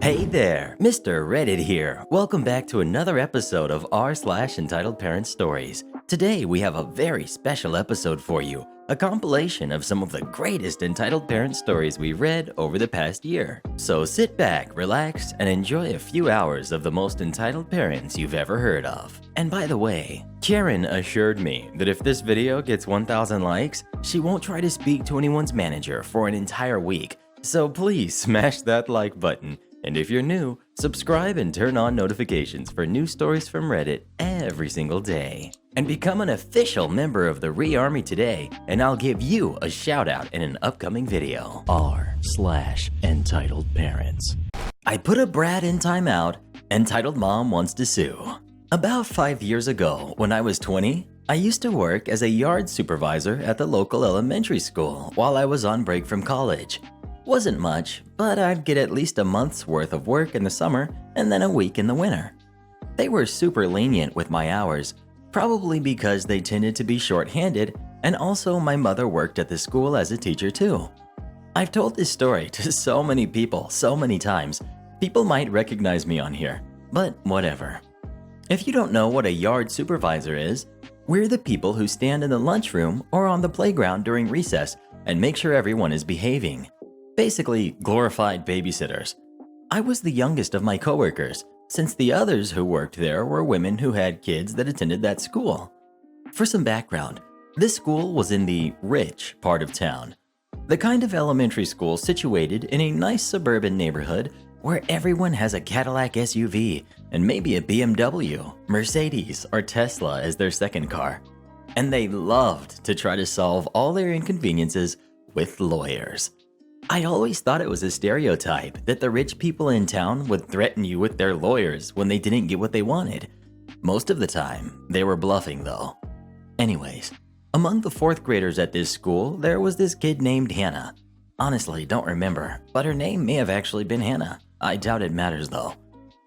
Hey there, Mr. Reddit here. Welcome back to another episode of r/Entitled Parents Stories. Today we have a very special episode for you, a compilation of some of the greatest entitled parent stories we read over the past year. So sit back, relax, and enjoy a few hours of the most entitled parents you've ever heard of. And by the way, Karen assured me that if this video gets 1,000 likes, she won't try to speak to anyone's manager for an entire week. So please smash that like button. And if you're new, subscribe and turn on notifications for new stories from Reddit every single day. And become an official member of the Re-Army today, and I'll give you a shout out in an upcoming video. r/Entitled Parents. I put a brat in timeout. Entitled Mom wants to sue. About 5 years ago, when I was 20, I used to work as a yard supervisor at the local elementary school while I was on break from college. Wasn't much, but I'd get at least a month's worth of work in the summer and then a week in the winter. They were super lenient with my hours, probably because they tended to be short-handed, and also my mother worked at the school as a teacher too. I've told this story to so many people so many times, people might recognize me on here, but whatever. If you don't know what a yard supervisor is, we're the people who stand in the lunchroom or on the playground during recess and make sure everyone is behaving. Basically, glorified babysitters. I was the youngest of my coworkers, since the others who worked there were women who had kids that attended that school. For some background, this school was in the rich part of town, the kind of elementary school situated in a nice suburban neighborhood where everyone has a Cadillac SUV and maybe a BMW, Mercedes, or Tesla as their second car. And they loved to try to solve all their inconveniences with lawyers. I always thought it was a stereotype that the rich people in town would threaten you with their lawyers when they didn't get what they wanted. Most of the time, they were bluffing though. Anyways, among the fourth graders at this school, there was this kid named Hannah. Honestly, don't remember, but her name may have actually been Hannah. I doubt it matters though.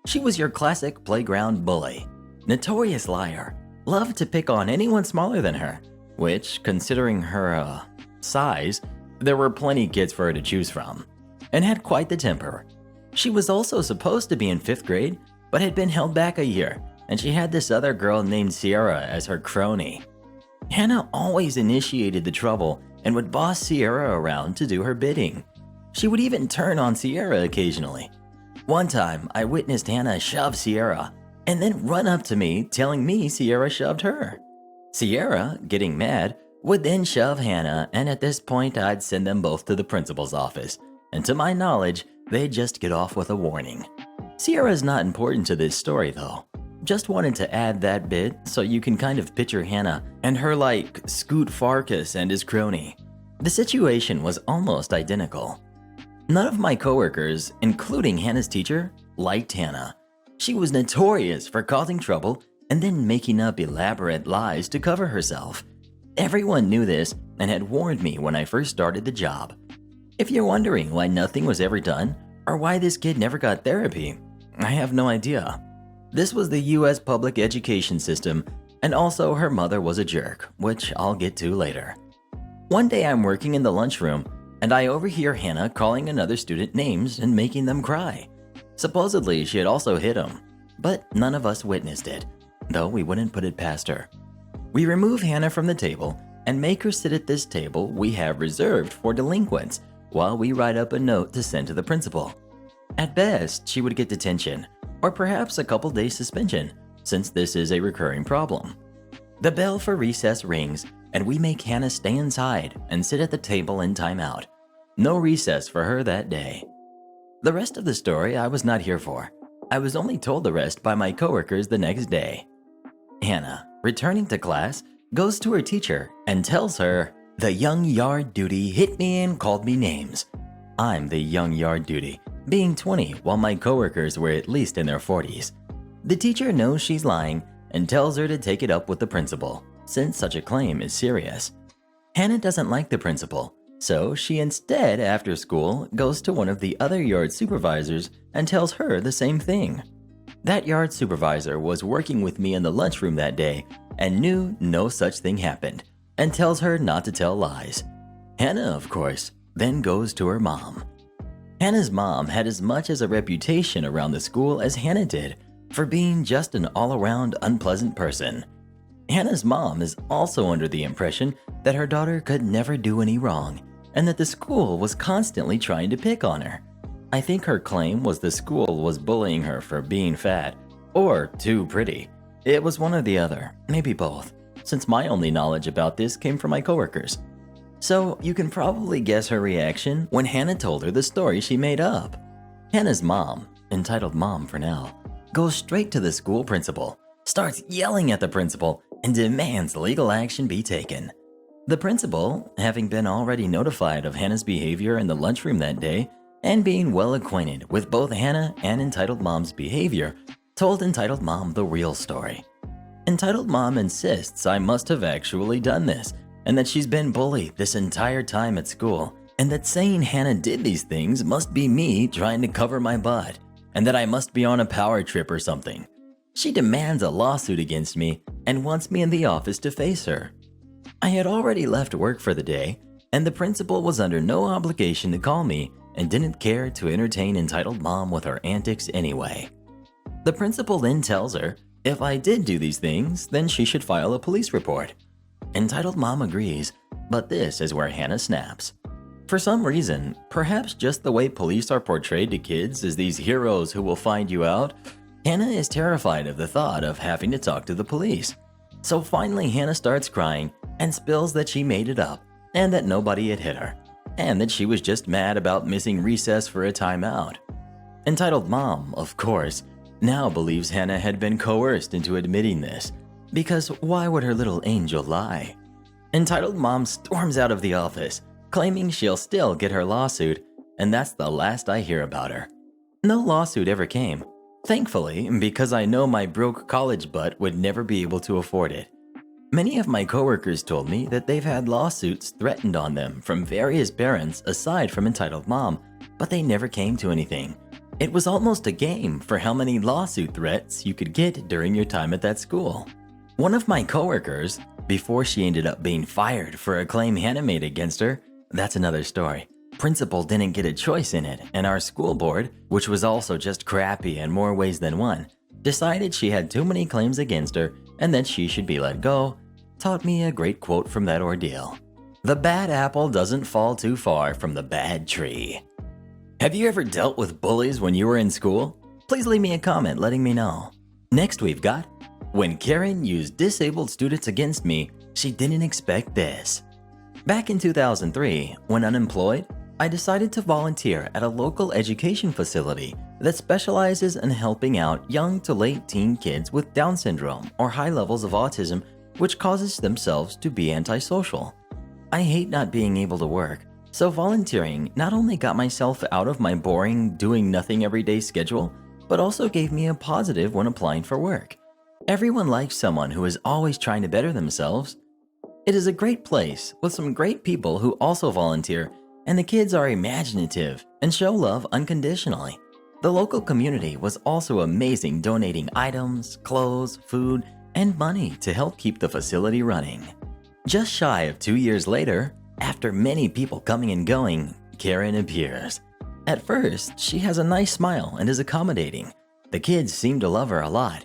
She was your classic playground bully. Notorious liar. Loved to pick on anyone smaller than her, which, considering her, size, there were plenty kids for her to choose from, and had quite the temper. She was also supposed to be in 5th grade, but had been held back a year, and she had this other girl named Sierra as her crony. Hannah always initiated the trouble and would boss Sierra around to do her bidding. She would even turn on Sierra occasionally. One time, I witnessed Hannah shove Sierra, and then run up to me telling me Sierra shoved her. Sierra, getting mad, would then shove Hannah, and at this point I'd send them both to the principal's office, and to my knowledge, they'd just get off with a warning. Sierra's not important to this story though. Just wanted to add that bit so you can kind of picture Hannah and her like Scoot Farkas and his crony. The situation was almost identical. None of my coworkers, including Hannah's teacher, liked Hannah. She was notorious for causing trouble and then making up elaborate lies to cover herself. Everyone knew this and had warned me when I first started the job. If you're wondering why nothing was ever done, or why this kid never got therapy, I have no idea. This was the US public education system, and also her mother was a jerk, which I'll get to later. One day I'm working in the lunchroom, and I overhear Hannah calling another student names and making them cry. Supposedly she had also hit him, but none of us witnessed it, though we wouldn't put it past her. We remove Hannah from the table and make her sit at this table we have reserved for delinquents while we write up a note to send to the principal. At best, she would get detention, or perhaps a couple days suspension, since this is a recurring problem. The bell for recess rings, and we make Hannah stay inside and sit at the table in timeout. No recess for her that day. The rest of the story I was not here for. I was only told the rest by my coworkers the next day. Hannah, returning to class, goes to her teacher and tells her, "The young yard duty hit me and called me names." I'm the young yard duty, being 20 while my coworkers were at least in their 40s. The teacher knows she's lying and tells her to take it up with the principal, since such a claim is serious. Hannah doesn't like the principal, so she instead, after school, goes to one of the other yard supervisors and tells her the same thing. That yard supervisor was working with me in the lunchroom that day and knew no such thing happened, and tells her not to tell lies. Hannah, of course, then goes to her mom. Hannah's mom had as much as a reputation around the school as Hannah did for being just an all-around unpleasant person. Hannah's mom is also under the impression that her daughter could never do any wrong and that the school was constantly trying to pick on her. I think her claim was the school was bullying her for being fat or too pretty. It was one or the other, maybe both, since my only knowledge about this came from my coworkers. So you can probably guess her reaction when Hannah told her the story she made up. Hannah's mom, entitled Mom for now, goes straight to the school principal, starts yelling at the principal, and demands legal action be taken. The principal, having been already notified of Hannah's behavior in the lunchroom that day, and being well acquainted with both Hannah and Entitled Mom's behavior, told Entitled Mom the real story. Entitled Mom insists I must have actually done this, and that she's been bullied this entire time at school, and that saying Hannah did these things must be me trying to cover my butt, and that I must be on a power trip or something. She demands a lawsuit against me and wants me in the office to face her. I had already left work for the day, and the principal was under no obligation to call me and didn't care to entertain Entitled Mom with her antics anyway. The principal then tells her if I did do these things, then she should file a police report. Entitled Mom agrees, but this is where Hannah snaps. For some reason, perhaps just the way police are portrayed to kids as these heroes who will find you out, Hannah is terrified of the thought of having to talk to the police. So finally Hannah starts crying and spills that she made it up and that nobody had hit her, and that she was just mad about missing recess for a timeout. Entitled Mom, of course, now believes Hannah had been coerced into admitting this, because why would her little angel lie? Entitled Mom storms out of the office, claiming she'll still get her lawsuit, and that's the last I hear about her. No lawsuit ever came, thankfully, because I know my broke college butt would never be able to afford it. Many of my coworkers told me that they've had lawsuits threatened on them from various parents aside from Entitled Mom, but they never came to anything. It was almost a game for how many lawsuit threats you could get during your time at that school. One of my coworkers, before she ended up being fired for a claim Hannah made against her, that's another story. Principal didn't get a choice in it, and our school board, which was also just crappy in more ways than one, decided she had too many claims against her and that she should be let go, taught me a great quote from that ordeal. The bad apple doesn't fall too far from the bad tree. Have you ever dealt with bullies when you were in school? Please leave me a comment letting me know. Next we've got, when Karen used disabled students against me, she didn't expect this. Back in 2003, when unemployed, I decided to volunteer at a local education facility that specializes in helping out young to late teen kids with Down syndrome or high levels of autism, which causes themselves to be antisocial. I hate not being able to work, so volunteering not only got myself out of my boring, doing nothing everyday schedule, but also gave me a positive when applying for work. Everyone likes someone who is always trying to better themselves. It is a great place with some great people who also volunteer, and the kids are imaginative and show love unconditionally. The local community was also amazing, donating items, clothes, food, and money to help keep the facility running. Just shy of 2 years later, after many people coming and going, Karen appears. At first, she has a nice smile and is accommodating. The kids seem to love her a lot,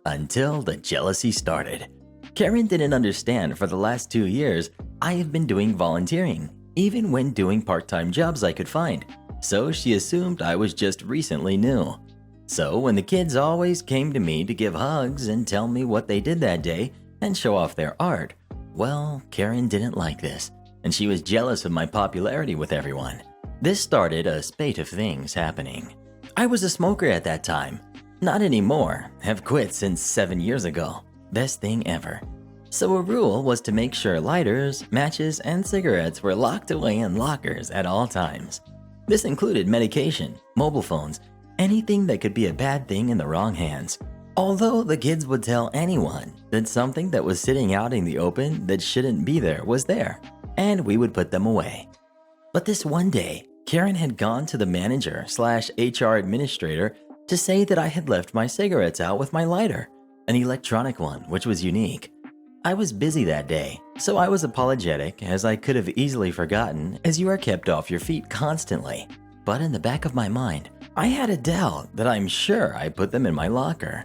until the jealousy started. Karen didn't understand for the last 2 years I have been doing volunteering, even when doing part-time jobs I could find, so she assumed I was just recently new. So when the kids always came to me to give hugs and tell me what they did that day and show off their art, well, Karen didn't like this, and she was jealous of my popularity with everyone. This started a spate of things happening. I was a smoker at that time. Not anymore, have quit since 7 years ago. Best thing ever. So a rule was to make sure lighters, matches, and cigarettes were locked away in lockers at all times. This included medication, mobile phones, anything that could be a bad thing in the wrong hands. Although the kids would tell anyone that something that was sitting out in the open that shouldn't be there was there, and we would put them away. But this one day, Karen had gone to the manager/HR administrator to say that I had left my cigarettes out with my lighter, an electronic one, which was unique. I was busy that day, so I was apologetic, as I could have easily forgotten, as you are kept off your feet constantly. but in the back of my mind, I had a doubt that I'm sure I put them in my locker.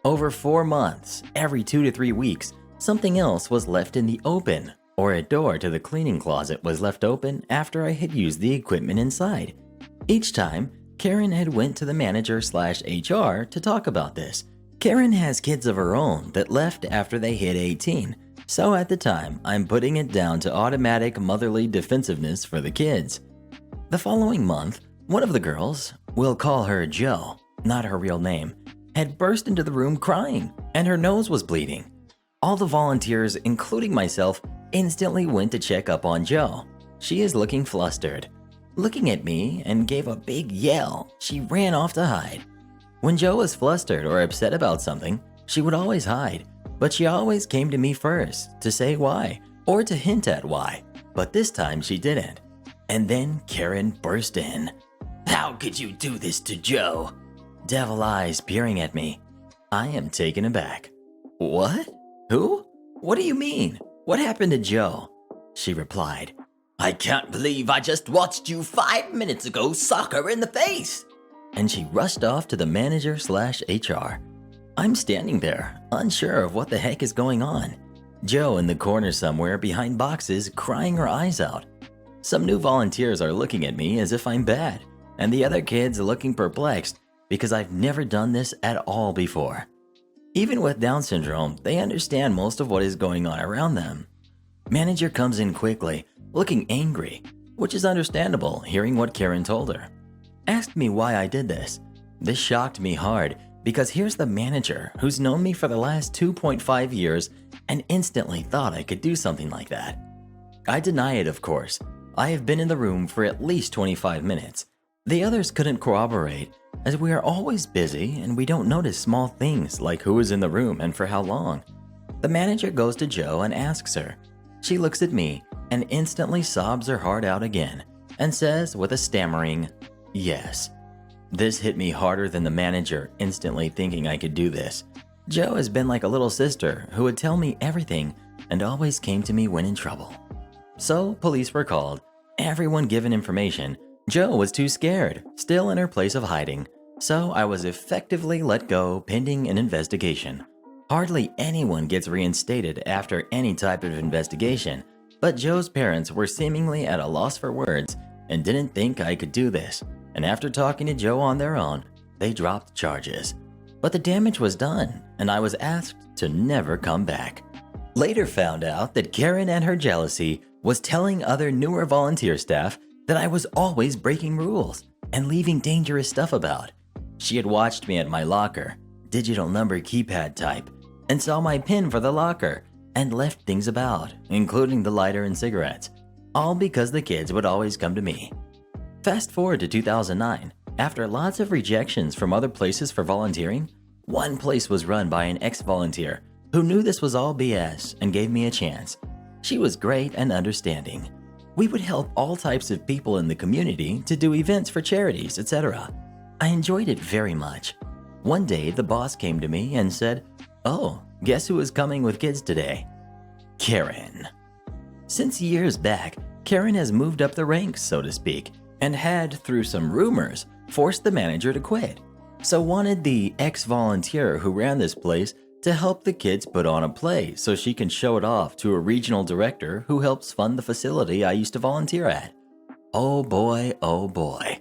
Over 4 months, every 2 to 3 weeks, something else was left in the open, or a door to the cleaning closet was left open after I had used the equipment inside. Each time, Karen had went to the manager/HR to talk about this. Karen has kids of her own that left after they hit 18, so at the time, I'm putting it down to automatic motherly defensiveness for the kids. The following month, one of the girls, we'll call her Jo, not her real name, had burst into the room crying, and her nose was bleeding. All the volunteers, including myself, instantly went to check up on Jo. She is looking flustered. Looking at me and gave a big yell, she ran off to hide. When Jo was flustered or upset about something, she would always hide, but she always came to me first to say why or to hint at why, but this time she didn't. And then Karen burst in. "How could you do this to Jo?" Devil eyes peering at me. I am taken aback. "What? Who? What do you mean? What happened to Jo?" She replied, "I can't believe I just watched you 5 minutes ago sock her in the face." And she rushed off to the manager/HR. I'm standing there, unsure of what the heck is going on. Jo in the corner somewhere behind boxes crying her eyes out. Some new volunteers are looking at me as if I'm bad, and the other kids are looking perplexed because I've never done this at all before. Even with Down syndrome, they understand most of what is going on around them. Manager comes in quickly, looking angry, which is understandable hearing what Karen told her. Asked me why I did this. This shocked me hard because here's the manager who's known me for the last 2.5 years and instantly thought I could do something like that. I deny it, of course. I have been in the room for at least 25 minutes. The others couldn't corroborate, as we are always busy and we don't notice small things like who is in the room and for how long. The manager goes to Jo and asks her. She looks at me and instantly sobs her heart out again and says with a stammering, "Yes." This hit me harder than the manager instantly thinking I could do this. Jo has been like a little sister who would tell me everything and always came to me when in trouble. So police were called, everyone given information. Jo was too scared, still in her place of hiding, so I was effectively let go pending an investigation. Hardly anyone gets reinstated after any type of investigation, but Jo's parents were seemingly at a loss for words and didn't think I could do this, and after talking to Jo on their own, they dropped charges. But the damage was done, and I was asked to never come back. Later found out that Karen and her jealousy was telling other newer volunteer staff that I was always breaking rules and leaving dangerous stuff about. She had watched me at my locker, digital number keypad type, and saw my pin for the locker and left things about, including the lighter and cigarettes, all because the kids would always come to me. Fast forward to 2009, after lots of rejections from other places for volunteering, one place was run by an ex-volunteer who knew this was all BS and gave me a chance. She was great and understanding. We would help all types of people in the community to do events for charities, etc. I enjoyed it very much. One day, the boss came to me and said, "Oh, guess who is coming with kids today?" Karen. Since years back, Karen has moved up the ranks, so to speak, and had, through some rumors, forced the manager to quit. So wanted the ex-volunteer who ran this place to help the kids put on a play so she can show it off to a regional director who helps fund the facility I used to volunteer at. Oh boy, oh boy.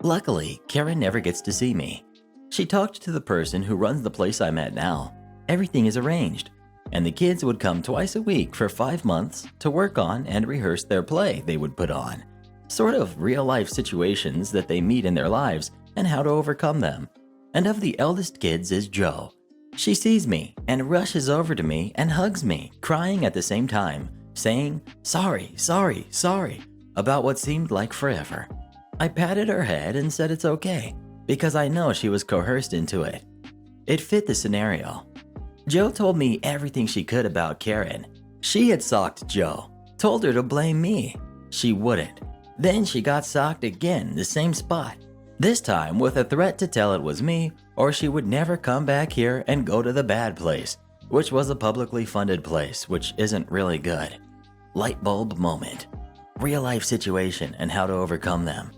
Luckily, Karen never gets to see me. She talked to the person who runs the place I'm at now. Everything is arranged, and the kids would come twice a week for 5 months to work on and rehearse their play they would put on. Sort of real-life situations that they meet in their lives and how to overcome them. And of the eldest kids is Jo. She sees me and rushes over to me and hugs me, crying at the same time, saying, "Sorry, sorry, sorry," about what seemed like forever. I patted her head and said it's okay, because I know she was coerced into it. It fit the scenario. Jo told me everything she could about Karen. She had socked Jo, told her to blame me. She wouldn't. Then she got socked again, the same spot. This time with a threat to tell it was me, or she would never come back here and go to the bad place, which was a publicly funded place, which isn't really good. Light bulb moment. Real life situation and how to overcome them.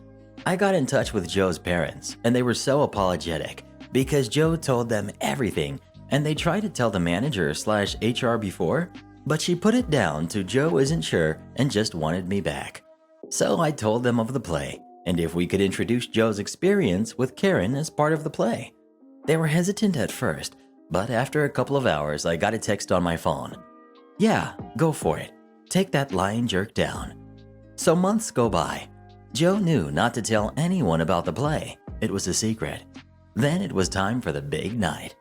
I got in touch with Joe's parents, and they were so apologetic because Joe told them everything, and they tried to tell the manager/HR before, but she put it down to Joe isn't sure and just wanted me back. So I told them of the play, and if we could introduce Joe's experience with Karen as part of the play. They were hesitant at first, but after a couple of hours, I got a text on my phone. Yeah, go for it. Take that lying jerk down. So months go by. Joe knew not to tell anyone about the play. It was a secret. Then it was time for the big night.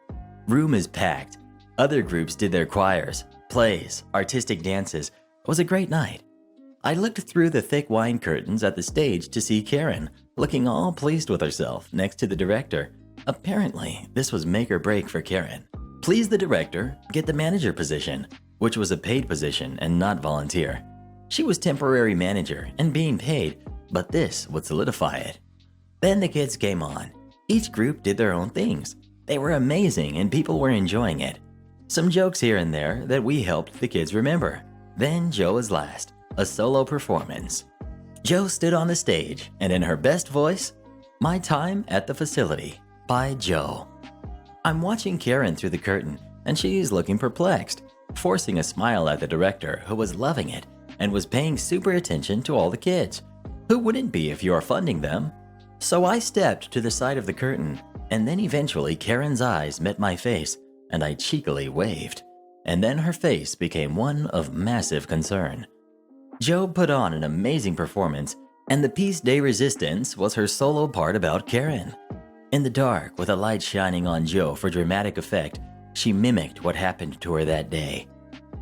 Room is packed. Other groups did their choirs, plays, artistic dances. It was a great night. I looked through the thick wine curtains at the stage to see Karen, looking all pleased with herself next to the director. Apparently, this was make or break for Karen. Please the director, get the manager position, which was a paid position and not volunteer. She was temporary manager and being paid, but this would solidify it. Then the kids came on. Each group did their own things. They were amazing and people were enjoying it. Some jokes here and there that we helped the kids remember. Then Joe was last, a solo performance. Joe stood on the stage and in her best voice, "My Time at the Facility" by Joe. I'm watching Karen through the curtain and she's looking perplexed, forcing a smile at the director who was loving it and was paying super attention to all the kids. Who wouldn't be if you're funding them? So I stepped to the side of the curtain, and then eventually Karen's eyes met my face, and I cheekily waved. And then her face became one of massive concern. Joe put on an amazing performance, and the piece de resistance was her solo part about Karen. In the dark, with a light shining on Joe for dramatic effect, she mimicked what happened to her that day.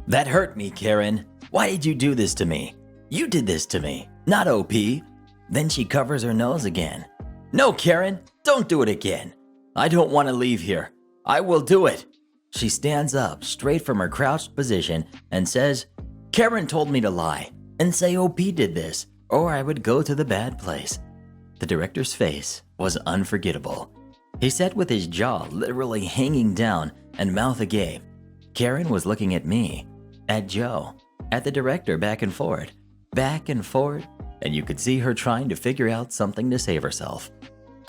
"That hurt me, Karen. Why did you do this to me? You did this to me, not OP." Then she covers her nose again. "No, Karen, don't do it again. I don't want to leave here. I will do it." She stands up straight from her crouched position and says, "Karen told me to lie and say OP did this, or I would go to the bad place." The director's face was unforgettable. He sat with his jaw literally hanging down and mouth agape. Karen was looking at me, at Joe, at the director back and forth, and you could see her trying to figure out something to save herself.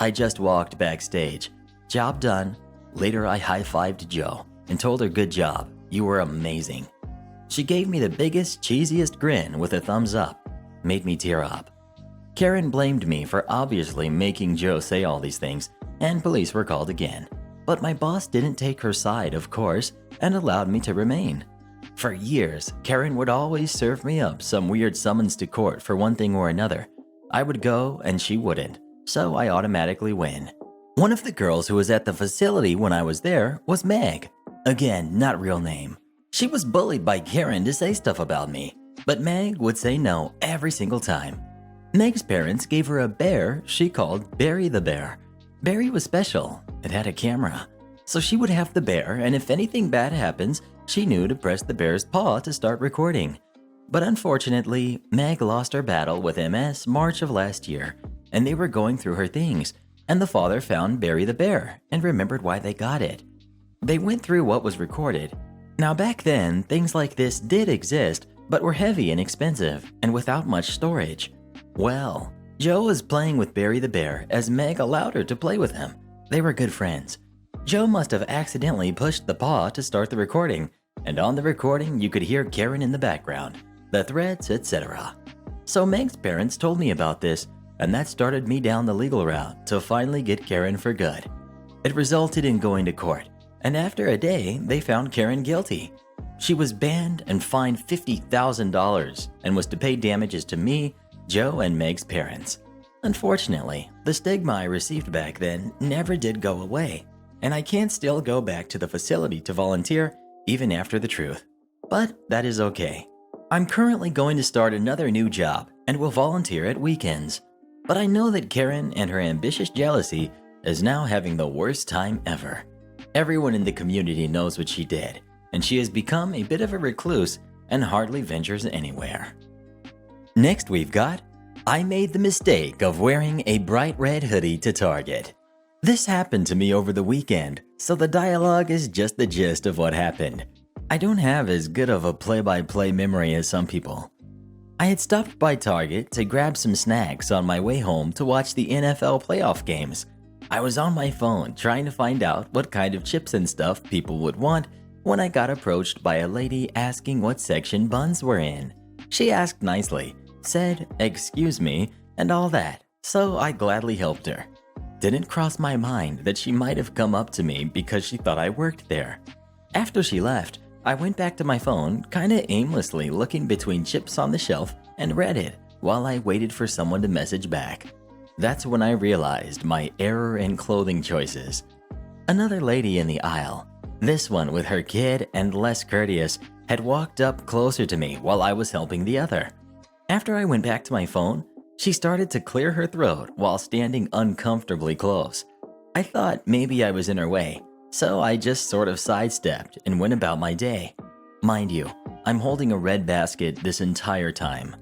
I just walked backstage. Job done. Later I high-fived Joe and told her good job, you were amazing. She gave me the biggest, cheesiest grin with a thumbs up. Made me tear up. Karen blamed me for obviously making Joe say all these things, and police were called again. But my boss didn't take her side, of course, and allowed me to remain. For years, Karen would always serve me up some weird summons to court for one thing or another. I would go and she wouldn't, so I automatically win. One of the girls who was at the facility when I was there was Meg. Again, not real name. She was bullied by Karen to say stuff about me, but Meg would say no every single time. Meg's parents gave her a bear she called Barry the Bear. Barry was special. It had a camera. So she would have the bear, and if anything bad happens, she knew to press the bear's paw to start recording. But unfortunately, Meg lost her battle with MS March of last year, and they were going through her things, and the father found Barry the Bear and remembered why they got it. They went through what was recorded. Now back then, things like this did exist, but were heavy and expensive, and without much storage. Well, Joe was playing with Barry the Bear as Meg allowed her to play with him. They were good friends. Joe must have accidentally pushed the paw to start the recording, and on the recording you could hear Karen in the background, the threats, etc. So Meg's parents told me about this, and that started me down the legal route to finally get Karen for good. It resulted in going to court, and after a day they found Karen guilty. She was banned and fined $50,000 and was to pay damages to me, Joe, and Meg's parents. Unfortunately, the stigma I received back then never did go away, and I can't still go back to the facility to volunteer even after the truth. But that is okay. I'm currently going to start another new job and will volunteer at weekends. But I know that Karen and her ambitious jealousy is now having the worst time ever. Everyone in the community knows what she did, and she has become a bit of a recluse and hardly ventures anywhere. Next we've got, I made the mistake of wearing a bright red hoodie to Target. This happened to me over the weekend, so the dialogue is just the gist of what happened. I don't have as good of a play-by-play memory as some people. I had stopped by Target to grab some snacks on my way home to watch the NFL playoff games. I was on my phone trying to find out what kind of chips and stuff people would want when I got approached by a lady asking what section buns were in. She asked nicely, said, "Excuse me," and all that, so I gladly helped her. Didn't cross my mind that she might have come up to me because she thought I worked there. After she left, I went back to my phone, kinda aimlessly looking between chips on the shelf and read it while I waited for someone to message back. That's when I realized my error in clothing choices. Another lady in the aisle, this one with her kid and less courteous, had walked up closer to me while I was helping the other. After I went back to my phone, she started to clear her throat while standing uncomfortably close. I thought maybe I was in her way, so I just sort of sidestepped and went about my day. Mind you, I'm holding a red basket this entire time.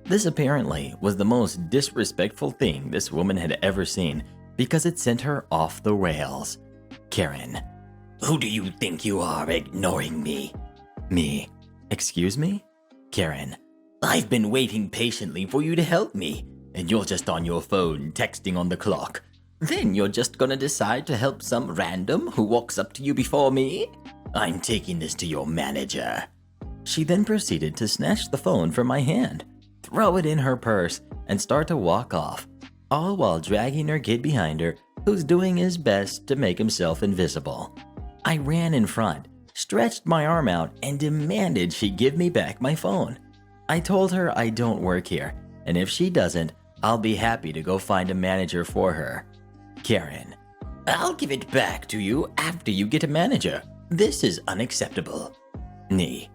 This apparently was the most disrespectful thing this woman had ever seen because it sent her off the rails. Karen: "Who do you think you are, ignoring me?" Me: "Excuse me?" Karen: "I've been waiting patiently for you to help me, and you're just on your phone texting on the clock. Then you're just gonna decide to help some random who walks up to you before me? I'm taking this to your manager." She then proceeded to snatch the phone from my hand, throw it in her purse, and start to walk off, all while dragging her kid behind her, who's doing his best to make himself invisible. I ran in front, stretched my arm out, and demanded she give me back my phone. I told her I don't work here, and if she doesn't, I'll be happy to go find a manager for her. Karen: "I'll give it back to you after you get a manager. This is unacceptable." Me: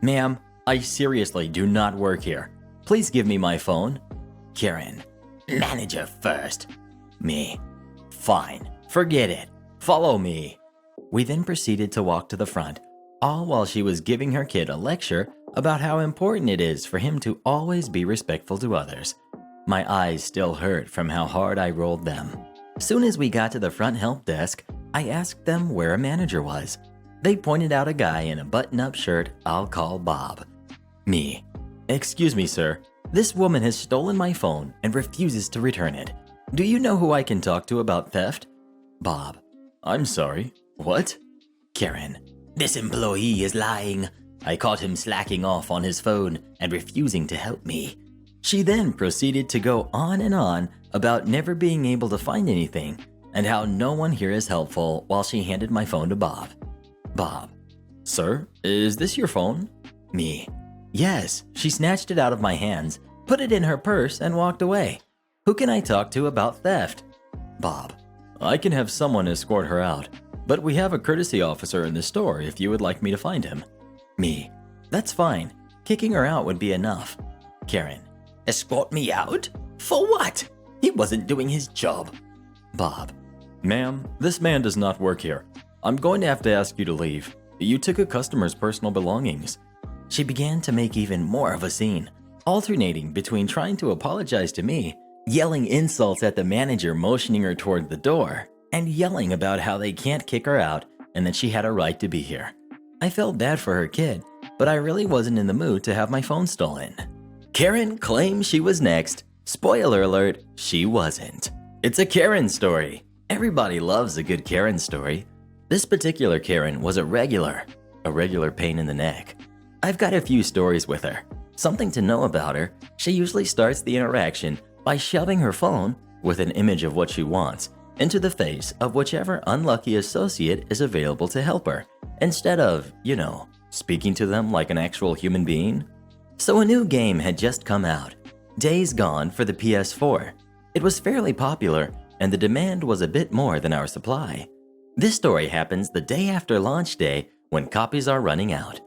"Ma'am, I seriously do not work here. Please give me my phone." Karen: "Manager first." Me: "Fine, forget it. Follow me." We then proceeded to walk to the front, all while she was giving her kid a lecture about how important it is for him to always be respectful to others. My eyes still hurt from how hard I rolled them. Soon as we got to the front help desk, I asked them where a manager was. They pointed out a guy in a button-up shirt I'll call Bob. Me: "Excuse me, sir. This woman has stolen my phone and refuses to return it. Do you know who I can talk to about theft?" Bob: "I'm sorry. What?" Karen: "This employee is lying. I caught him slacking off on his phone and refusing to help me." She then proceeded to go on and on about never being able to find anything and how no one here is helpful while she handed my phone to Bob. Bob: "Sir, is this your phone?" Me: "Yes." She snatched it out of my hands, put it in her purse, and walked away. Who can I talk to about theft? Bob: "I can have someone escort her out, but we have a courtesy officer in the store if you would like me to find him." Me: "That's fine. Kicking her out would be enough." Karen: "Escort me out? For what? He wasn't doing his job." Bob: "Ma'am, this man does not work here. I'm going to have to ask you to leave. You took a customer's personal belongings." She began to make even more of a scene, alternating between trying to apologize to me, yelling insults at the manager motioning her toward the door, and yelling about how they can't kick her out and that she had a right to be here. I felt bad for her kid, but I really wasn't in the mood to have my phone stolen. Karen claims she was next. Spoiler alert, she wasn't. It's a Karen story. Everybody loves a good Karen story. This particular Karen was a regular pain in the neck. I've got a few stories with her. Something to know about her: she usually starts the interaction by shoving her phone, with an image of what she wants, into the face of whichever unlucky associate is available to help her, instead of, speaking to them like an actual human being. So a new game had just come out, Days Gone for the PS4. It was fairly popular, and the demand was a bit more than our supply. This story happens the day after launch day when copies are running out.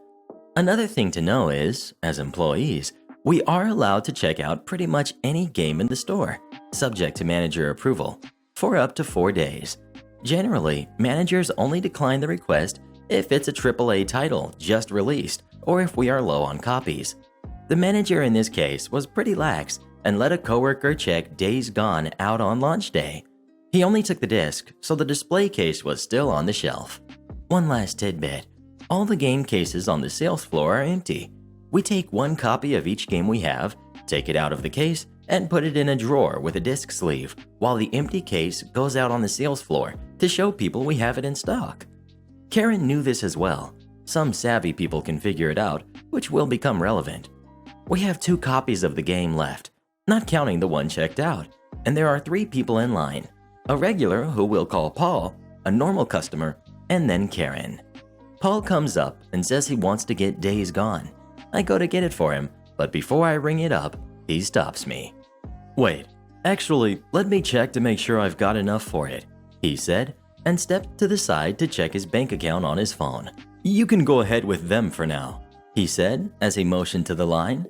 Another thing to know is, as employees, we are allowed to check out pretty much any game in the store, subject to manager approval, for up to 4 days. Generally, managers only decline the request if it's a AAA title just released or if we are low on copies. The manager in this case was pretty lax and let a coworker check Days Gone out on launch day. He only took the disc, so the display case was still on the shelf. One last tidbit: all the game cases on the sales floor are empty. We take one copy of each game we have, take it out of the case, and put it in a drawer with a disc sleeve, while the empty case goes out on the sales floor to show people we have it in stock. Karen knew this as well. Some savvy people can figure it out, which will become relevant. We have 2 copies of the game left, not counting the one checked out, and there are 3 people in line. A regular who we'll call Paul, a normal customer, and then Karen. Paul comes up and says he wants to get Days Gone. I go to get it for him, but before I ring it up, he stops me. "Wait, actually, let me check to make sure I've got enough for it," he said, and stepped to the side to check his bank account on his phone. "You can go ahead with them for now," he said as he motioned to the line.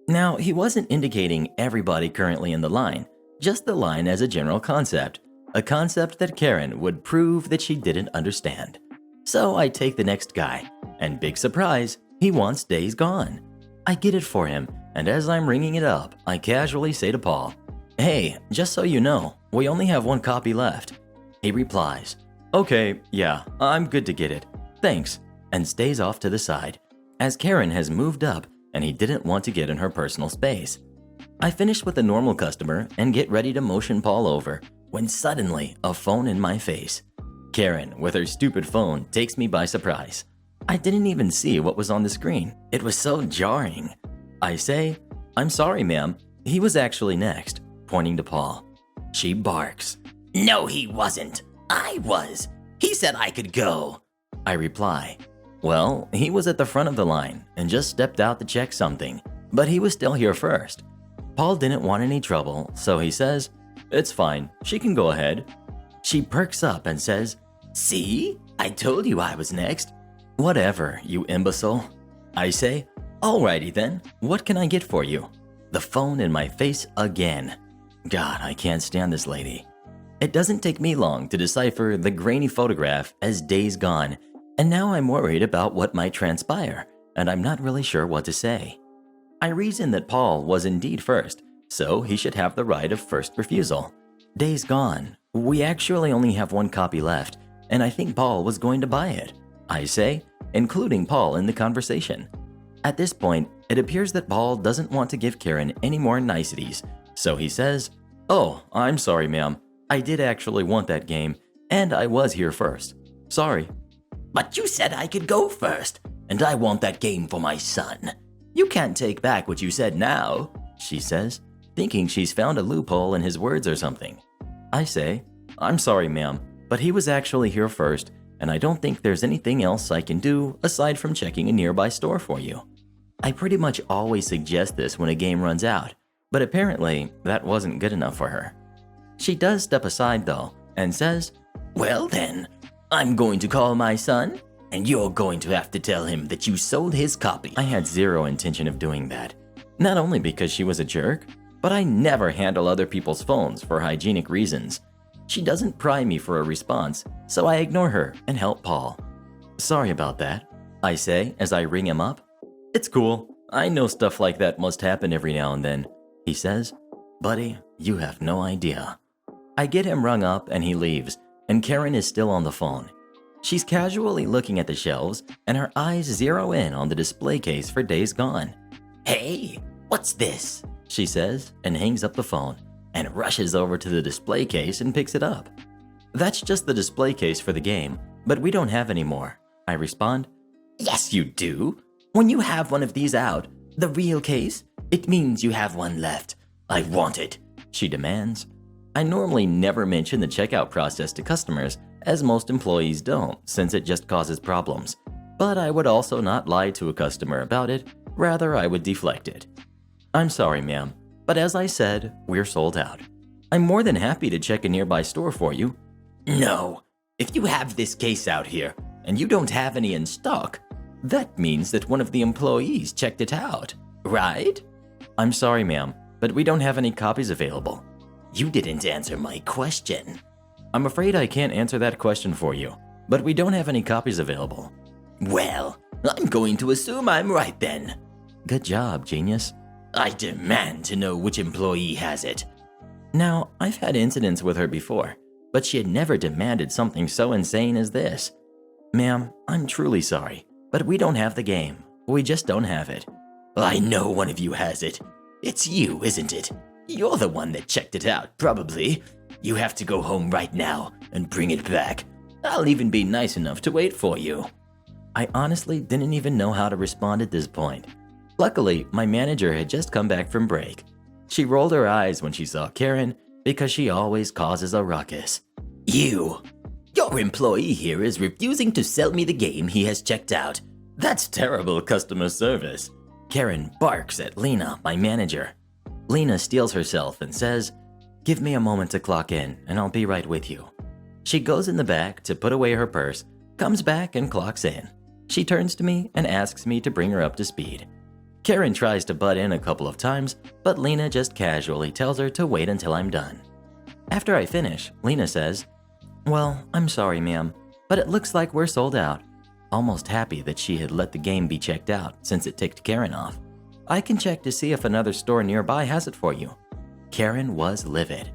Now, he wasn't indicating everybody currently in the line, just the line as a general concept, a concept that Karen would prove that she didn't understand. So I take the next guy, and big surprise, he wants Days Gone. I get it for him, and as I'm ringing it up, I casually say to Paul, "Hey, just so you know, we only have 1 copy left." He replies, "Okay, yeah, I'm good to get it. Thanks," and stays off to the side, as Karen has moved up and he didn't want to get in her personal space. I finish with a normal customer and get ready to motion Paul over when suddenly a phone in my face. Karen, with her stupid phone, takes me by surprise. I didn't even see what was on the screen. It was so jarring. I say, "I'm sorry, ma'am. He was actually next," pointing to Paul. She barks, "No, he wasn't. I was. He said I could go." I reply, "Well, he was at the front of the line and just stepped out to check something, but he was still here first." Paul didn't want any trouble, so he says, "It's fine. She can go ahead." She perks up and says, "See? I told you I was next." "Whatever, you imbecile." I say, "Alrighty then, what can I get for you?" The phone in my face again. God, I can't stand this lady. It doesn't take me long to decipher the grainy photograph as Days Gone, and now I'm worried about what might transpire, and I'm not really sure what to say. I reason that Paul was indeed first, so he should have the right of first refusal. Days Gone. We actually only have 1 copy left, and I think Paul was going to buy it, I say, including Paul in the conversation. At this point, it appears that Paul doesn't want to give Karen any more niceties, so he says, "Oh, I'm sorry, ma'am. I did actually want that game, and I was here first. Sorry." "But you said I could go first, and I want that game for my son. You can't take back what you said now," she says, thinking she's found a loophole in his words or something. I say, "I'm sorry, ma'am, but he was actually here first, and I don't think there's anything else I can do aside from checking a nearby store for you." I pretty much always suggest this when a game runs out, but apparently that wasn't good enough for her. She does step aside though, and says, "Well then, I'm going to call my son, and you're going to have to tell him that you sold his copy." I had zero intention of doing that. Not only because she was a jerk, but I never handle other people's phones for hygienic reasons. She doesn't pry me for a response, so I ignore her and help Paul. "Sorry about that," I say as I ring him up. "It's cool. I know stuff like that must happen every now and then," he says. "Buddy, you have no idea." I get him rung up and he leaves, and Karen is still on the phone. She's casually looking at the shelves, and her eyes zero in on the display case for Days Gone. "Hey, what's this?" she says, and hangs up the phone, and rushes over to the display case and picks it up. "That's just the display case for the game, but we don't have any more," I respond. "Yes, you do. When you have one of these out, the real case, it means you have one left. I want it," she demands. I normally never mention the checkout process to customers, as most employees don't, since it just causes problems. But I would also not lie to a customer about it, rather I would deflect it. "I'm sorry, ma'am, but as I said, we're sold out. I'm more than happy to check a nearby store for you." "No, if you have this case out here, and you don't have any in stock, that means that one of the employees checked it out, right?" "I'm sorry, ma'am, but we don't have any copies available." "You didn't answer my question." "I'm afraid I can't answer that question for you, but we don't have any copies available." "Well, I'm going to assume I'm right then." "Good job, genius." "I demand to know which employee has it." Now, I've had incidents with her before, but she had never demanded something so insane as this. "Ma'am, I'm truly sorry, but we don't have the game. We just don't have it." I know one of you has it. It's you, isn't it? You're the one that checked it out, probably. You have to go home right now and bring it back. I'll even be nice enough to wait for you." I honestly didn't even know how to respond at this point. Luckily, my manager had just come back from break. She rolled her eyes when she saw Karen because she always causes a ruckus. Your employee here is refusing to sell me the game he has checked out. That's terrible customer service." Karen barks at Lena, my manager. Lena steels herself and says, "Give me a moment to clock in and I'll be right with you." She goes in the back to put away her purse, comes back and clocks in. She turns to me and asks me to bring her up to speed. Karen tries to butt in a couple of times, but Lena just casually tells her to wait until I'm done. After I finish, Lena says, "Well, I'm sorry, ma'am, but it looks like we're sold out." Almost happy that she had let the game be checked out since it ticked Karen off. "I can check to see if another store nearby has it for you." Karen was livid.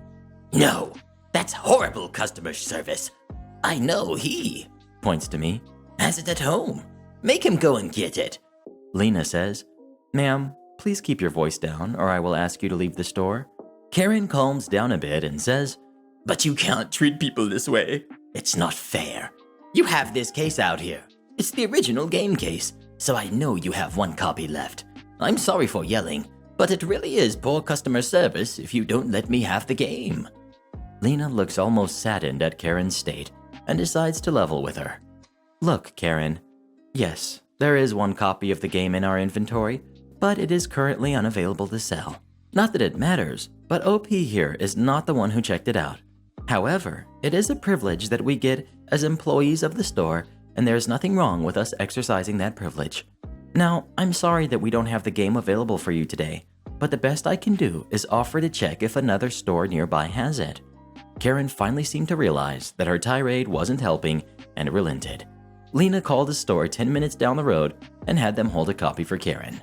"No, that's horrible customer service. I know he," points to me, "has it at home. Make him go and get it." Lena says, "Ma'am, please keep your voice down or I will ask you to leave the store." Karen calms down a bit and says, "But you can't treat people this way. It's not fair. You have this case out here. It's the original game case, so I know you have one copy left. I'm sorry for yelling, but it really is poor customer service if you don't let me have the game." Lena looks almost saddened at Karen's state and decides to level with her. "Look, Karen, yes, there is one copy of the game in our inventory, but it is currently unavailable to sell. Not that it matters, but OP here is not the one who checked it out. However, it is a privilege that we get as employees of the store, and there's nothing wrong with us exercising that privilege. Now, I'm sorry that we don't have the game available for you today, but the best I can do is offer to check if another store nearby has it." Karen finally seemed to realize that her tirade wasn't helping and relented. Lena called a store 10 minutes down the road and had them hold a copy for Karen.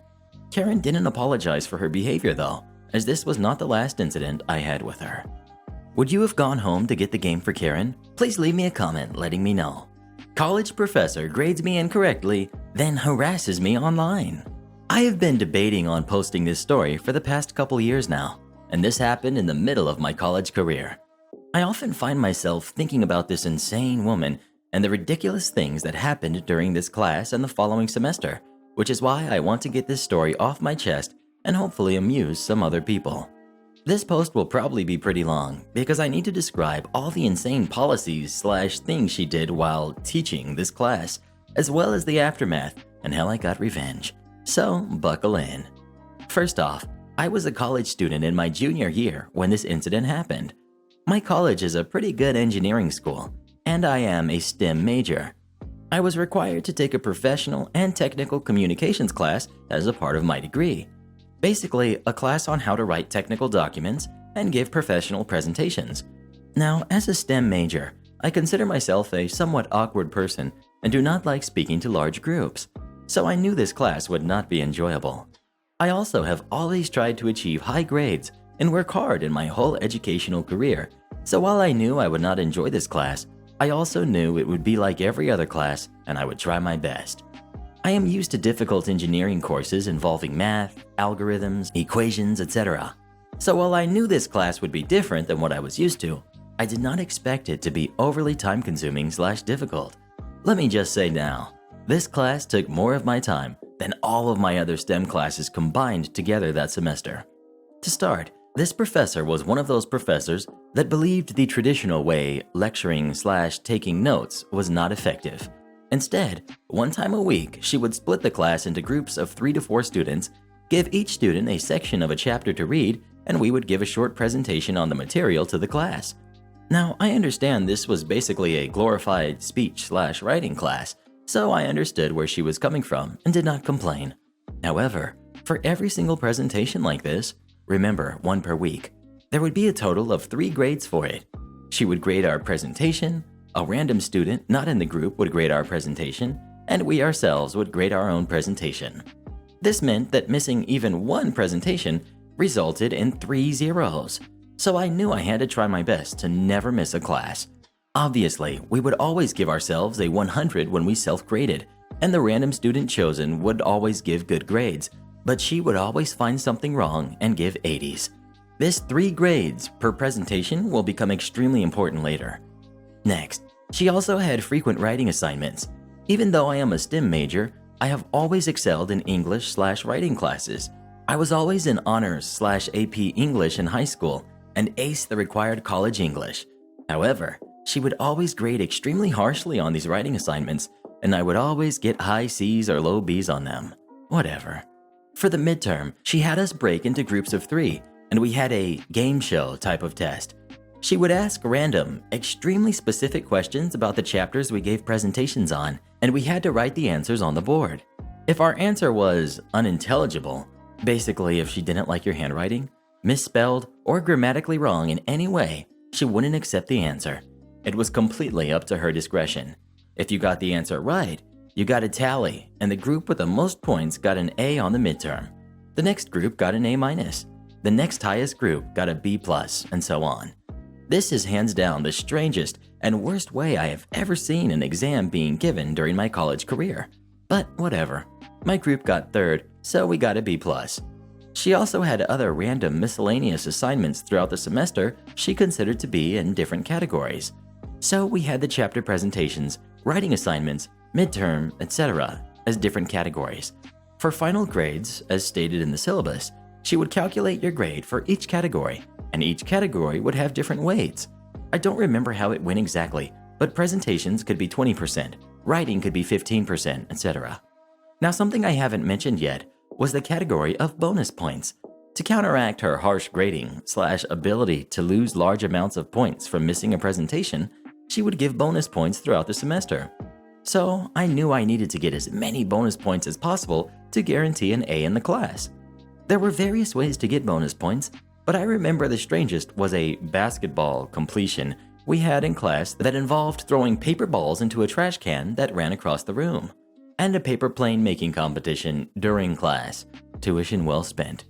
Karen didn't apologize for her behavior though, as this was not the last incident I had with her. Would you have gone home to get the game for Karen? Please leave me a comment letting me know. College professor grades me incorrectly, then harasses me online. I have been debating on posting this story for the past couple years now, and this happened in the middle of my college career. I often find myself thinking about this insane woman and the ridiculous things that happened during this class and the following semester, which is why I want to get this story off my chest and hopefully amuse some other people. This post will probably be pretty long because I need to describe all the insane policies/things she did while teaching this class, as well as the aftermath and how I got revenge. So buckle in. First off, I was a college student in my junior year when this incident happened. My college is a pretty good engineering school, and I am a STEM major. I was required to take a professional and technical communications class as a part of my degree. Basically, a class on how to write technical documents and give professional presentations. Now, as a STEM major, I consider myself a somewhat awkward person and do not like speaking to large groups, so I knew this class would not be enjoyable. I also have always tried to achieve high grades and work hard in my whole educational career, so while I knew I would not enjoy this class, I also knew it would be like every other class and I would try my best. I am used to difficult engineering courses involving math, algorithms, equations, etc. So while I knew this class would be different than what I was used to, I did not expect it to be overly time-consuming/difficult. Let me just say now, this class took more of my time than all of my other STEM classes combined together that semester. To start, this professor was one of those professors that believed the traditional way lecturing/taking notes was not effective. Instead, one time a week, she would split the class into groups of 3 to 4 students, give each student a section of a chapter to read, and we would give a short presentation on the material to the class. Now, I understand this was basically a glorified speech/writing class, so I understood where she was coming from and did not complain. However, for every single presentation like this, remember 1 per week, there would be a total of 3 grades for it. She would grade our presentation, a random student not in the group would grade our presentation, and we ourselves would grade our own presentation. This meant that missing even 1 presentation resulted in 3 zeros, so I knew I had to try my best to never miss a class. Obviously, we would always give ourselves a 100 when we self-graded, and the random student chosen would always give good grades, but she would always find something wrong and give 80s. This 3 grades per presentation will become extremely important later. Next, she also had frequent writing assignments. Even though I am a STEM major, I have always excelled in English/writing classes. I was always in honors/AP English in high school and aced the required college English. However, she would always grade extremely harshly on these writing assignments, and I would always get high C's or low B's on them. Whatever. For the midterm, she had us break into groups of 3, and we had a game show type of test. She would ask random, extremely specific questions about the chapters we gave presentations on, and we had to write the answers on the board. If our answer was unintelligible, basically if she didn't like your handwriting, misspelled, or grammatically wrong in any way, she wouldn't accept the answer. It was completely up to her discretion. If you got the answer right, you got a tally, and the group with the most points got an A on the midterm. The next group got an A-. The next highest group got a B+, and so on. This is hands down the strangest and worst way I have ever seen an exam being given during my college career. But whatever. My group got 3rd, so we got a B+. She also had other random miscellaneous assignments throughout the semester she considered to be in different categories. So we had the chapter presentations, writing assignments, midterm, etc. as different categories. For final grades, as stated in the syllabus, she would calculate your grade for each category, and each category would have different weights. I don't remember how it went exactly, but presentations could be 20%, writing could be 15%, etc. Now, something I haven't mentioned yet was the category of bonus points. To counteract her harsh grading/ability to lose large amounts of points from missing a presentation, she would give bonus points throughout the semester. So I knew I needed to get as many bonus points as possible to guarantee an A in the class. There were various ways to get bonus points, but I remember the strangest was a basketball completion we had in class that involved throwing paper balls into a trash can that ran across the room, and a paper plane making competition during class. Tuition well spent.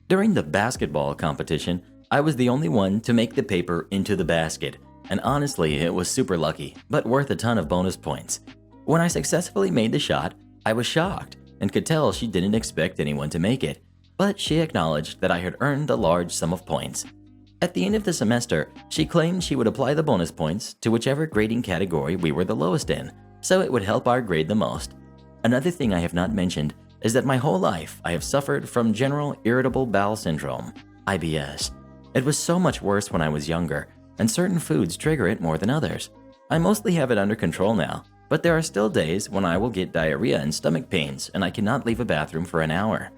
During the basketball competition, I was the only one to make the paper into the basket, and honestly, it was super lucky, but worth a ton of bonus points. When I successfully made the shot, I was shocked and could tell she didn't expect anyone to make it, but she acknowledged that I had earned a large sum of points. At the end of the semester, she claimed she would apply the bonus points to whichever grading category we were the lowest in, so it would help our grade the most. Another thing I have not mentioned is that my whole life I have suffered from general irritable bowel syndrome, IBS. It was so much worse when I was younger, and certain foods trigger it more than others. I mostly have it under control now, but there are still days when I will get diarrhea and stomach pains and I cannot leave a bathroom for an hour.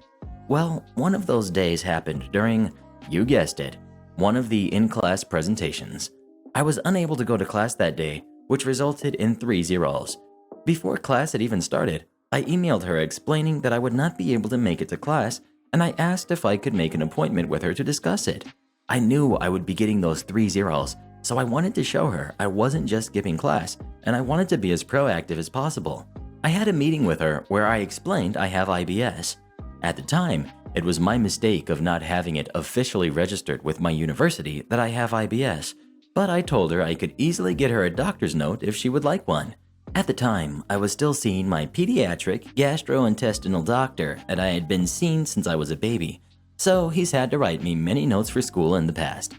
Well, one of those days happened during, you guessed it, one of the in-class presentations. I was unable to go to class that day, which resulted in 3 zeros. Before class had even started, I emailed her explaining that I would not be able to make it to class, and I asked if I could make an appointment with her to discuss it. I knew I would be getting those 3 zeros, so I wanted to show her I wasn't just giving class, and I wanted to be as proactive as possible. I had a meeting with her where I explained I have IBS. At the time, it was my mistake of not having it officially registered with my university that I have IBS, but I told her I could easily get her a doctor's note if she would like one. At the time, I was still seeing my pediatric gastrointestinal doctor that I had been seeing since I was a baby, so he's had to write me many notes for school in the past.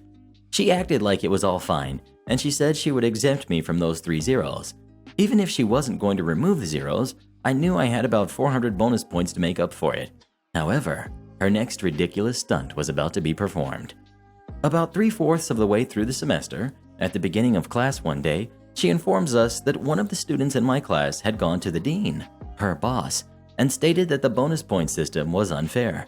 She acted like it was all fine, and she said she would exempt me from those 3 zeros. Even if she wasn't going to remove the zeros, I knew I had about 400 bonus points to make up for it. However, her next ridiculous stunt was about to be performed. About 3/4 of the way through the semester, at the beginning of class one day, she informs us that one of the students in my class had gone to the dean, her boss, and stated that the bonus point system was unfair.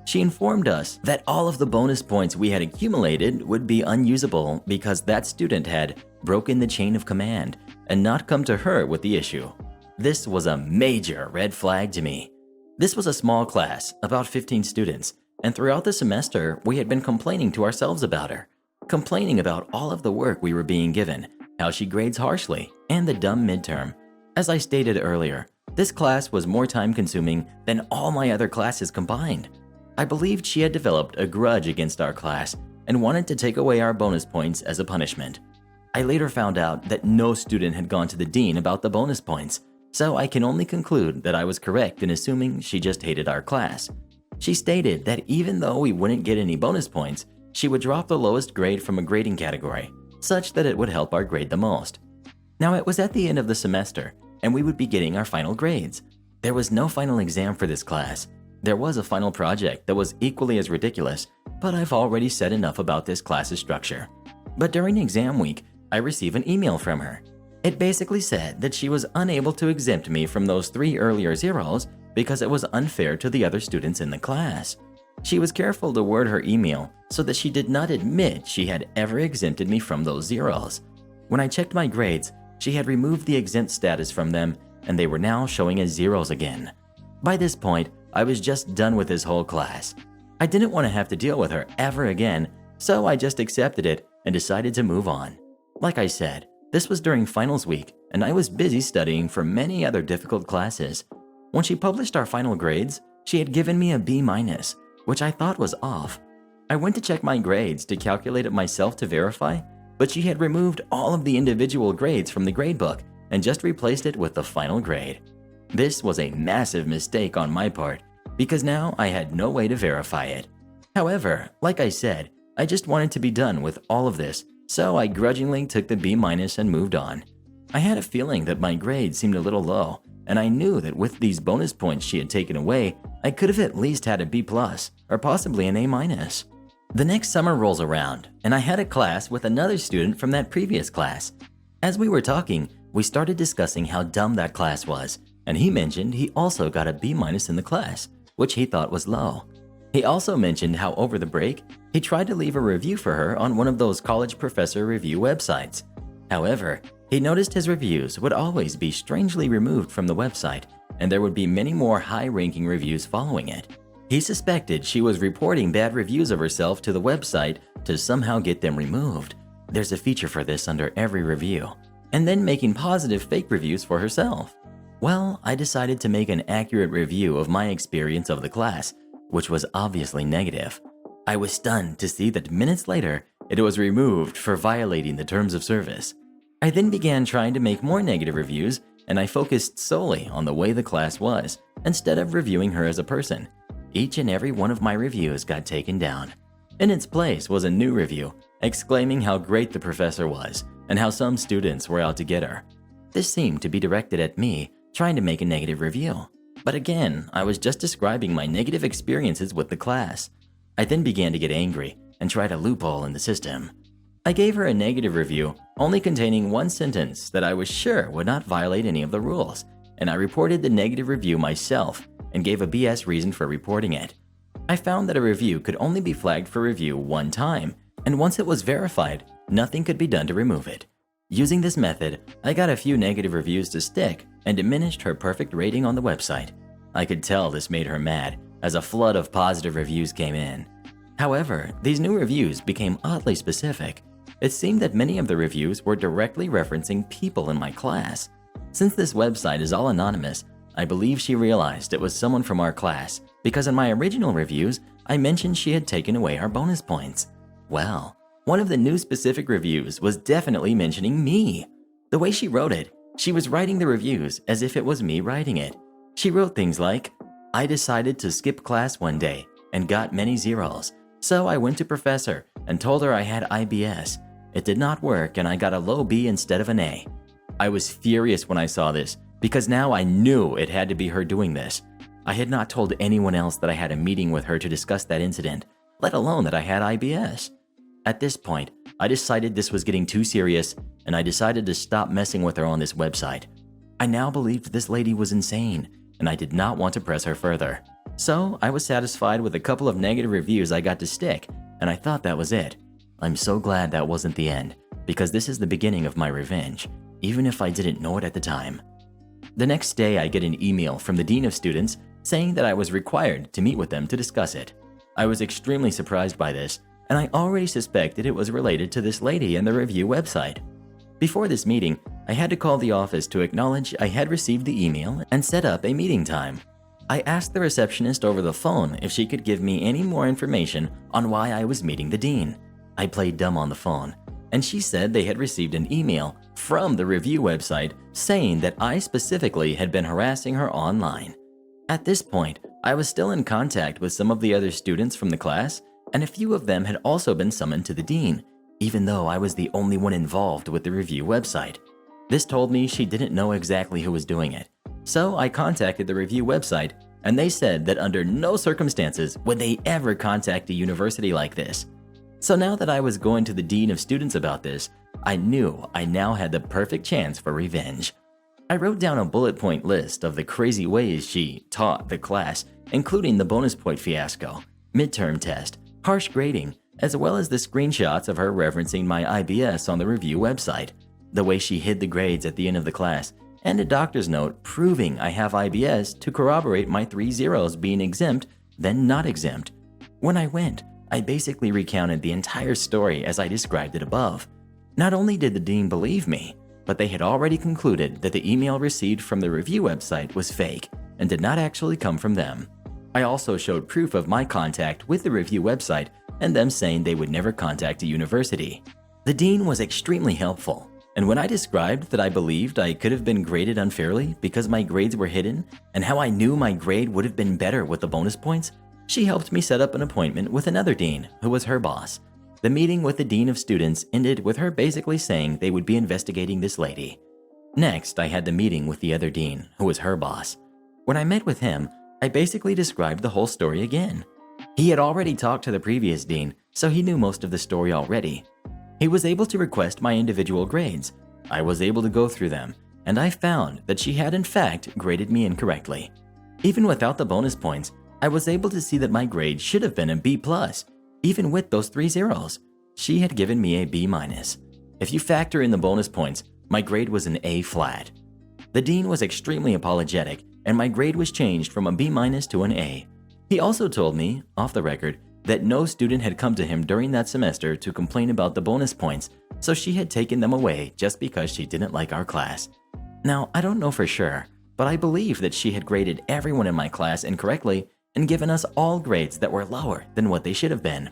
She informed us that all of the bonus points we had accumulated would be unusable because that student had broken the chain of command and not come to her with the issue. This was a major red flag to me. This was a small class, about 15 students, and throughout the semester, we had been complaining to ourselves about her, complaining about all of the work we were being given, how she grades harshly, and the dumb midterm. As I stated earlier, this class was more time-consuming than all my other classes combined. I believed she had developed a grudge against our class and wanted to take away our bonus points as a punishment. I later found out that no student had gone to the dean about the bonus points, so I can only conclude that I was correct in assuming she just hated our class. She stated that even though we wouldn't get any bonus points, she would drop the lowest grade from a grading category, such that it would help our grade the most. Now it was at the end of the semester, and we would be getting our final grades. There was no final exam for this class. There was a final project that was equally as ridiculous, but I've already said enough about this class's structure. But during exam week, I received an email from her. It basically said that she was unable to exempt me from those 3 earlier zeros because it was unfair to the other students in the class. She was careful to word her email so that she did not admit she had ever exempted me from those zeros. When I checked my grades, she had removed the exempt status from them, and they were now showing as zeros again. By this point, I was just done with this whole class. I didn't want to have to deal with her ever again, so I just accepted it and decided to move on. Like I said, this was during finals week, and I was busy studying for many other difficult classes. When she published our final grades, she had given me a B-, which I thought was off. I went to check my grades to calculate it myself to verify, but she had removed all of the individual grades from the gradebook and just replaced it with the final grade. This was a massive mistake on my part because now I had no way to verify it. However, like I said, I just wanted to be done with all of this, so I grudgingly took the B- and moved on. I had a feeling that my grade seemed a little low, and I knew that with these bonus points she had taken away, I could have at least had a B+ or possibly an A-. The next summer rolls around, and I had a class with another student from that previous class. As we were talking, we started discussing how dumb that class was, and he mentioned he also got a B- in the class, which he thought was low. He also mentioned how over the break, he tried to leave a review for her on one of those college professor review websites. However, he noticed his reviews would always be strangely removed from the website, and there would be many more high-ranking reviews following it. He suspected she was reporting bad reviews of herself to the website to somehow get them removed. There's a feature for this under every review, and then making positive fake reviews for herself. Well, I decided to make an accurate review of my experience of the class, which was obviously negative. I was stunned to see that minutes later, it was removed for violating the terms of service. I then began trying to make more negative reviews, and I focused solely on the way the class was, instead of reviewing her as a person. Each and every one of my reviews got taken down. In its place was a new review, exclaiming how great the professor was, and how some students were out to get her. This seemed to be directed at me, trying to make a negative review. But again, I was just describing my negative experiences with the class. I then began to get angry and tried a loophole in the system. I gave her a negative review, only containing one sentence that I was sure would not violate any of the rules, and I reported the negative review myself and gave a BS reason for reporting it. I found that a review could only be flagged for review one time, and once it was verified, nothing could be done to remove it. Using this method, I got a few negative reviews to stick and diminished her perfect rating on the website. I could tell this made her mad, as a flood of positive reviews came in. However, these new reviews became oddly specific. It seemed that many of the reviews were directly referencing people in my class. Since this website is all anonymous, I believe she realized it was someone from our class because in my original reviews, I mentioned she had taken away our bonus points. Well, one of the new specific reviews was definitely mentioning me. The way she wrote it, she was writing the reviews as if it was me writing it. She wrote things like, "I decided to skip class one day and got many zeros, so I went to professor and told her I had IBS. It did not work and I got a low B instead of an A." I was furious when I saw this because now I knew it had to be her doing this. I had not told anyone else that I had a meeting with her to discuss that incident, let alone that I had IBS. At this point, I decided this was getting too serious and I decided to stop messing with her on this website. I now believed this lady was insane and I did not want to press her further. So I was satisfied with a couple of negative reviews I got to stick, and I thought that was it. I'm so glad that wasn't the end, because this is the beginning of my revenge, even if I didn't know it at the time. The next day I get an email from the Dean of Students saying that I was required to meet with them to discuss it. I was extremely surprised by this, and I already suspected it was related to this lady and the review website. Before this meeting, I had to call the office to acknowledge I had received the email and set up a meeting time. I asked the receptionist over the phone if she could give me any more information on why I was meeting the dean. I played dumb on the phone, and she said they had received an email from the review website saying that I specifically had been harassing her online. At this point, I was still in contact with some of the other students from the class, and a few of them had also been summoned to the dean, even though I was the only one involved with the review website. This told me she didn't know exactly who was doing it. So I contacted the review website, and they said that under no circumstances would they ever contact a university like this. So now that I was going to the dean of students about this, I knew I now had the perfect chance for revenge. I wrote down a bullet point list of the crazy ways she taught the class, including the bonus point fiasco, midterm test, harsh grading, as well as the screenshots of her referencing my IBS on the review website, the way she hid the grades at the end of the class, and a doctor's note proving I have IBS to corroborate my 3 zeros being exempt, then not exempt. When I went, I basically recounted the entire story as I described it above. Not only did the dean believe me, but they had already concluded that the email received from the review website was fake and did not actually come from them. I also showed proof of my contact with the review website and them saying they would never contact a university. The dean was extremely helpful, and when I described that I believed I could have been graded unfairly because my grades were hidden and how I knew my grade would have been better with the bonus points, she helped me set up an appointment with another dean who was her boss. The meeting with the dean of students ended with her basically saying they would be investigating this lady. Next, I had the meeting with the other dean, who was her boss. When I met with him, I basically described the whole story again. He had already talked to the previous dean, so he knew most of the story already. He was able to request my individual grades. I was able to go through them, and I found that she had in fact graded me incorrectly. Even without the bonus points, I was able to see that my grade should have been a B+. Even with those 3 zeros, she had given me a B-. If you factor in the bonus points, my grade was an A flat. The dean was extremely apologetic, and my grade was changed from a B- to an A. He also told me, off the record, that no student had come to him during that semester to complain about the bonus points, so she had taken them away just because she didn't like our class. Now, I don't know for sure, but I believe that she had graded everyone in my class incorrectly and given us all grades that were lower than what they should have been.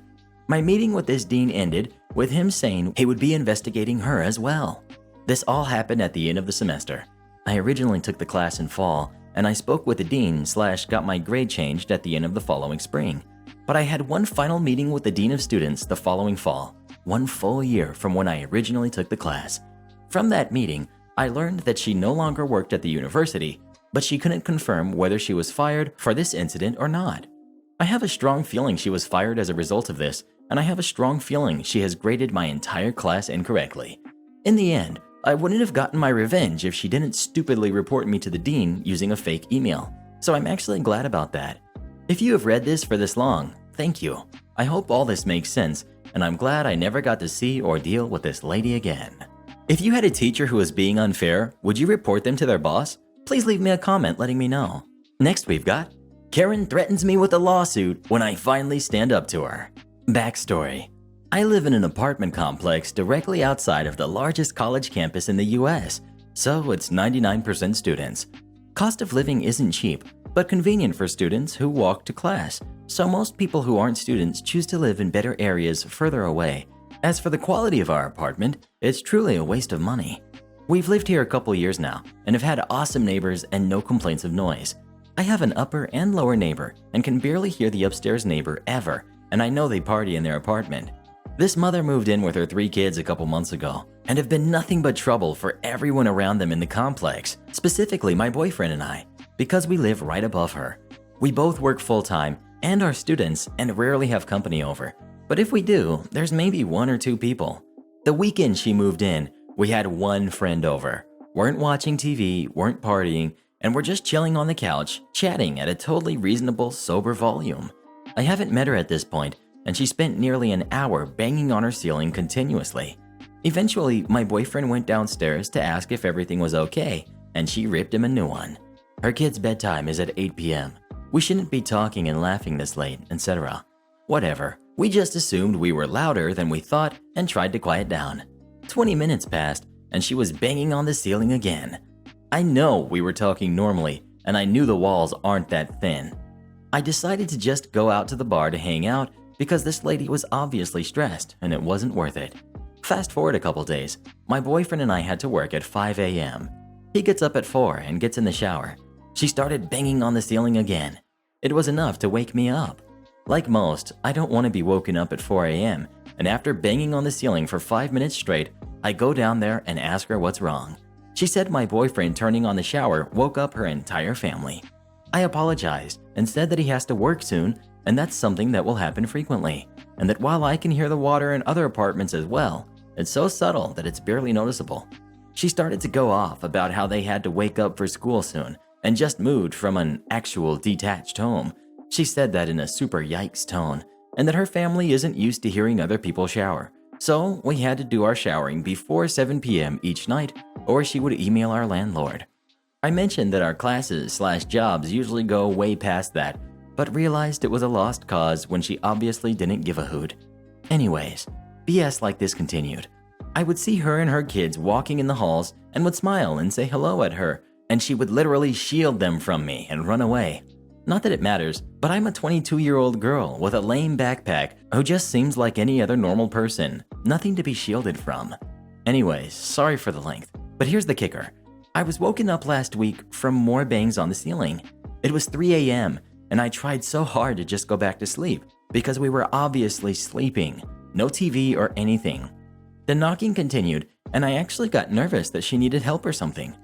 My meeting with this dean ended with him saying he would be investigating her as well. This all happened at the end of the semester. I originally took the class in fall, and I spoke with the dean / got my grade changed at the end of the following spring. But I had one final meeting with the dean of students the following fall, 1 full year from when I originally took the class. From that meeting, I learned that she no longer worked at the university, but she couldn't confirm whether she was fired for this incident or not. I have a strong feeling she was fired as a result of this, and I have a strong feeling she has graded my entire class incorrectly. In the end, I wouldn't have gotten my revenge if she didn't stupidly report me to the dean using a fake email, so I'm actually glad about that. If you have read this for this long, thank you. I hope all this makes sense, and I'm glad I never got to see or deal with this lady again. If you had a teacher who was being unfair, would you report them to their boss? Please leave me a comment letting me know. Next we've got, Karen threatens me with a lawsuit when I finally stand up to her. Backstory. I live in an apartment complex directly outside of the largest college campus in the US, so it's 99% students. Cost of living isn't cheap, but convenient for students who walk to class, so most people who aren't students choose to live in better areas further away. As for the quality of our apartment, it's truly a waste of money. We've lived here a couple years now and have had awesome neighbors and no complaints of noise. I have an upper and lower neighbor and can barely hear the upstairs neighbor ever, and I know they party in their apartment. This mother moved in with her 3 kids a couple months ago and have been nothing but trouble for everyone around them in the complex, specifically my boyfriend and I, because we live right above her. We both work full-time and are students and rarely have company over, but if we do, there's maybe 1 or 2 people. The weekend she moved in, we had 1 friend over, weren't watching TV, weren't partying, and were just chilling on the couch, chatting at a totally reasonable, sober volume. I haven't met her at this point, and she spent nearly an hour banging on her ceiling continuously. Eventually, my boyfriend went downstairs to ask if everything was okay, and she ripped him a new one. Her kid's bedtime is at 8 p.m. We shouldn't be talking and laughing this late, etc. Whatever, we just assumed we were louder than we thought and tried to quiet down. 20 minutes passed, and she was banging on the ceiling again. I know we were talking normally, and I knew the walls aren't that thin. I decided to just go out to the bar to hang out because this lady was obviously stressed and it wasn't worth it. Fast forward a couple days, my boyfriend and I had to work at 5 a.m. He gets up at 4 and gets in the shower. She started banging on the ceiling again. It was enough to wake me up. Like most, I don't want to be woken up at 4 a.m., and after banging on the ceiling for 5 minutes straight, I go down there and ask her what's wrong. She said my boyfriend turning on the shower woke up her entire family. I apologized and said that he has to work soon, and that's something that will happen frequently, and that while I can hear the water in other apartments as well, it's so subtle that it's barely noticeable. She started to go off about how they had to wake up for school soon and just moved from an actual detached home. She said that in a super yikes tone, and that her family isn't used to hearing other people shower. So we had to do our showering before 7 p.m. each night, or she would email our landlord. I mentioned that our classes/jobs usually go way past that, but realized it was a lost cause when she obviously didn't give a hoot. Anyways, BS like this continued. I would see her and her kids walking in the halls and would smile and say hello at her, and she would literally shield them from me and run away. Not that it matters, but I'm a 22-year-old girl with a lame backpack who just seems like any other normal person, nothing to be shielded from. Anyways, sorry for the length, but here's the kicker. I was woken up last week from more bangs on the ceiling. It was 3 a.m., and I tried so hard to just go back to sleep because we were obviously sleeping, no TV or anything. The knocking continued, and I actually got nervous that she needed help or something.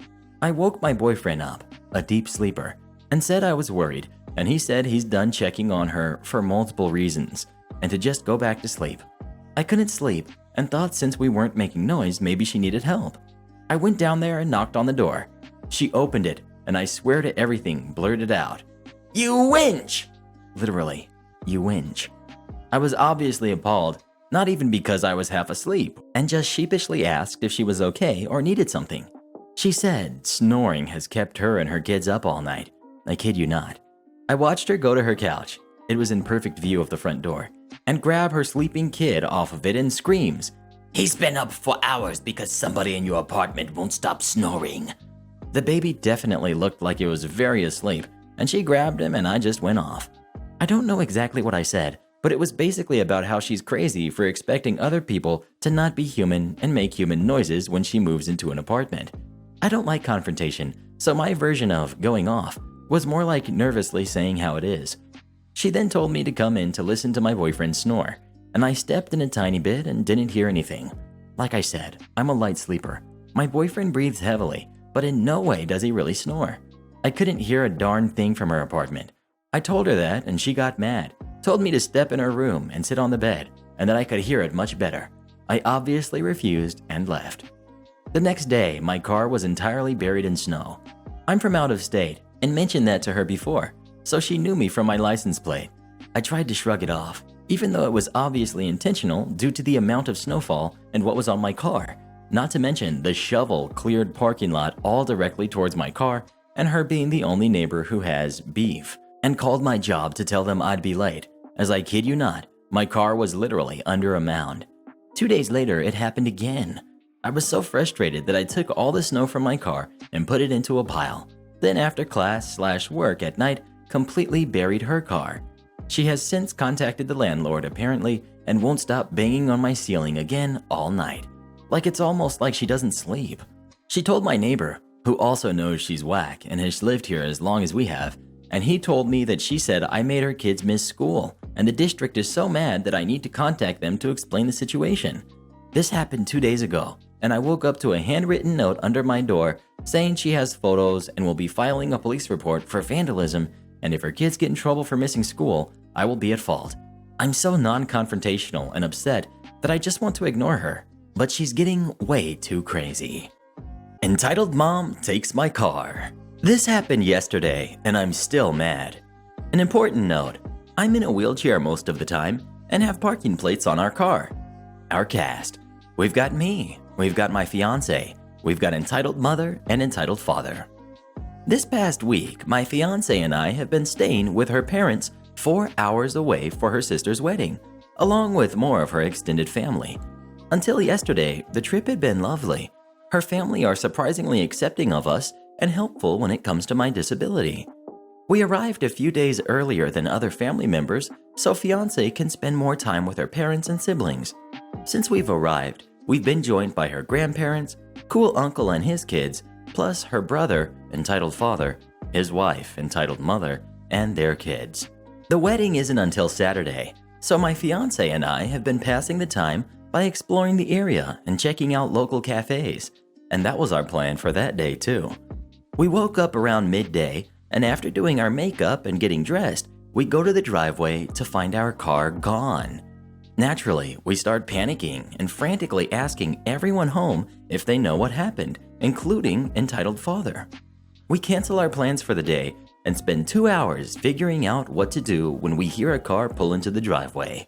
I woke my boyfriend up, a deep sleeper, and said I was worried, and he said he's done checking on her for multiple reasons, and to just go back to sleep. I couldn't sleep and thought since we weren't making noise, maybe she needed help. I went down there and knocked on the door. She opened it, and I swear to everything, blurted out, "You winch!" Literally, you winch. I was obviously appalled, not even because I was half asleep, and just sheepishly asked if she was okay or needed something. She said snoring has kept her and her kids up all night. I kid you not. I watched her go to her couch, it was in perfect view of the front door, and grab her sleeping kid off of it and screams, "He's been up for hours because somebody in your apartment won't stop snoring." The baby definitely looked like it was very asleep, and she grabbed him and I just went off. I don't know exactly what I said, but it was basically about how she's crazy for expecting other people to not be human and make human noises when she moves into an apartment. I don't like confrontation, so my version of going off was more like nervously saying how it is. She then told me to come in to listen to my boyfriend snore, and I stepped in a tiny bit and didn't hear anything. Like I said, I'm a light sleeper. My boyfriend breathes heavily, but in no way does he really snore. I couldn't hear a darn thing from her apartment. I told her that, and she got mad, told me to step in her room and sit on the bed, and that I could hear it much better. I obviously refused and left. The next day, my car was entirely buried in snow. I'm from out of state, and mentioned that to her before, so she knew me from my license plate. I tried to shrug it off, even though it was obviously intentional due to the amount of snowfall and what was on my car, not to mention the shovel-cleared parking lot all directly towards my car and her being the only neighbor who has beef, and called my job to tell them I'd be late, as I kid you not, my car was literally under a mound. 2 days later, it happened again. I was so frustrated that I took all the snow from my car and put it into a pile. Then after class/work at night, completely buried her car. She has since contacted the landlord apparently and won't stop banging on my ceiling again all night. Like it's almost like she doesn't sleep. She told my neighbor, who also knows she's whack and has lived here as long as we have, and he told me that she said I made her kids miss school, and the district is so mad that I need to contact them to explain the situation. This happened 2 days ago, and I woke up to a handwritten note under my door saying she has photos and will be filing a police report for vandalism, and if her kids get in trouble for missing school, I will be at fault. I'm so non-confrontational and upset that I just want to ignore her, but she's getting way too crazy. Entitled Mom takes my car. This happened yesterday, and I'm still mad. An important note, I'm in a wheelchair most of the time and have parking plates on our car. Our cast. We've got me, we've got my fiance, we've got entitled mother and entitled father. This past week, my fiance and I have been staying with her parents 4 hours away for her sister's wedding, along with more of her extended family. Until yesterday, the trip had been lovely. Her family are surprisingly accepting of us and helpful when it comes to my disability. We arrived a few days earlier than other family members, so fiance can spend more time with her parents and siblings. Since we've arrived, we've been joined by her grandparents, cool uncle and his kids, plus her brother, entitled father, his wife, entitled mother, and their kids. The wedding isn't until Saturday, so my fiance and I have been passing the time by exploring the area and checking out local cafes, and that was our plan for that day too. We woke up around midday, and after doing our makeup and getting dressed, we go to the driveway to find our car gone. Naturally, we start panicking and frantically asking everyone home if they know what happened, including Entitled Father. We cancel our plans for the day and spend 2 hours figuring out what to do when we hear a car pull into the driveway.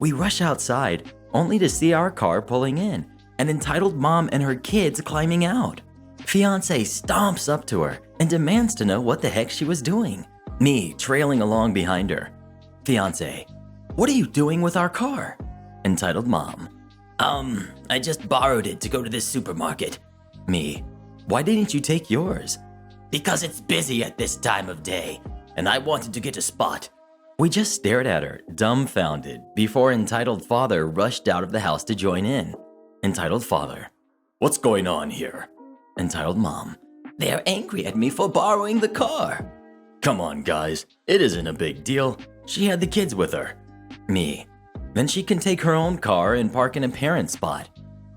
We rush outside only to see our car pulling in and Entitled Mom and her kids climbing out. Fiance stomps up to her and demands to know what the heck she was doing, me trailing along behind her. Fiance: "What are you doing with our car?" Entitled Mom: I just borrowed it to go to this supermarket." Me: "Why didn't you take yours?" "Because it's busy at this time of day, and I wanted to get a spot." We just stared at her, dumbfounded, before Entitled Father rushed out of the house to join in. Entitled Father: "What's going on here?" Entitled Mom: "They're angry at me for borrowing the car." "Come on, guys, it isn't a big deal. She had the kids with her." Me: "Then she can take her own car and park in a parent spot."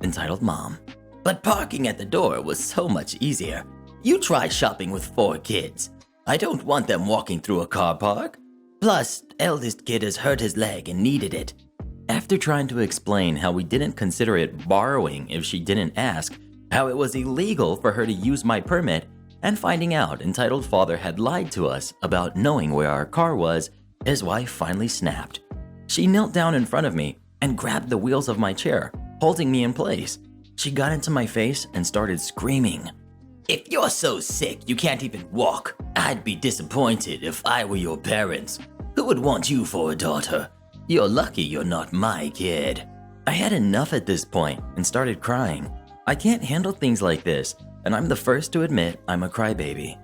Entitled Mom: "But parking at the door was so much easier. You try shopping with 4 kids. I don't want them walking through a car park. Plus, eldest kid has hurt his leg and needed it." After trying to explain how we didn't consider it borrowing if she didn't ask, how it was illegal for her to use my permit, and finding out Entitled Father had lied to us about knowing where our car was, his wife finally snapped. She knelt down in front of me and grabbed the wheels of my chair, holding me in place. She got into my face and started screaming. "If you're so sick you can't even walk, I'd be disappointed if I were your parents. Who would want you for a daughter? You're lucky you're not my kid." I had enough at this point and started crying. I can't handle things like this, and I'm the first to admit I'm a crybaby.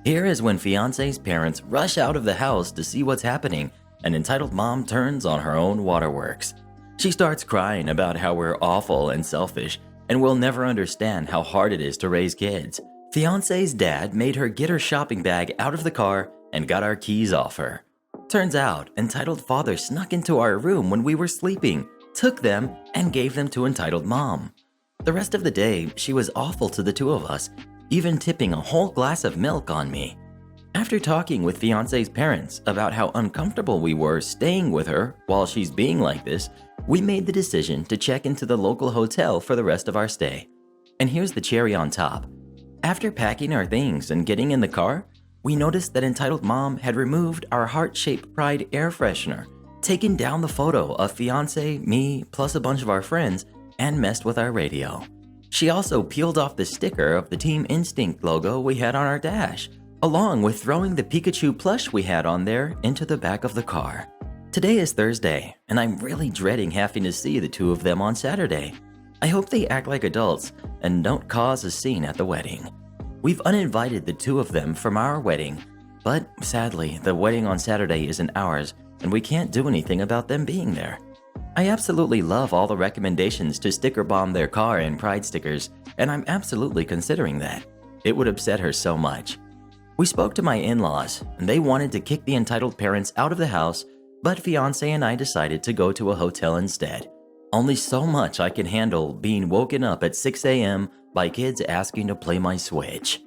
Here is when fiance's parents rush out of the house to see what's happening, and Entitled Mom turns on her own waterworks. She starts crying about how we're awful and selfish, and we'll never understand how hard it is to raise kids. Fiance's dad made her get her shopping bag out of the car and got our keys off her. Turns out, Entitled Father snuck into our room when we were sleeping, took them, and gave them to Entitled Mom. The rest of the day, she was awful to the two of us, even tipping a whole glass of milk on me. After talking with fiance's parents about how uncomfortable we were staying with her while she's being like this, we made the decision to check into the local hotel for the rest of our stay. And here's the cherry on top. After packing our things and getting in the car, we noticed that Entitled Mom had removed our heart-shaped Pride air freshener, taken down the photo of fiance, me, plus a bunch of our friends, and messed with our radio. She also peeled off the sticker of the Team Instinct logo we had on our dash, along with throwing the Pikachu plush we had on there into the back of the car. Today is Thursday, and I'm really dreading having to see the two of them on Saturday. I hope they act like adults and don't cause a scene at the wedding. We've uninvited the two of them from our wedding, but sadly, the wedding on Saturday isn't ours, and we can't do anything about them being there. I absolutely love all the recommendations to sticker bomb their car in Pride stickers, and I'm absolutely considering that. It would upset her so much. We spoke to my in-laws, and they wanted to kick the Entitled parents out of the house, but fiance and I decided to go to a hotel instead. Only so much I can handle being woken up at 6 a.m. by kids asking to play my Switch.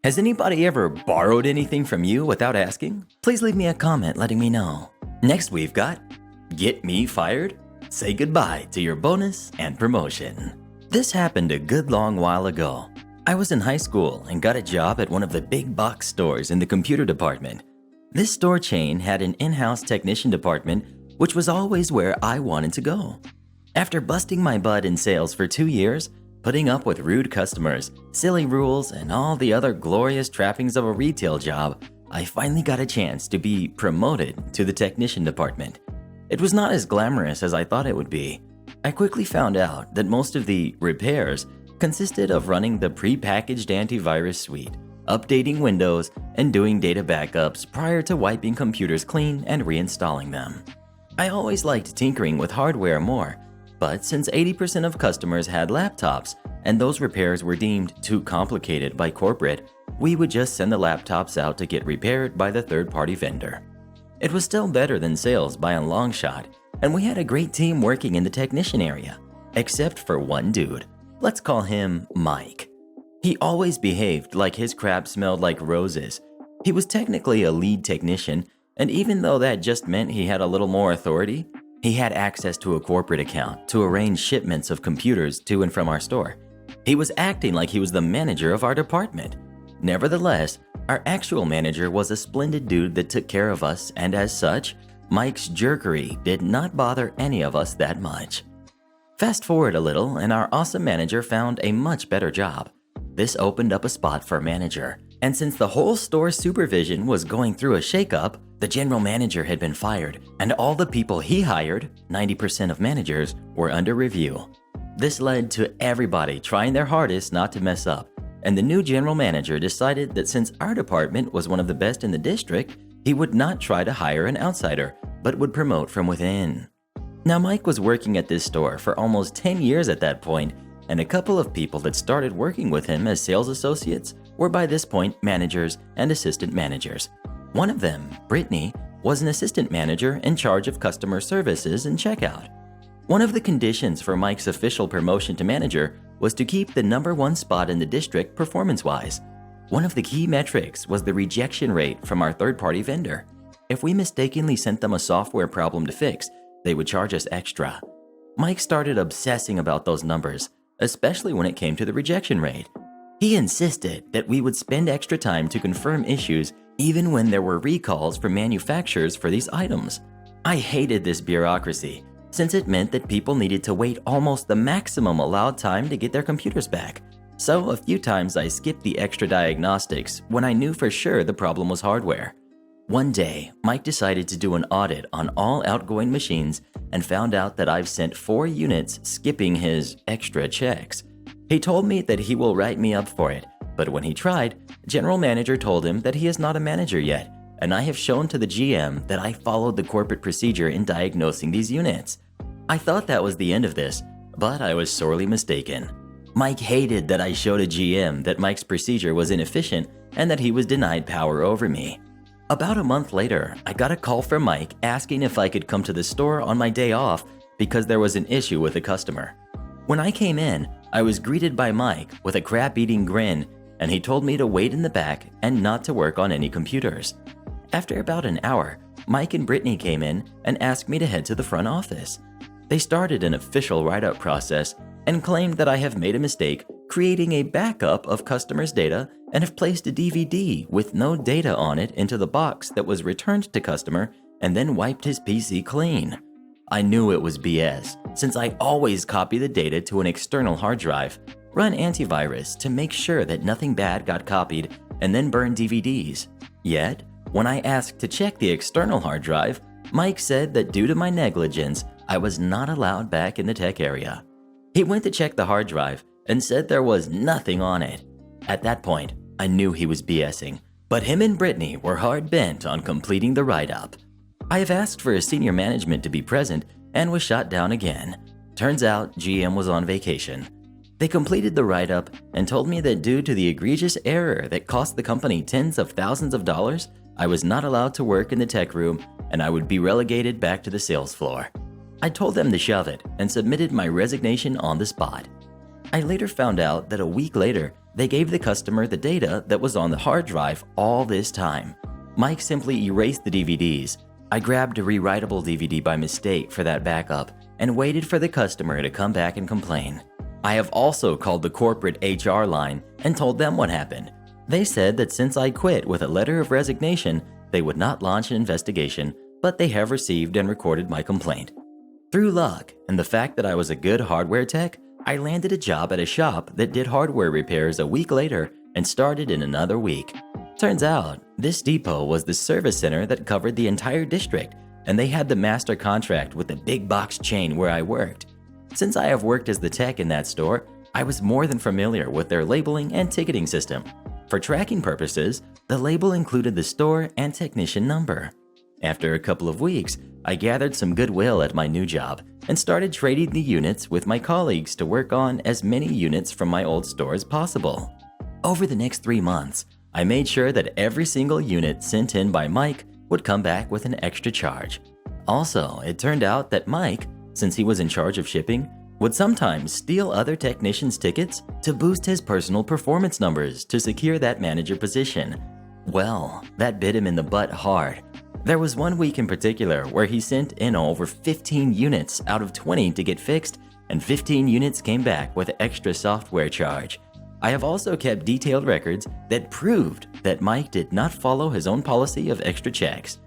Has anybody ever borrowed anything from you without asking? Please leave me a comment letting me know. Next we've got Get Me Fired? Say goodbye to your bonus and promotion. This happened a good long while ago. I was in high school and got a job at one of the big box stores in the computer department. This store chain had an in-house technician department, which was always where I wanted to go. After busting my butt in sales for 2 years, putting up with rude customers, silly rules, and all the other glorious trappings of a retail job, I finally got a chance to be promoted to the technician department. It was not as glamorous as I thought it would be. I quickly found out that most of the repairs consisted of running the pre-packaged antivirus suite, updating Windows, and doing data backups prior to wiping computers clean and reinstalling them. I always liked tinkering with hardware more, but since 80% of customers had laptops and those repairs were deemed too complicated by corporate, we would just send the laptops out to get repaired by the third-party vendor. It was still better than sales by a long shot, and we had a great team working in the technician area, except for one dude. Let's call him Mike. He always behaved like his crap smelled like roses. He was technically a lead technician, and even though that just meant he had a little more authority, he had access to a corporate account to arrange shipments of computers to and from our store. He was acting like he was the manager of our department. Nevertheless, our actual manager was a splendid dude that took care of us, and as such, Mike's jerkery did not bother any of us that much. Fast forward a little, and our awesome manager found a much better job. This opened up a spot for a manager, and since the whole store supervision was going through a shakeup, the general manager had been fired, and all the people he hired, 90% of managers, were under review. This led to everybody trying their hardest not to mess up, and the new general manager decided that since our department was one of the best in the district, he would not try to hire an outsider, but would promote from within. Now, Mike was working at this store for almost 10 years at that point, and a couple of people that started working with him as sales associates were by this point managers and assistant managers. One of them, Brittany, was an assistant manager in charge of customer services and checkout. One of the conditions for Mike's official promotion to manager was to keep the #1 spot in the district performance-wise. One of the key metrics was the rejection rate from our third-party vendor. If we mistakenly sent them a software problem to fix, they would charge us extra. Mike started obsessing about those numbers, especially when it came to the rejection rate. He insisted that we would spend extra time to confirm issues even when there were recalls from manufacturers for these items. I hated this bureaucracy, since it meant that people needed to wait almost the maximum allowed time to get their computers back. So a few times I skipped the extra diagnostics when I knew for sure the problem was hardware. One day, Mike decided to do an audit on all outgoing machines and found out that I've sent 4 units skipping his extra checks. He told me that he will write me up for it, but when he tried, General Manager told him that he is not a manager yet, and I have shown to the GM that I followed the corporate procedure in diagnosing these units. I thought that was the end of this, but I was sorely mistaken. Mike hated that I showed a GM that Mike's procedure was inefficient and that he was denied power over me. About a month later, I got a call from Mike asking if I could come to the store on my day off because there was an issue with a customer. When I came in, I was greeted by Mike with a crap-eating grin, and he told me to wait in the back and not to work on any computers. After about an hour, Mike and Brittany came in and asked me to head to the front office. They started an official write-up process and claimed that I have made a mistake creating a backup of customers' data and have placed a DVD with no data on it into the box that was returned to customer and then wiped his PC clean. I knew it was BS, since I always copy the data to an external hard drive, run antivirus to make sure that nothing bad got copied, and then burn DVDs. Yet, when I asked to check the external hard drive, Mike said that due to my negligence, I was not allowed back in the tech area. He went to check the hard drive and said there was nothing on it. At that point, I knew he was BSing, but him and Brittany were hard-bent on completing the write-up. I have asked for a senior management to be present and was shot down again. Turns out GM was on vacation. They completed the write-up and told me that due to the egregious error that cost the company tens of thousands of dollars, I was not allowed to work in the tech room and I would be relegated back to the sales floor. I told them to shove it and submitted my resignation on the spot. I later found out that a week later, they gave the customer the data that was on the hard drive all this time. Mike simply erased the DVDs. I grabbed a rewritable DVD by mistake for that backup and waited for the customer to come back and complain. I have also called the corporate HR line and told them what happened. They said that since I quit with a letter of resignation, they would not launch an investigation, but they have received and recorded my complaint. Through luck and the fact that I was a good hardware tech, I landed a job at a shop that did hardware repairs a week later and started in another week. Turns out, this depot was the service center that covered the entire district, and they had the master contract with the big box chain where I worked. Since I have worked as the tech in that store, I was more than familiar with their labeling and ticketing system. For tracking purposes, the label included the store and technician number. After a couple of weeks, I gathered some goodwill at my new job and started trading the units with my colleagues to work on as many units from my old store as possible. Over the next 3 months, I made sure that every single unit sent in by Mike would come back with an extra charge. Also, it turned out that Mike, since he was in charge of shipping, would sometimes steal other technicians' tickets to boost his personal performance numbers to secure that manager position. Well, that bit him in the butt hard. There was one week in particular where he sent in over 15 units out of 20 to get fixed, and 15 units came back with extra software charge. I have also kept detailed records that proved that Mike did not follow his own policy of extra checks.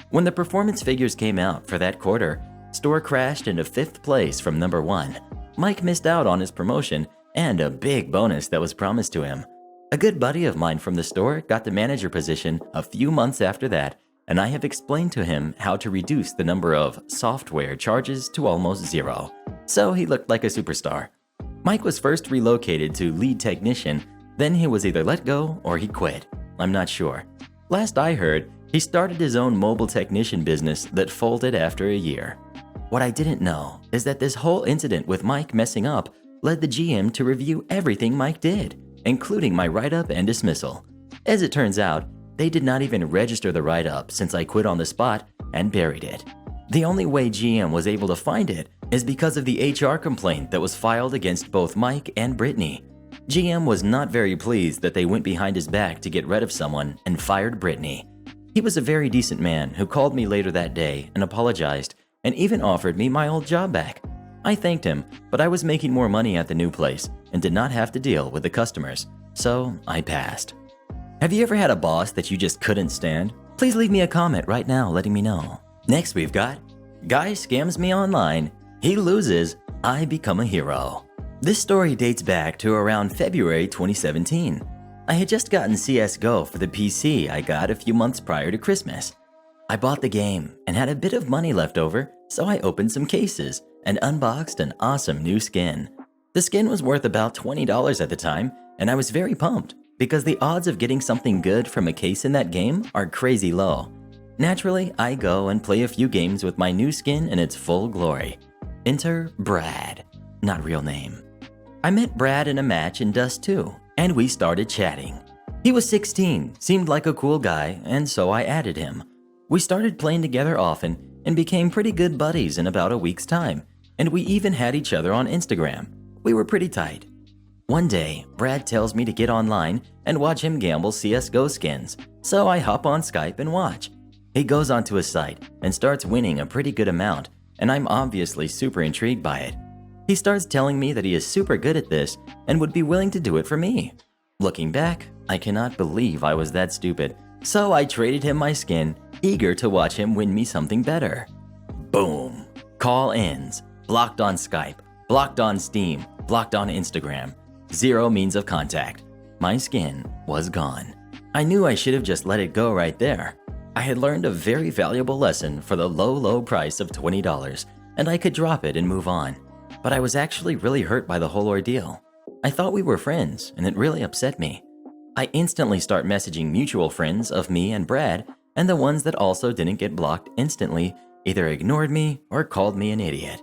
When the performance figures came out for that quarter, store crashed into 5th place from number 1. Mike missed out on his promotion and a big bonus that was promised to him. A good buddy of mine from the store got the manager position a few months after that, and I have explained to him how to reduce the number of software charges to almost 0. So he looked like a superstar. Mike was first relocated to lead technician, then he was either let go or he quit. I'm not sure. Last I heard, he started his own mobile technician business that folded after a year. What I didn't know is that this whole incident with Mike messing up led the GM to review everything Mike did, including my write-up and dismissal. As it turns out, they did not even register the write-up since I quit on the spot and buried it. The only way GM was able to find it is because of the HR complaint that was filed against both Mike and Brittany. GM was not very pleased that they went behind his back to get rid of someone and fired Brittany. He was a very decent man who called me later that day and apologized and even offered me my old job back. I thanked him, but I was making more money at the new place and did not have to deal with the customers, so I passed. Have you ever had a boss that you just couldn't stand? Please leave me a comment right now letting me know. Next we've got, guy scams me online, he loses, I become a hero. This story dates back to around February 2017. I had just gotten CSGO for the PC I got a few months prior to Christmas. I bought the game and had a bit of money left over, so I opened some cases and unboxed an awesome new skin. The skin was worth about $20 at the time, and I was very pumped because the odds of getting something good from a case in that game are crazy low. Naturally, I go and play a few games with my new skin in its full glory. Enter Brad, not real name. I met Brad in a match in Dust 2, and we started chatting. He was 16, seemed like a cool guy, and so I added him. We started playing together often and became pretty good buddies in about a week's time, and we even had each other on Instagram. We were pretty tight. One day, Brad tells me to get online and watch him gamble CSGO skins, so I hop on Skype and watch. He goes onto his site and starts winning a pretty good amount, and I'm obviously super intrigued by it. He starts telling me that he is super good at this and would be willing to do it for me. Looking back, I cannot believe I was that stupid, so I traded him my skin, eager to watch him win me something better. Boom. Call ends. Blocked on Skype, blocked on Steam, blocked on Instagram. 0 means of contact. My skin was gone. I knew I should have just let it go right there. I had learned a very valuable lesson for the low price of $20, and I could drop it and move on. But I was actually really hurt by the whole ordeal. I thought we were friends, and it really upset me. I instantly start messaging mutual friends of me and Brad, and the ones that also didn't get blocked instantly either ignored me or called me an idiot.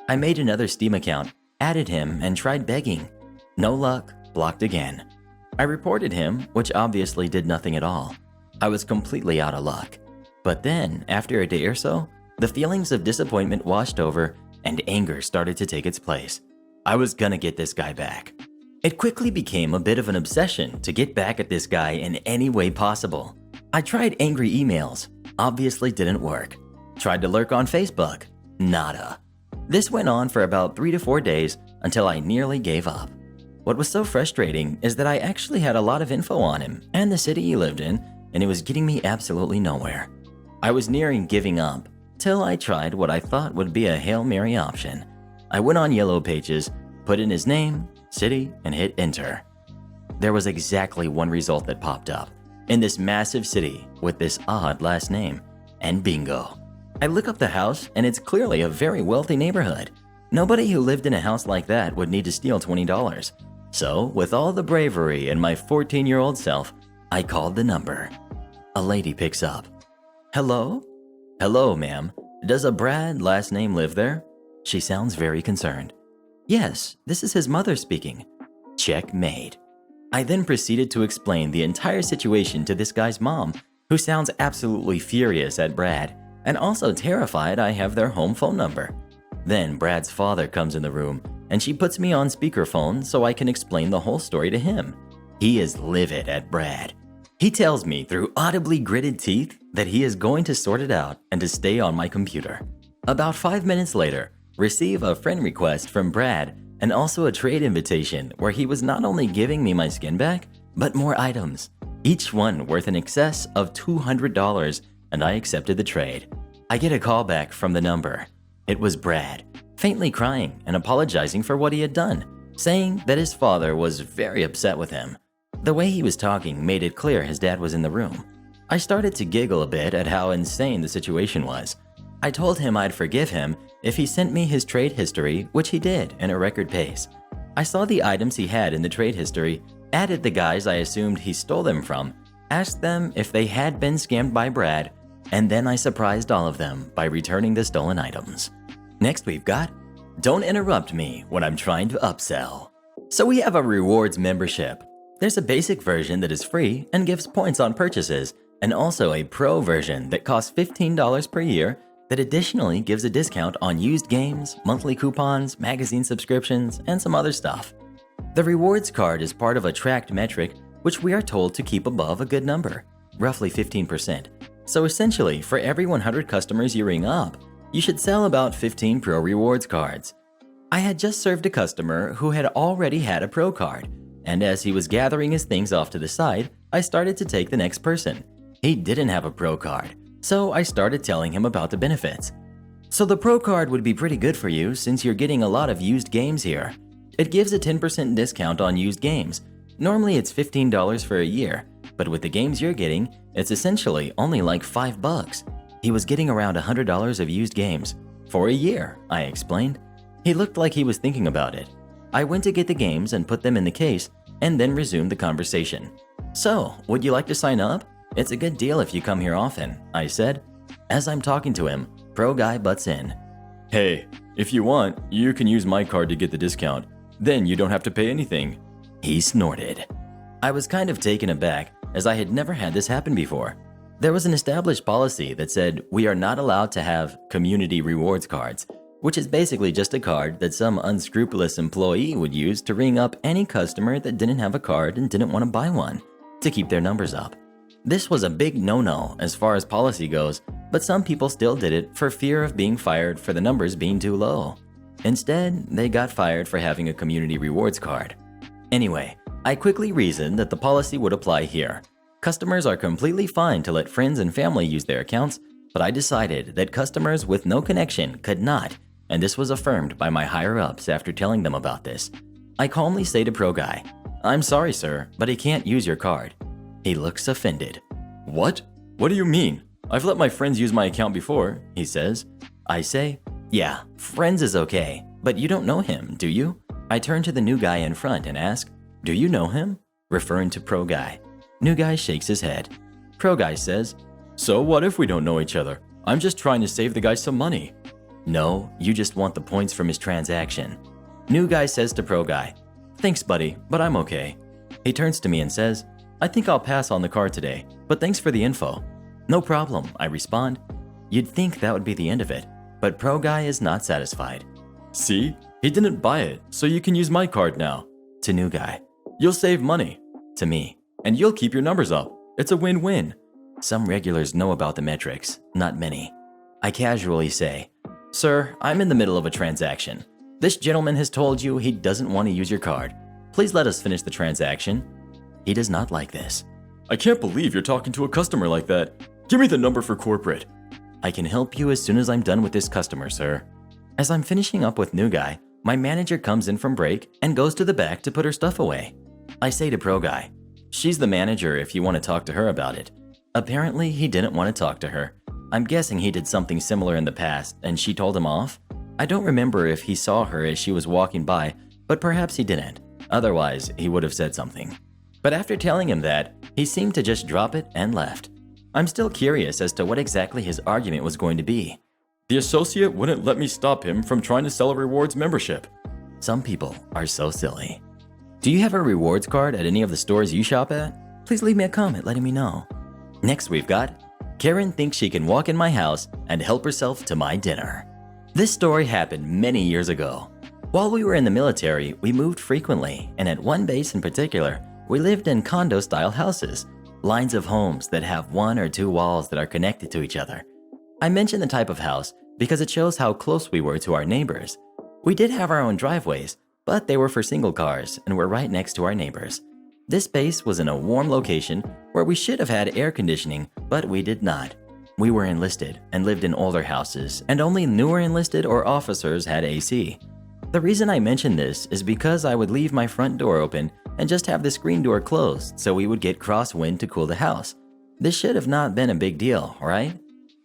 I made another Steam account, added him, and tried begging. No luck, blocked again. I reported him, which obviously did nothing at all. I was completely out of luck. But then, after a day or so, the feelings of disappointment washed over and anger started to take its place. I was gonna get this guy back. It quickly became a bit of an obsession to get back at this guy in any way possible. I tried angry emails, obviously didn't work. Tried to lurk on Facebook, nada. This went on for about 3 to 4 days until I nearly gave up. What was so frustrating is that I actually had a lot of info on him and the city he lived in, and it was getting me absolutely nowhere. I was nearing giving up till I tried what I thought would be a Hail Mary option. I went on Yellow Pages, put in his name, city, and hit enter. There was exactly one result that popped up in this massive city with this odd last name, and bingo. I look up the house and it's clearly a very wealthy neighborhood. Nobody who lived in a house like that would need to steal $20. So, with all the bravery and my 14-year-old self, I called the number. A lady picks up. Hello? Hello, ma'am. Does a Brad last name live there? She sounds very concerned. Yes, this is his mother speaking. Checkmate. I then proceeded to explain the entire situation to this guy's mom, who sounds absolutely furious at Brad and also terrified I have their home phone number. Then Brad's father comes in the room and she puts me on speakerphone so I can explain the whole story to him. He is livid at Brad. He tells me through audibly gritted teeth that he is going to sort it out and to stay on my computer. About 5 minutes later, receive a friend request from Brad and also a trade invitation where he was not only giving me my skin back, but more items, each one worth in excess of $200, and I accepted the trade. I get a call back from the number. It was Brad, faintly crying and apologizing for what he had done, saying that his father was very upset with him. The way he was talking made it clear his dad was in the room. I started to giggle a bit at how insane the situation was. I told him I'd forgive him if he sent me his trade history, which he did in a record pace. I saw the items he had in the trade history, added the guys I assumed he stole them from, asked them if they had been scammed by Brad, and then I surprised all of them by returning the stolen items. Next we've got, don't interrupt me when I'm trying to upsell. So we have a rewards membership. There's a basic version that is free and gives points on purchases, and also a pro version that costs $15 per year that additionally gives a discount on used games, monthly coupons, magazine subscriptions, and some other stuff. The rewards card is part of a tracked metric which we are told to keep above a good number, roughly 15%. So essentially, for every 100 customers you ring up, you should sell about 15 pro rewards cards. I had just served a customer who had already had a pro card, and as he was gathering his things off to the side, I started to take the next person. He didn't have a pro card, so I started telling him about the benefits. So the pro card would be pretty good for you since you're getting a lot of used games here. It gives a 10% discount on used games. Normally it's $15 for a year, but with the games you're getting, it's essentially only like $5. He was getting around $100 of used games. For a year, I explained. He looked like he was thinking about it. I went to get the games and put them in the case, and then resumed the conversation. So, would you like to sign up? It's a good deal if you come here often, I said. As I'm talking to him, Pro Guy butts in. Hey, if you want, you can use my card to get the discount. Then you don't have to pay anything. He snorted. I was kind of taken aback as I had never had this happen before. There was an established policy that said we are not allowed to have community rewards cards, which is basically just a card that some unscrupulous employee would use to ring up any customer that didn't have a card and didn't want to buy one, to keep their numbers up. This was a big no-no as far as policy goes, but some people still did it for fear of being fired for the numbers being too low. Instead, they got fired for having a community rewards card. Anyway, I quickly reasoned that the policy would apply here. Customers are completely fine to let friends and family use their accounts, but I decided that customers with no connection could not, and this was affirmed by my higher-ups after telling them about this. I calmly say to Pro Guy, I'm sorry, sir, but he can't use your card. He looks offended. What? What do you mean? I've let my friends use my account before, he says. I say, yeah, friends is okay, but you don't know him, do you? I turn to the new guy in front and ask, do you know him? Referring to Pro Guy. New guy shakes his head. Pro Guy says, so what if we don't know each other? I'm just trying to save the guy some money. No, you just want the points from his transaction. New guy says to Pro Guy, thanks buddy, but I'm okay. He turns to me and says, I think I'll pass on the card today, but thanks for the info. No problem, I respond. You'd think that would be the end of it, but Pro Guy is not satisfied. See, he didn't buy it, so you can use my card now. To new guy, you'll save money. To me, and you'll keep your numbers up. It's a win-win. Some regulars know about the metrics, not many. I casually say, sir, I'm in the middle of a transaction. This gentleman has told you he doesn't want to use your card. Please let us finish the transaction. He does not like this. I can't believe you're talking to a customer like that. Give me the number for corporate. I can help you as soon as I'm done with this customer, sir. As I'm finishing up with new guy, my manager comes in from break and goes to the back to put her stuff away. I say to Pro Guy, she's the manager if you want to talk to her about it. Apparently, he didn't want to talk to her. I'm guessing he did something similar in the past and she told him off. I don't remember if he saw her as she was walking by, but perhaps he didn't. Otherwise, he would have said something. But after telling him that, he seemed to just drop it and left. I'm still curious as to what exactly his argument was going to be. The associate wouldn't let me stop him from trying to sell a rewards membership. Some people are so silly. Do you have a rewards card at any of the stores you shop at? Please leave me a comment letting me know. Next we've got, Karen thinks she can walk in my house and help herself to my dinner. This story happened many years ago. While we were in the military, we moved frequently, and at one base in particular, we lived in condo-style houses, lines of homes that have one or two walls that are connected to each other. I mention the type of house because it shows how close we were to our neighbors. We did have our own driveways, but they were for single cars and were right next to our neighbors. This base was in a warm location where we should have had air conditioning, but we did not. We were enlisted and lived in older houses, and only newer enlisted or officers had AC. The reason I mention this is because I would leave my front door open and just have the screen door closed so we would get crosswind to cool the house. This should have not been a big deal, right?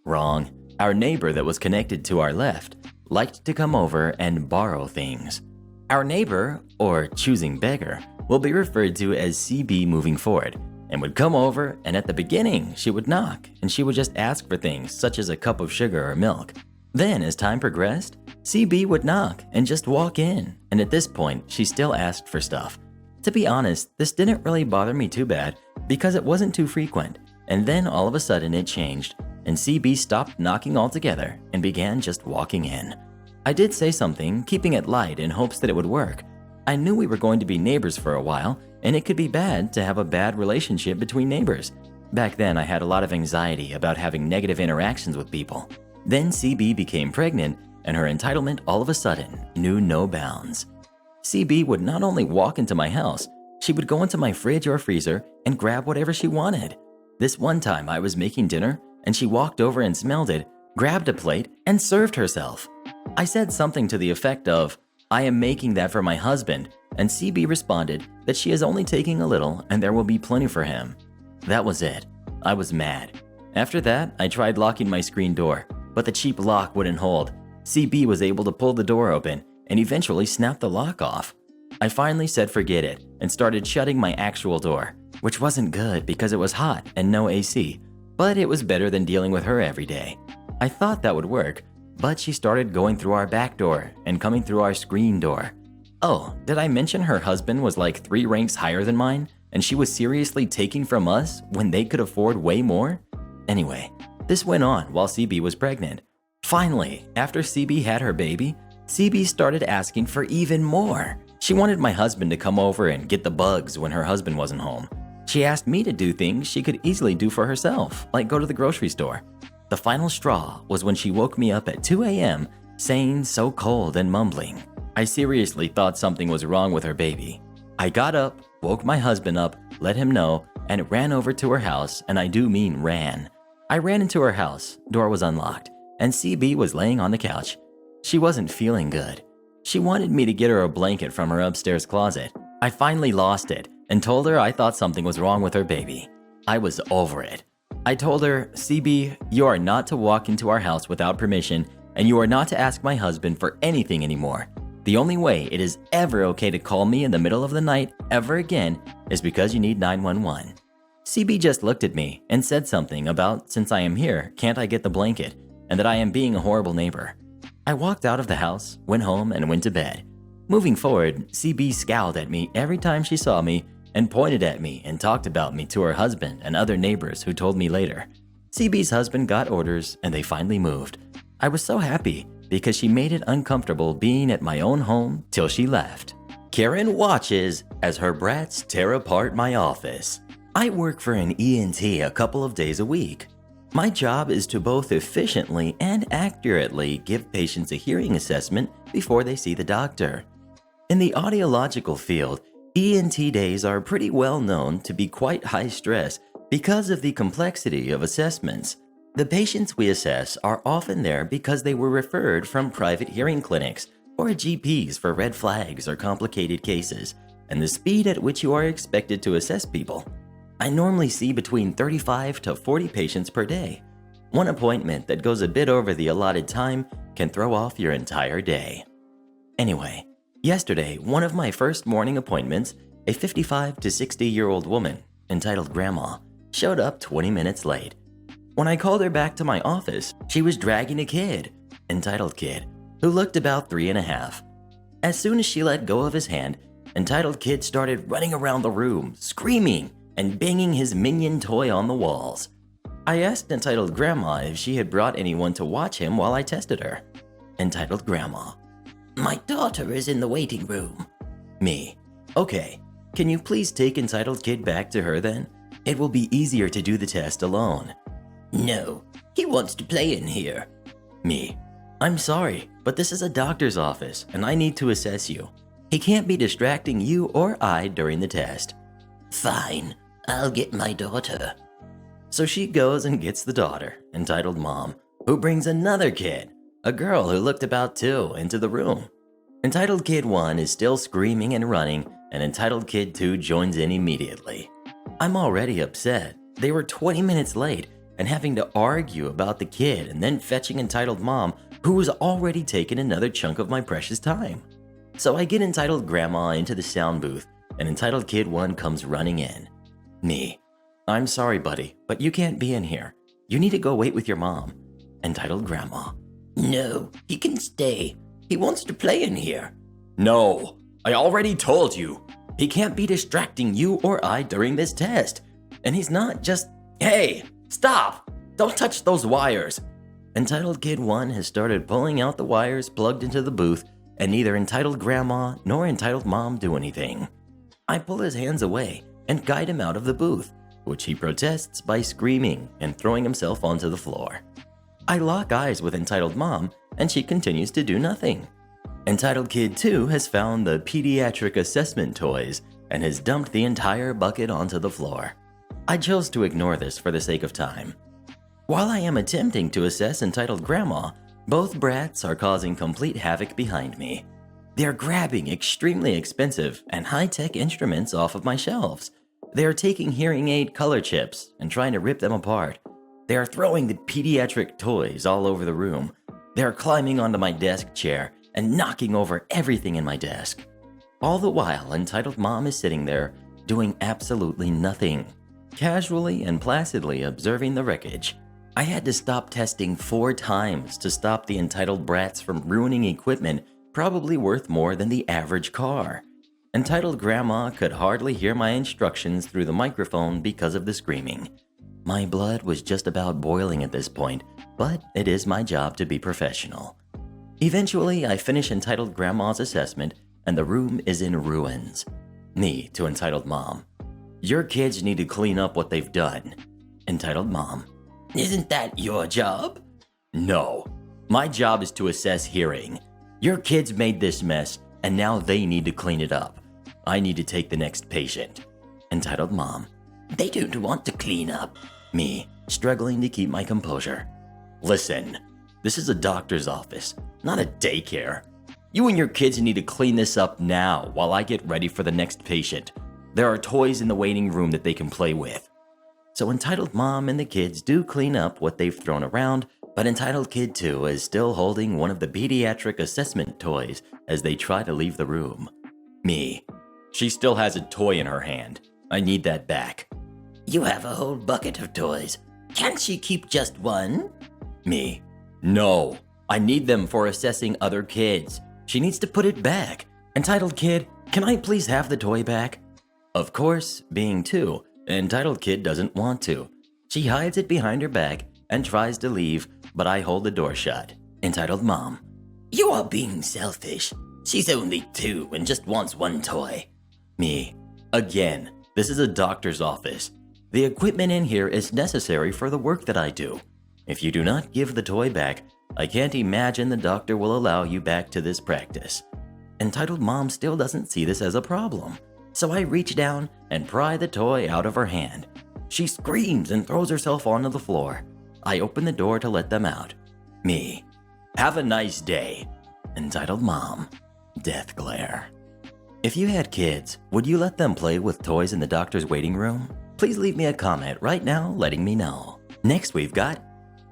Wrong. Our neighbor that was connected to our left liked to come over and borrow things. Our neighbor, or choosing beggar, will be referred to as CB moving forward, and would come over, and at the beginning she would knock and she would just ask for things such as a cup of sugar or milk. Then as time progressed, CB would knock and just walk in, and at this point she still asked for stuff. To be honest, this didn't really bother me too bad because it wasn't too frequent, and then all of a sudden it changed and CB stopped knocking altogether and began just walking in. I did say something, keeping it light in hopes that it would work. I knew we were going to be neighbors for a while, and it could be bad to have a bad relationship between neighbors. Back then, I had a lot of anxiety about having negative interactions with people. Then CB became pregnant, and her entitlement all of a sudden knew no bounds. CB would not only walk into my house, she would go into my fridge or freezer and grab whatever she wanted. This one time I was making dinner, and she walked over and smelled it, grabbed a plate, and served herself. I said something to the effect of, "I am making that for my husband," and CB responded that she is only taking a little and there will be plenty for him. That was it. I was mad. After that, I tried locking my screen door, but the cheap lock wouldn't hold. CB was able to pull the door open and eventually snapped the lock off. I finally said forget it and started shutting my actual door, which wasn't good because it was hot and no AC, but it was better than dealing with her every day. I thought that would work, but she started going through our back door and coming through our screen door. Oh, did I mention her husband was like 3 ranks higher than mine, and she was seriously taking from us when they could afford way more? Anyway, this went on while CB was pregnant. Finally, after CB had her baby, CB started asking for even more. She wanted my husband to come over and get the bugs when her husband wasn't home. She asked me to do things she could easily do for herself, like go to the grocery store. The final straw was when she woke me up at 2 a.m. saying so cold and mumbling. I seriously thought something was wrong with her baby. I got up, woke my husband up, let him know, and ran over to her house, and I do mean ran. I ran into her house, door was unlocked, and CB was laying on the couch. She wasn't feeling good. She wanted me to get her a blanket from her upstairs closet. I finally lost it and told her I thought something was wrong with her baby. I was over it. I told her, CB, you are not to walk into our house without permission, and you are not to ask my husband for anything anymore. The only way it is ever okay to call me in the middle of the night ever again is because you need 911. CB just looked at me and said something about, since I am here, can't I get the blanket, and that I am being a horrible neighbor. I walked out of the house, went home, and went to bed. Moving forward, CB scowled at me every time she saw me and pointed at me and talked about me to her husband and other neighbors who told me later. CB's husband got orders and they finally moved. I was so happy because she made it uncomfortable being at my own home till she left. Karen watches as her brats tear apart my office. I work for an ENT a couple of days a week. My job is to both efficiently and accurately give patients a hearing assessment before they see the doctor. In the audiological field, ENT days are pretty well known to be quite high stress because of the complexity of assessments. The patients we assess are often there because they were referred from private hearing clinics or GPs for red flags or complicated cases, and the speed at which you are expected to assess people. I normally see between 35 to 40 patients per day. One appointment that goes a bit over the allotted time can throw off your entire day. Anyway, yesterday, one of my first morning appointments, a 55 to 60-year-old woman, entitled Grandma, showed up 20 minutes late. When I called her back to my office, she was dragging a kid, entitled Kid, who looked about 3 and a half. As soon as she let go of his hand, Entitled Kid started running around the room, screaming and banging his minion toy on the walls. I asked Entitled Grandma if she had brought anyone to watch him while I tested her. Entitled Grandma: "My daughter is in the waiting room." Me: "Okay, can you please take Entitled Kid back to her then? It will be easier to do the test alone." "No, he wants to play in here." Me: "I'm sorry, but this is a doctor's office and I need to assess you. He can't be distracting you or I during the test." "Fine, I'll get my daughter." So she goes and gets the daughter, Entitled Mom, who brings another kid, a girl who looked about 2, into the room. Entitled Kid 1 is still screaming and running, and Entitled Kid 2 joins in immediately. I'm already upset. They were 20 minutes late and having to argue about the kid and then fetching Entitled Mom, who was already taking another chunk of my precious time. So I get Entitled Grandma into the sound booth, and Entitled Kid 1 comes running in. Me: "I'm sorry, buddy, but you can't be in here. You need to go wait with your mom." Entitled Grandma: "No, he can stay. He wants to play in here." "No, I already told you. He can't be distracting you or I during this test. And he's not just... Hey, stop! Don't touch those wires." Entitled Kid 1 has started pulling out the wires plugged into the booth, and neither Entitled Grandma nor Entitled Mom do anything. I pull his hands away and guide him out of the booth, which he protests by screaming and throwing himself onto the floor. I lock eyes with Entitled Mom, and she continues to do nothing. Entitled Kid 2 has found the pediatric assessment toys and has dumped the entire bucket onto the floor. I chose to ignore this for the sake of time. While I am attempting to assess Entitled Grandma, both brats are causing complete havoc behind me. They're grabbing extremely expensive and high-tech instruments off of my shelves. They are taking hearing aid color chips and trying to rip them apart. They are throwing the pediatric toys all over the room. They are climbing onto my desk chair and knocking over everything in my desk. All the while, Entitled Mom is sitting there doing absolutely nothing, casually and placidly observing the wreckage. I had to stop testing 4 times to stop the entitled brats from ruining equipment probably worth more than the average car. Entitled Grandma could hardly hear my instructions through the microphone because of the screaming. My blood was just about boiling at this point, but it is my job to be professional. Eventually, I finish Entitled Grandma's assessment and the room is in ruins. Me to Entitled Mom: "Your kids need to clean up what they've done." Entitled Mom: "Isn't that your job?" "No, my job is to assess hearing. Your kids made this mess and now they need to clean it up. I need to take the next patient." Entitled Mom: "They don't want to clean up." Me, struggling to keep my composure: "Listen, this is a doctor's office, not a daycare. You and your kids need to clean this up now while I get ready for the next patient. There are toys in the waiting room that they can play with." So Entitled Mom and the kids do clean up what they've thrown around, but Entitled Kid 2 is still holding one of the pediatric assessment toys as they try to leave the room. Me: "She still has a toy in her hand. I need that back." "You have a whole bucket of toys. Can't she keep just one?" Me: "No, I need them for assessing other kids. She needs to put it back. Entitled Kid, can I please have the toy back?" Of course, being 2, Entitled Kid doesn't want to. She hides it behind her back and tries to leave, but I hold the door shut. Entitled Mom: "You are being selfish. She's only 2 and just wants one toy." Me: "Again, this is a doctor's office. The equipment in here is necessary for the work that I do. If you do not give the toy back, I can't imagine the doctor will allow you back to this practice." Entitled Mom still doesn't see this as a problem. So I reach down and pry the toy out of her hand. She screams and throws herself onto the floor. I open the door to let them out. Me: "Have a nice day." Entitled Mom: Death glare. If you had kids, would you let them play with toys in the doctor's waiting room? Please leave me a comment right now letting me know. Next we've got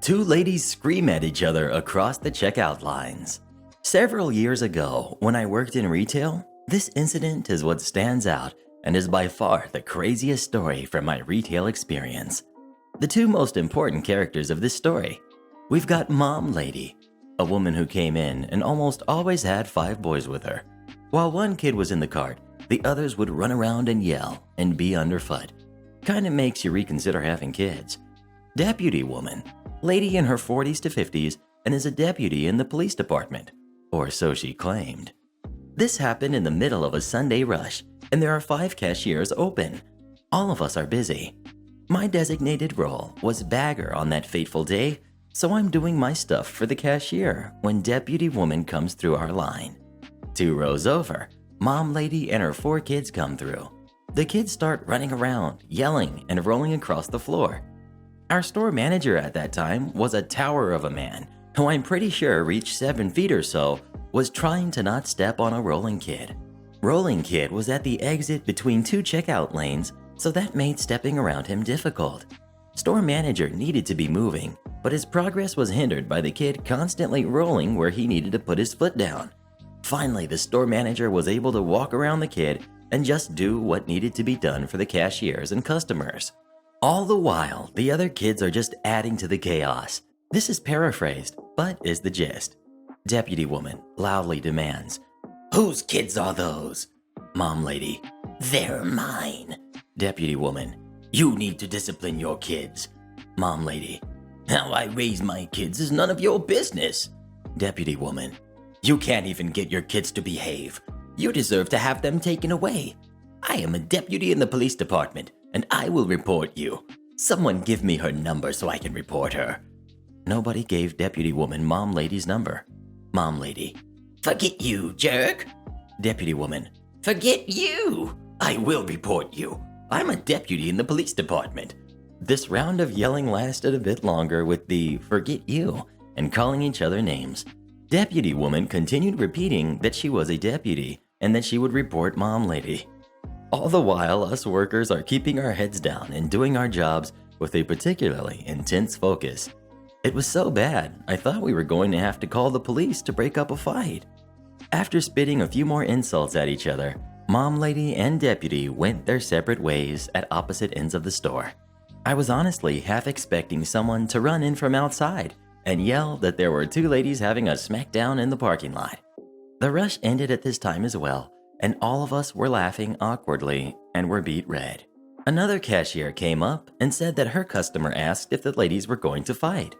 2 ladies scream at each other across the checkout lines. Several years ago, when I worked in retail, this incident is what stands out and is by far the craziest story from my retail experience. The 2 most important characters of this story: we've got Mom Lady, a woman who came in and almost always had 5 boys with her. While one kid was in the cart, the others would run around and yell and be underfoot. Kinda makes you reconsider having kids. Deputy woman, lady in her 40s to 50s and is a deputy in the police department, or so she claimed. This happened in the middle of a Sunday rush, and there are 5 cashiers open. All of us are busy. My designated role was bagger on that fateful day, so I'm doing my stuff for the cashier when deputy woman comes through our line. 2 rows over, mom lady and her 4 kids come through. The kids start running around, yelling, and rolling across the floor. Our store manager at that time was a tower of a man, who I'm pretty sure reached 7 feet or so, was trying to not step on a rolling kid. Rolling kid was at the exit between 2 checkout lanes, so that made stepping around him difficult. Store manager needed to be moving, but his progress was hindered by the kid constantly rolling where he needed to put his foot down. Finally, the store manager was able to walk around the kid and just do what needed to be done for the cashiers and customers. All the while, the other kids are just adding to the chaos. This is paraphrased, but is the gist. Deputy woman loudly demands, "Whose kids are those?" Mom lady, "They're mine." Deputy woman, "You need to discipline your kids." Mom lady, "How I raise my kids is none of your business." Deputy woman, "You can't even get your kids to behave. You deserve to have them taken away. I am a deputy in the police department, and I will report you. Someone give me her number so I can report her." Nobody gave deputy woman mom lady's number. Mom lady, "Forget you, jerk." Deputy woman, "Forget you. I will report you. I'm a deputy in the police department." This round of yelling lasted a bit longer with the "forget you" and calling each other names. Deputy woman continued repeating that she was a deputy and that she would report mom lady. All the while, us workers are keeping our heads down and doing our jobs with a particularly intense focus. It was so bad, I thought we were going to have to call the police to break up a fight. After spitting a few more insults at each other, mom lady and deputy went their separate ways at opposite ends of the store. I was honestly half expecting someone to run in from outside and yell that there were 2 ladies having a smackdown in the parking lot. The rush ended at this time as well, and all of us were laughing awkwardly and were beet red. Another cashier came up and said that her customer asked if the ladies were going to fight.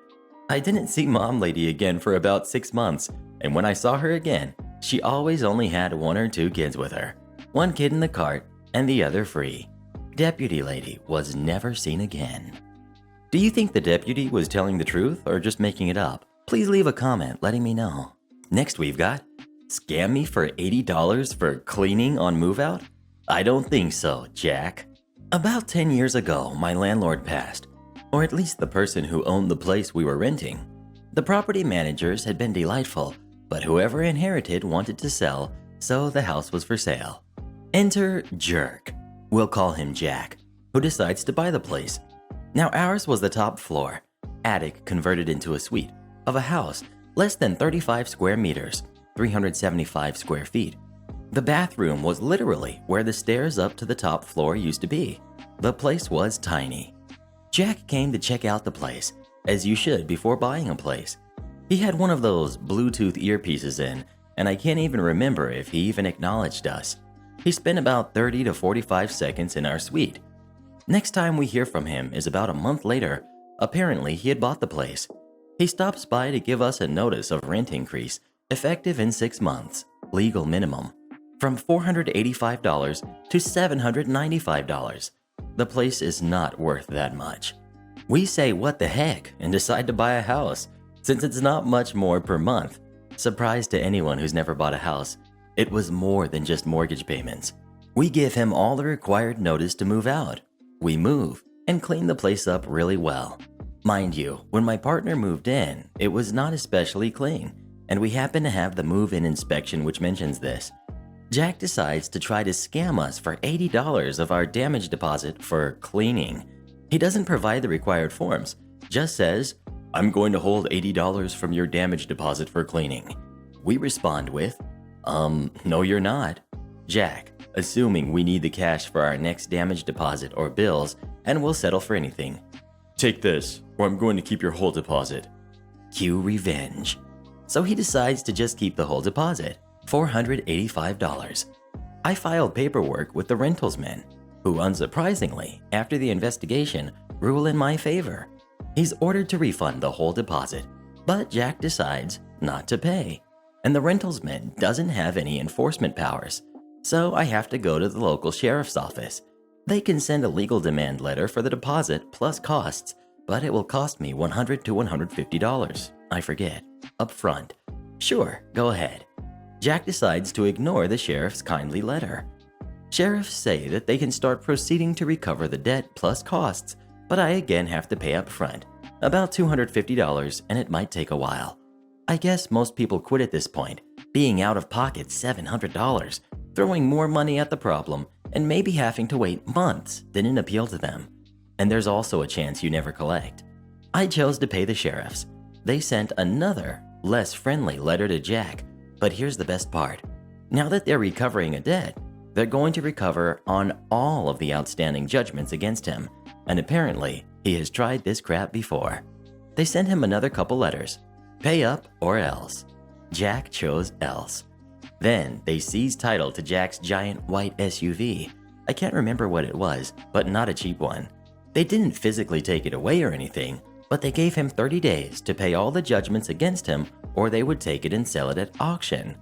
I didn't see mom lady again for about 6 months, and when I saw her again, she always only had 1 or 2 kids with her. 1 kid in the cart and the other free. Deputy lady was never seen again. Do you think the deputy was telling the truth or just making it up? Please leave a comment letting me know. Next we've got, scam me for $80 for cleaning on move out? I don't think so, Jack. About 10 years ago, my landlord passed, or at least the person who owned the place we were renting. The property managers had been delightful, but whoever inherited wanted to sell, so the house was for sale. Enter Jerk, we'll call him Jack, who decides to buy the place. Now ours was the top floor, attic converted into a suite, of a house less than 35 square meters, 375 square feet. The bathroom was literally where the stairs up to the top floor used to be. The place was tiny. Jack came to check out the place, as you should before buying a place. He had one of those Bluetooth earpieces in, and I can't even remember if he even acknowledged us. He spent about 30 to 45 seconds in our suite. Next time we hear from him is about a month later. Apparently, he had bought the place. He stops by to give us a notice of rent increase, effective in 6 months, legal minimum, from $485 to $795. The place is not worth that much. We say what the heck and decide to buy a house, since it's not much more per month. Surprise to anyone who's never bought a house, it was more than just mortgage payments. We give him all the required notice to move out. We move and clean the place up really well. Mind you, when my partner moved in, it was not especially clean, and we happen to have the move-in inspection which mentions this. Jack decides to try to scam us for $80 of our damage deposit for cleaning. He doesn't provide the required forms, just says, "I'm going to hold $80 from your damage deposit for cleaning." We respond with, no you're not. Jack, assuming we need the cash for our next damage deposit or bills, and we'll settle for anything. "Take this, or I'm going to keep your whole deposit." Cue revenge. So he decides to just keep the whole deposit, $485. I filed paperwork with the rentals men, who unsurprisingly, after the investigation, rule in my favor. He's ordered to refund the whole deposit, but Jack decides not to pay, and the rentals man doesn't have any enforcement powers, so I have to go to the local sheriff's office. They can send a legal demand letter for the deposit plus costs, but it will cost me $100 to $150, I forget, up front. Sure, go ahead. Jack decides to ignore the sheriff's kindly letter. Sheriffs say that they can start proceeding to recover the debt plus costs, but I again have to pay up front, about $250, and it might take a while. I guess most people quit at this point, being out of pocket $700, throwing more money at the problem, and maybe having to wait months didn't appeal to them. And there's also a chance you never collect. I chose to pay the sheriffs. They sent another, less friendly letter to Jack, but here's the best part. Now that they're recovering a debt, they're going to recover on all of the outstanding judgments against him, and apparently he has tried this crap before. They sent him another couple letters, pay up or else. Jack chose else. Then they seized title to Jack's giant white SUV. I can't remember what it was, but not a cheap one. They didn't physically take it away or anything, but they gave him 30 days to pay all the judgments against him, or they would take it and sell it at auction.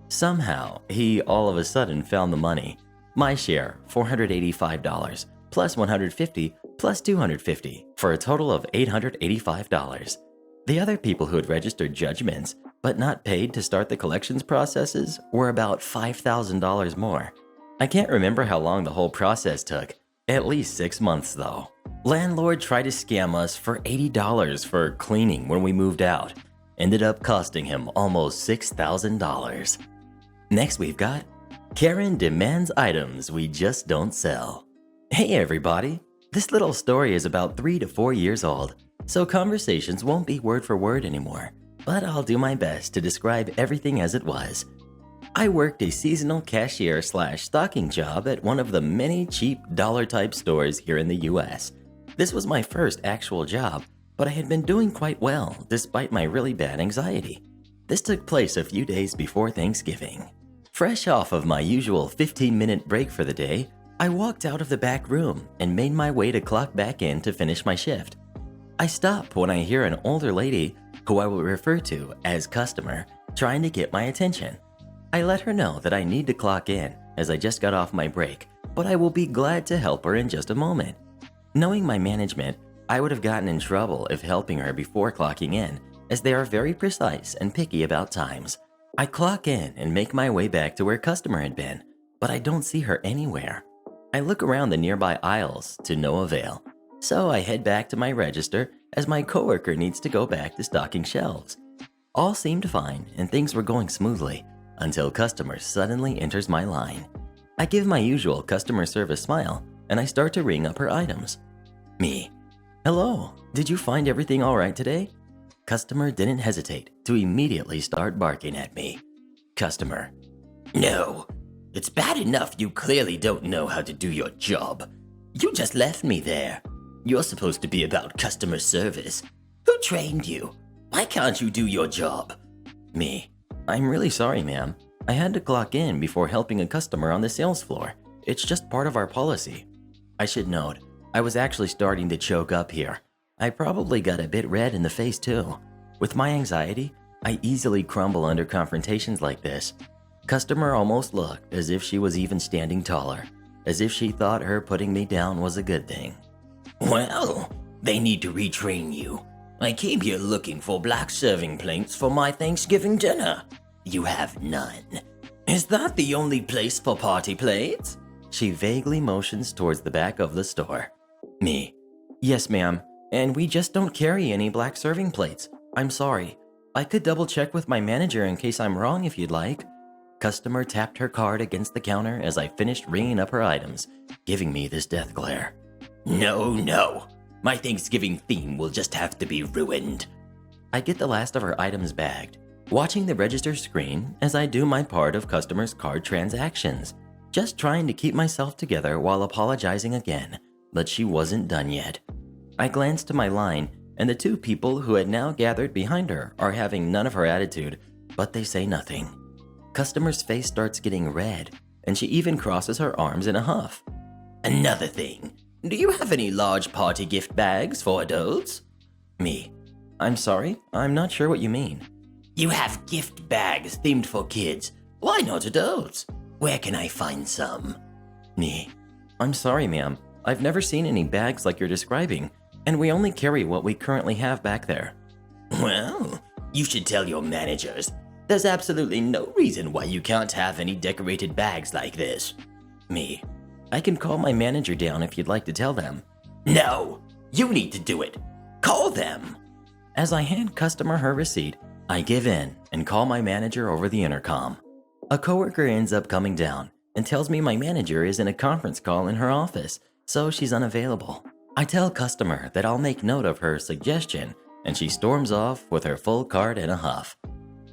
Somehow, he all of a sudden found the money. My share, $485, plus $150, plus $250, for a total of $885. The other people who had registered judgments, but not paid to start the collections processes, were about $5,000 more. I can't remember how long the whole process took. At least 6 months, though. Landlord tried to scam us for $80 for cleaning when we moved out. Ended up costing him almost $6,000. Next we've got Karen demands items we just don't sell. Hey everybody! This little story is about 3 to 4 years old, so conversations won't be word for word anymore, but I'll do my best to describe everything as it was. I worked a seasonal cashier/stocking job at one of the many cheap dollar-type stores here in the US. This was my first actual job, but I had been doing quite well despite my really bad anxiety. This took place a few days before Thanksgiving. Fresh off of my usual 15-minute break for the day, I walked out of the back room and made my way to clock back in to finish my shift. I stop when I hear an older lady, who I will refer to as customer, trying to get my attention. I let her know that I need to clock in as I just got off my break, but I will be glad to help her in just a moment. Knowing my management, I would have gotten in trouble if helping her before clocking in, as they are very precise and picky about times. I clock in and make my way back to where customer had been, but I don't see her anywhere. I look around the nearby aisles to no avail, so I head back to my register as my coworker needs to go back to stocking shelves. All seemed fine and things were going smoothly until customer suddenly enters my line. I give my usual customer service smile and I start to ring up her items. Me. Hello, did you find everything all right today? Customer didn't hesitate to immediately start barking at me. Customer. No, it's bad enough you clearly don't know how to do your job. You just left me there. You're supposed to be about customer service. Who trained you? Why can't you do your job? Me. I'm really sorry, ma'am. I had to clock in before helping a customer on the sales floor. It's just part of our policy. I should note, I was actually starting to choke up here. I probably got a bit red in the face too. With my anxiety, I easily crumble under confrontations like this. Customer almost looked as if she was even standing taller, as if she thought her putting me down was a good thing. Well, they need to retrain you. I came here looking for black serving plates for my Thanksgiving dinner. You have none. Is that the only place for party plates? She vaguely motions towards the back of the store. Me. Yes, ma'am, and we just don't carry any black serving plates. I'm sorry. I could double check with my manager in case I'm wrong if you'd like. Customer tapped her card against the counter as I finished ringing up her items, giving me this death glare. No. My Thanksgiving theme will just have to be ruined. I get the last of her items bagged, watching the register screen as I do my part of customers' card transactions, just trying to keep myself together while apologizing again, but she wasn't done yet. I glance to my line, and the two people who had now gathered behind her are having none of her attitude, but they say nothing. Customer's face starts getting red, and she even crosses her arms in a huff. Another thing, do you have any large party gift bags for adults? Me. I'm sorry, I'm not sure what you mean. You have gift bags themed for kids. Why not adults? Where can I find some? Me. I'm sorry, ma'am. I've never seen any bags like you're describing, and we only carry what we currently have back there. Well, you should tell your managers. There's absolutely no reason why you can't have any decorated bags like this. Me. I can call my manager down if you'd like to tell them. No, you need to do it. Call them. As I hand customer her receipt, I give in and call my manager over the intercom. A coworker ends up coming down and tells me my manager is in a conference call in her office, so she's unavailable. I tell customer that I'll make note of her suggestion, and she storms off with her full cart in a huff.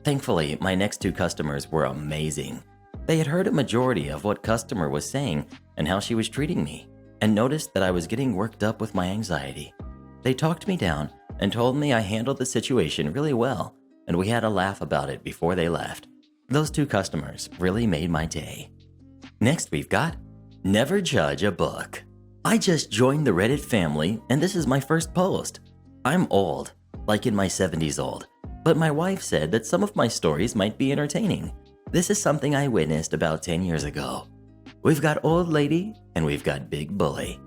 Thankfully, my next two customers were amazing. They had heard a majority of what customer was saying and how she was treating me, and noticed that I was getting worked up with my anxiety. They talked me down and told me I handled the situation really well, and we had a laugh about it before they left. Those two customers really made my day. Next we've got Never Judge a Book. I just joined the Reddit family, and this is my first post. I'm old, like in my 70s old, but my wife said that some of my stories might be entertaining. This is something I witnessed about 10 years ago. We've got Old Lady and we've got Big Bully.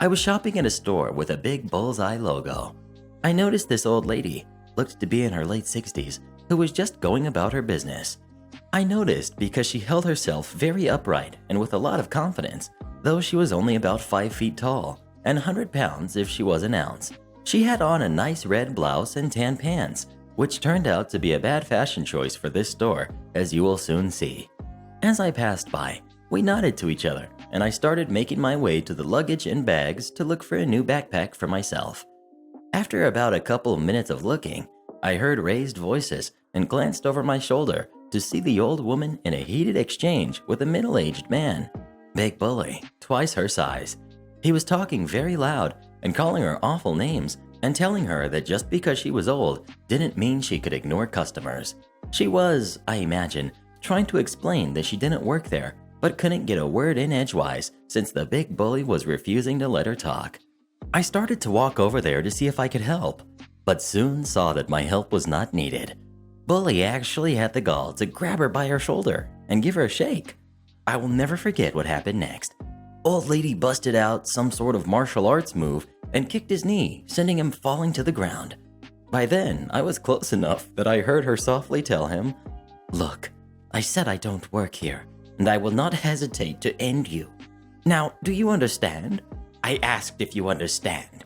I was shopping at a store with a big bullseye logo. I noticed this old lady, looked to be in her late 60s, who was just going about her business. I noticed because she held herself very upright and with a lot of confidence, though she was only about 5 feet tall and 100 pounds if she was an ounce. She had on a nice red blouse and tan pants, which turned out to be a bad fashion choice for this store, as you will soon see. As I passed by, we nodded to each other, and I started making my way to the luggage and bags to look for a new backpack for myself. After about a couple minutes of looking, I heard raised voices and glanced over my shoulder to see the old woman in a heated exchange with a middle-aged man. Big Bully, twice her size. He was talking very loud and calling her awful names and telling her that just because she was old didn't mean she could ignore customers. She was, I imagine, trying to explain that she didn't work there but couldn't get a word in edgewise since the Big Bully was refusing to let her talk. I started to walk over there to see if I could help, but soon saw that my help was not needed. Bully actually had the gall to grab her by her shoulder and give her a shake. I will never forget what happened next. Old Lady busted out some sort of martial arts move and kicked his knee, sending him falling to the ground. By then, I was close enough that I heard her softly tell him, "Look, I said I don't work here, and I will not hesitate to end you. Now, do you understand? I asked if you understand."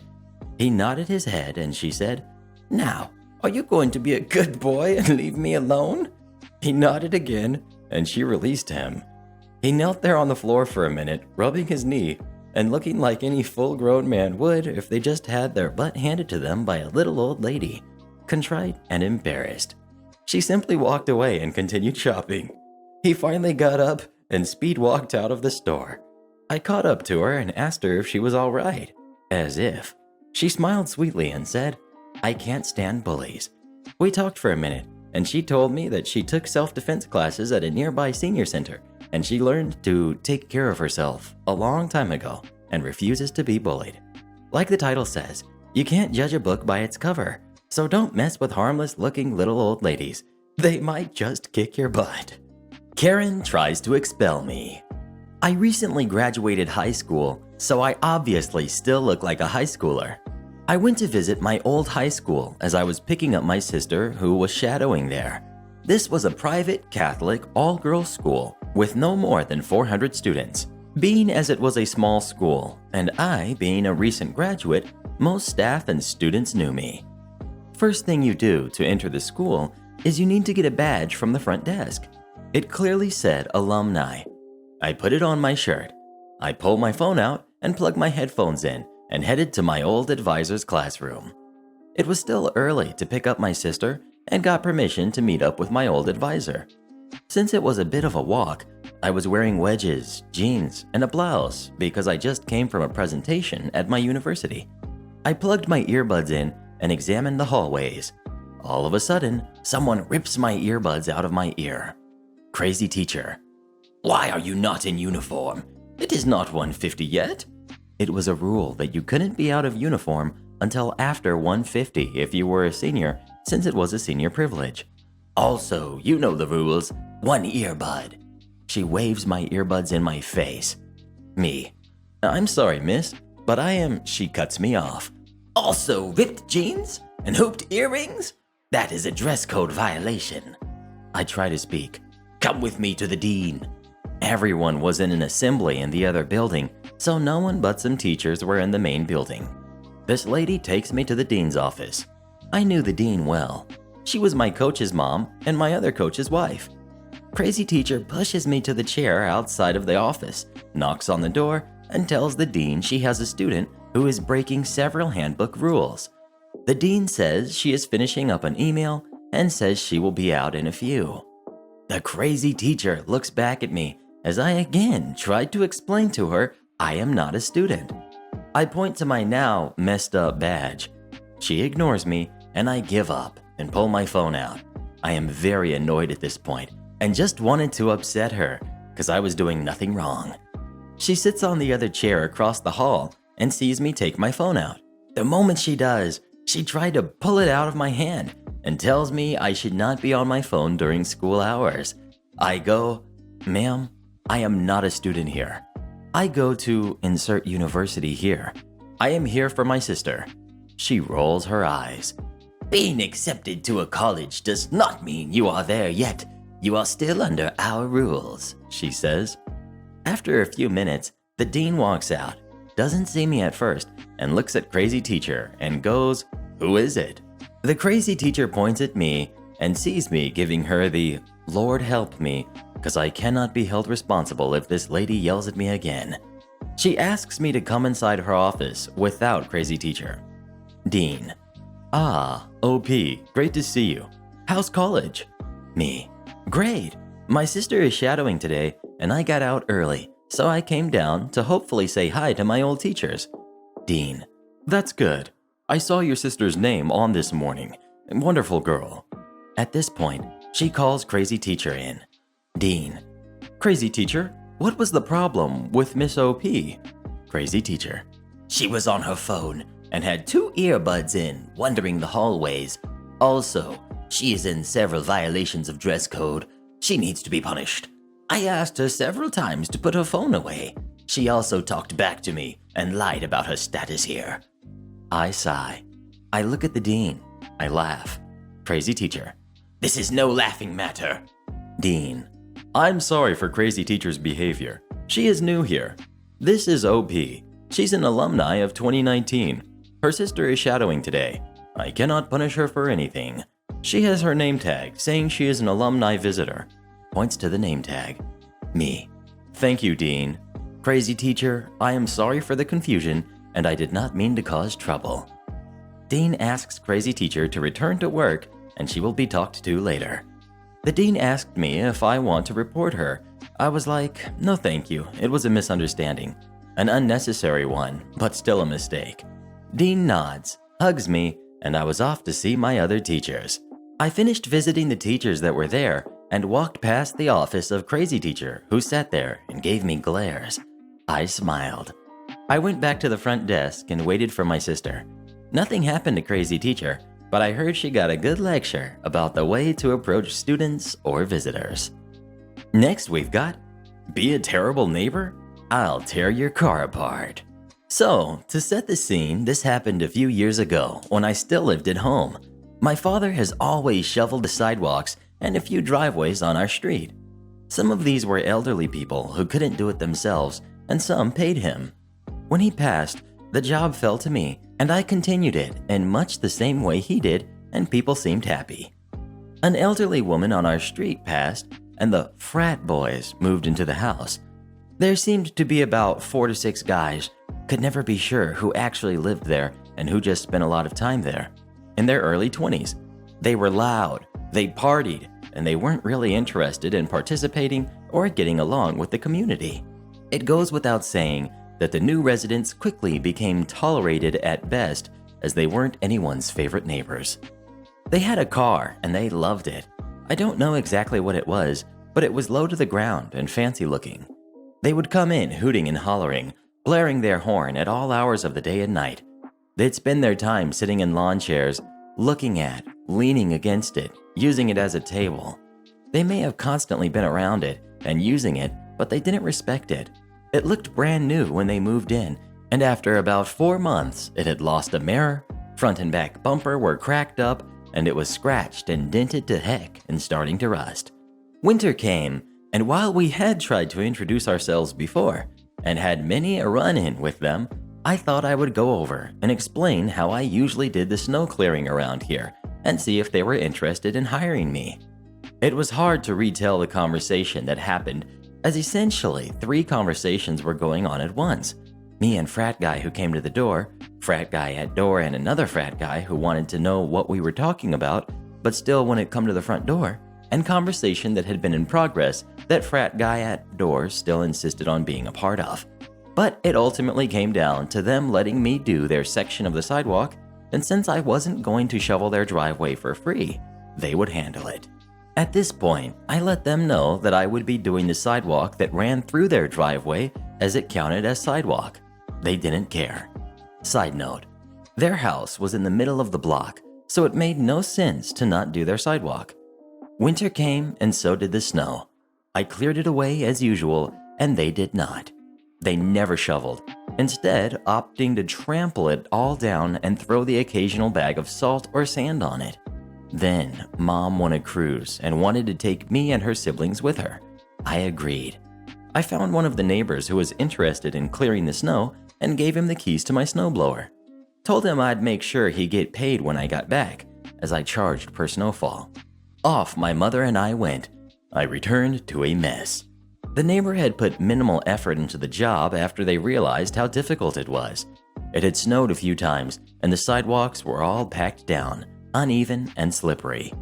He nodded his head and she said, "Now, are you going to be a good boy and leave me alone?" He nodded again and she released him. He knelt there on the floor for a minute, rubbing his knee and looking like any full-grown man would if they just had their butt handed to them by a little old lady, contrite and embarrassed. She simply walked away and continued shopping. He finally got up and speed-walked out of the store. I caught up to her and asked her if she was all right, as if. She smiled sweetly and said, "I can't stand bullies." We talked for a minute, and she told me that she took self-defense classes at a nearby senior center, and she learned to take care of herself a long time ago and refuses to be bullied. Like the title says, you can't judge a book by its cover, so don't mess with harmless-looking little old ladies. They might just kick your butt. Karen tries to expel me. I recently graduated high school, so I obviously still look like a high schooler. I went to visit my old high school as I was picking up my sister who was shadowing there. This was a private Catholic all-girls school with no more than 400 students. Being as it was a small school, and I being a recent graduate, most staff and students knew me. First thing you do to enter the school is you need to get a badge from the front desk. It clearly said alumni. I put it on my shirt. I pulled my phone out and plugged my headphones in and headed to my old advisor's classroom. It was still early to pick up my sister and got permission to meet up with my old advisor. Since it was a bit of a walk, I was wearing wedges, jeans, and a blouse because I just came from a presentation at my university. I plugged my earbuds in and examined the hallways. All of a sudden, someone rips my earbuds out of my ear. Crazy teacher. Why are you not in uniform? It is not 1:50 yet." It was a rule that you couldn't be out of uniform until after 1:50 if you were a senior, since it was a senior privilege. "Also, you know the rules. 1 earbud." She waves my earbuds in my face. Me. "I'm sorry, miss, but I am..." She cuts me off. "Also, ripped jeans and hooped earrings? That is a dress code violation." I try to speak. "Come with me to the dean." Everyone was in an assembly in the other building, so no one but some teachers were in the main building. This lady takes me to the dean's office. I knew the dean well. She was my coach's mom and my other coach's wife. Crazy teacher pushes me to the chair outside of the office, knocks on the door, and tells the dean she has a student who is breaking several handbook rules. The dean says she is finishing up an email and says she will be out in a few. The crazy teacher looks back at me as I again tried to explain to her I am not a student. I point to my now messed up badge. She ignores me and I give up and pull my phone out. I am very annoyed at this point and just wanted to upset her because I was doing nothing wrong. She sits on the other chair across the hall and sees me take my phone out. The moment she does, she tried to pull it out of my hand and tells me I should not be on my phone during school hours. I go, "Ma'am, I am not a student here. I go to insert university here. I am here for my sister." She rolls her eyes. "Being accepted to a college does not mean you are there yet. You are still under our rules," she says. After a few minutes, the dean walks out, doesn't see me at first, and looks at crazy teacher and goes, "Who is it?" The crazy teacher points at me and sees me giving her the "Lord help me, because I cannot be held responsible if this lady yells at me again." She asks me to come inside her office without crazy teacher. Dean. "Ah, OP, great to see you. How's college?" Me. "Great. My sister is shadowing today and I got out early, so I came down to hopefully say hi to my old teachers." Dean. "That's good. I saw your sister's name on this morning. Wonderful girl." At this point, she calls crazy teacher in. Dean. "Crazy teacher, what was the problem with Miss OP?" Crazy teacher. "She was on her phone and had 2 earbuds in, wandering the hallways. Also, she is in several violations of dress code. She needs to be punished. I asked her several times to put her phone away. She also talked back to me and lied about her status here." I sigh. I look at the dean. I laugh. Crazy teacher. "This is no laughing matter." Dean. "I'm sorry for crazy teacher's behavior. She is new here. This is OP. She's an alumni of 2019. Her sister is shadowing today. I cannot punish her for anything. She has her name tag saying she is an alumni visitor." Points to the name tag. Me. "Thank you, Dean. Crazy teacher, I am sorry for the confusion and I did not mean to cause trouble." Dean asks crazy teacher to return to work and she will be talked to later. The dean asked me if I want to report her. I was like, "No thank you, it was a misunderstanding. An unnecessary one, but still a mistake." Dean nods, hugs me, and I was off to see my other teachers. I finished visiting the teachers that were there and walked past the office of crazy teacher who sat there and gave me glares. I smiled. I went back to the front desk and waited for my sister. Nothing happened to crazy teacher, but I heard she got a good lecture about the way to approach students or visitors. Next we've got, "Be a terrible neighbor? I'll tear your car apart." So, to set the scene, this happened a few years ago when I still lived at home. My father has always shoveled the sidewalks and a few driveways on our street. Some of these were elderly people who couldn't do it themselves, and some paid him. When he passed, the job fell to me, and I continued it in much the same way he did, and people seemed happy. An elderly woman on our street passed, and the frat boys moved into the house. There seemed to be about 4 to 6 guys, could never be sure who actually lived there and who just spent a lot of time there. In their early 20s, they were loud, they partied, and they weren't really interested in participating or getting along with the community. It goes without saying that the new residents quickly became tolerated at best, as they weren't anyone's favorite neighbors. They had a car and they loved it. I don't know exactly what it was, but it was low to the ground and fancy looking. They would come in hooting and hollering, blaring their horn at all hours of the day and night. They'd spend their time sitting in lawn chairs, looking at, leaning against it, using it as a table. They may have constantly been around it and using it, but they didn't respect it. It looked brand new when they moved in, and after about 4 months, it had lost a mirror, front and back bumper were cracked up, and it was scratched and dented to heck and starting to rust. Winter came, and while we had tried to introduce ourselves before, and had many a run-in with them, I thought I would go over and explain how I usually did the snow clearing around here and see if they were interested in hiring me. It was hard to retell the conversation that happened, as essentially 3 conversations were going on at once. Me and frat guy who came to the door, frat guy at door, and another frat guy who wanted to know what we were talking about but still wouldn't come to the front door, and conversation that had been in progress that frat guy at door still insisted on being a part of. But it ultimately came down to them letting me do their section of the sidewalk, and since I wasn't going to shovel their driveway for free, they would handle it. At this point, I let them know that I would be doing the sidewalk that ran through their driveway as it counted as sidewalk. They didn't care. Side note, their house was in the middle of the block, so it made no sense to not do their sidewalk. Winter came and so did the snow. I cleared it away as usual, and they did not. They never shoveled, instead opting to trample it all down and throw the occasional bag of salt or sand on it. Then, Mom won a cruise and wanted to take me and her siblings with her. I agreed. I found one of the neighbors who was interested in clearing the snow and gave him the keys to my snowblower. Told him I'd make sure he'd get paid when I got back, as I charged per snowfall. Off my mother and I went. I returned to a mess. The neighbor had put minimal effort into the job after they realized how difficult it was. It had snowed a few times, and the sidewalks were all packed down, uneven and slippery.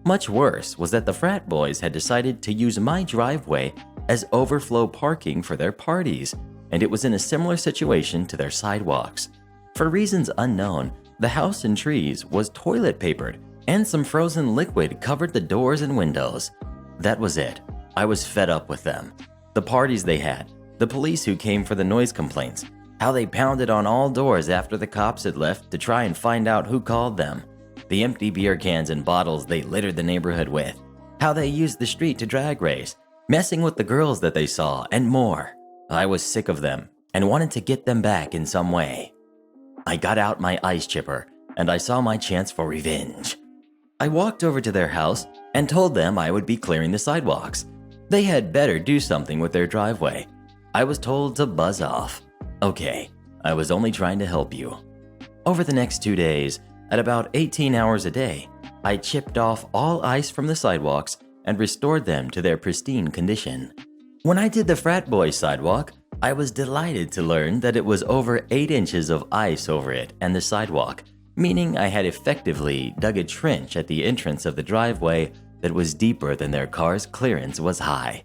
Much worse was that the frat boys had decided to use my driveway as overflow parking for their parties, and it was in a similar situation to their sidewalks. For reasons unknown, the house and trees was toilet papered, and some frozen liquid covered the doors and windows. That was it. I was fed up with them. The parties they had, the police who came for the noise complaints, how they pounded on all doors after the cops had left to try and find out who called them, the empty beer cans and bottles they littered the neighborhood with, how they used the street to drag race, messing with the girls that they saw, and more. I was sick of them and wanted to get them back in some way. I got out my ice chipper and I saw my chance for revenge. I walked over to their house and told them I would be clearing the sidewalks. They had better do something with their driveway. I was told to buzz off. Okay, I was only trying to help you. Over the next 2 days, at about 18 hours a day, I chipped off all ice from the sidewalks and restored them to their pristine condition. When I did the frat boys sidewalk, I was delighted to learn that it was over 8 inches of ice over it and the sidewalk, meaning I had effectively dug a trench at the entrance of the driveway that was deeper than their car's clearance was high.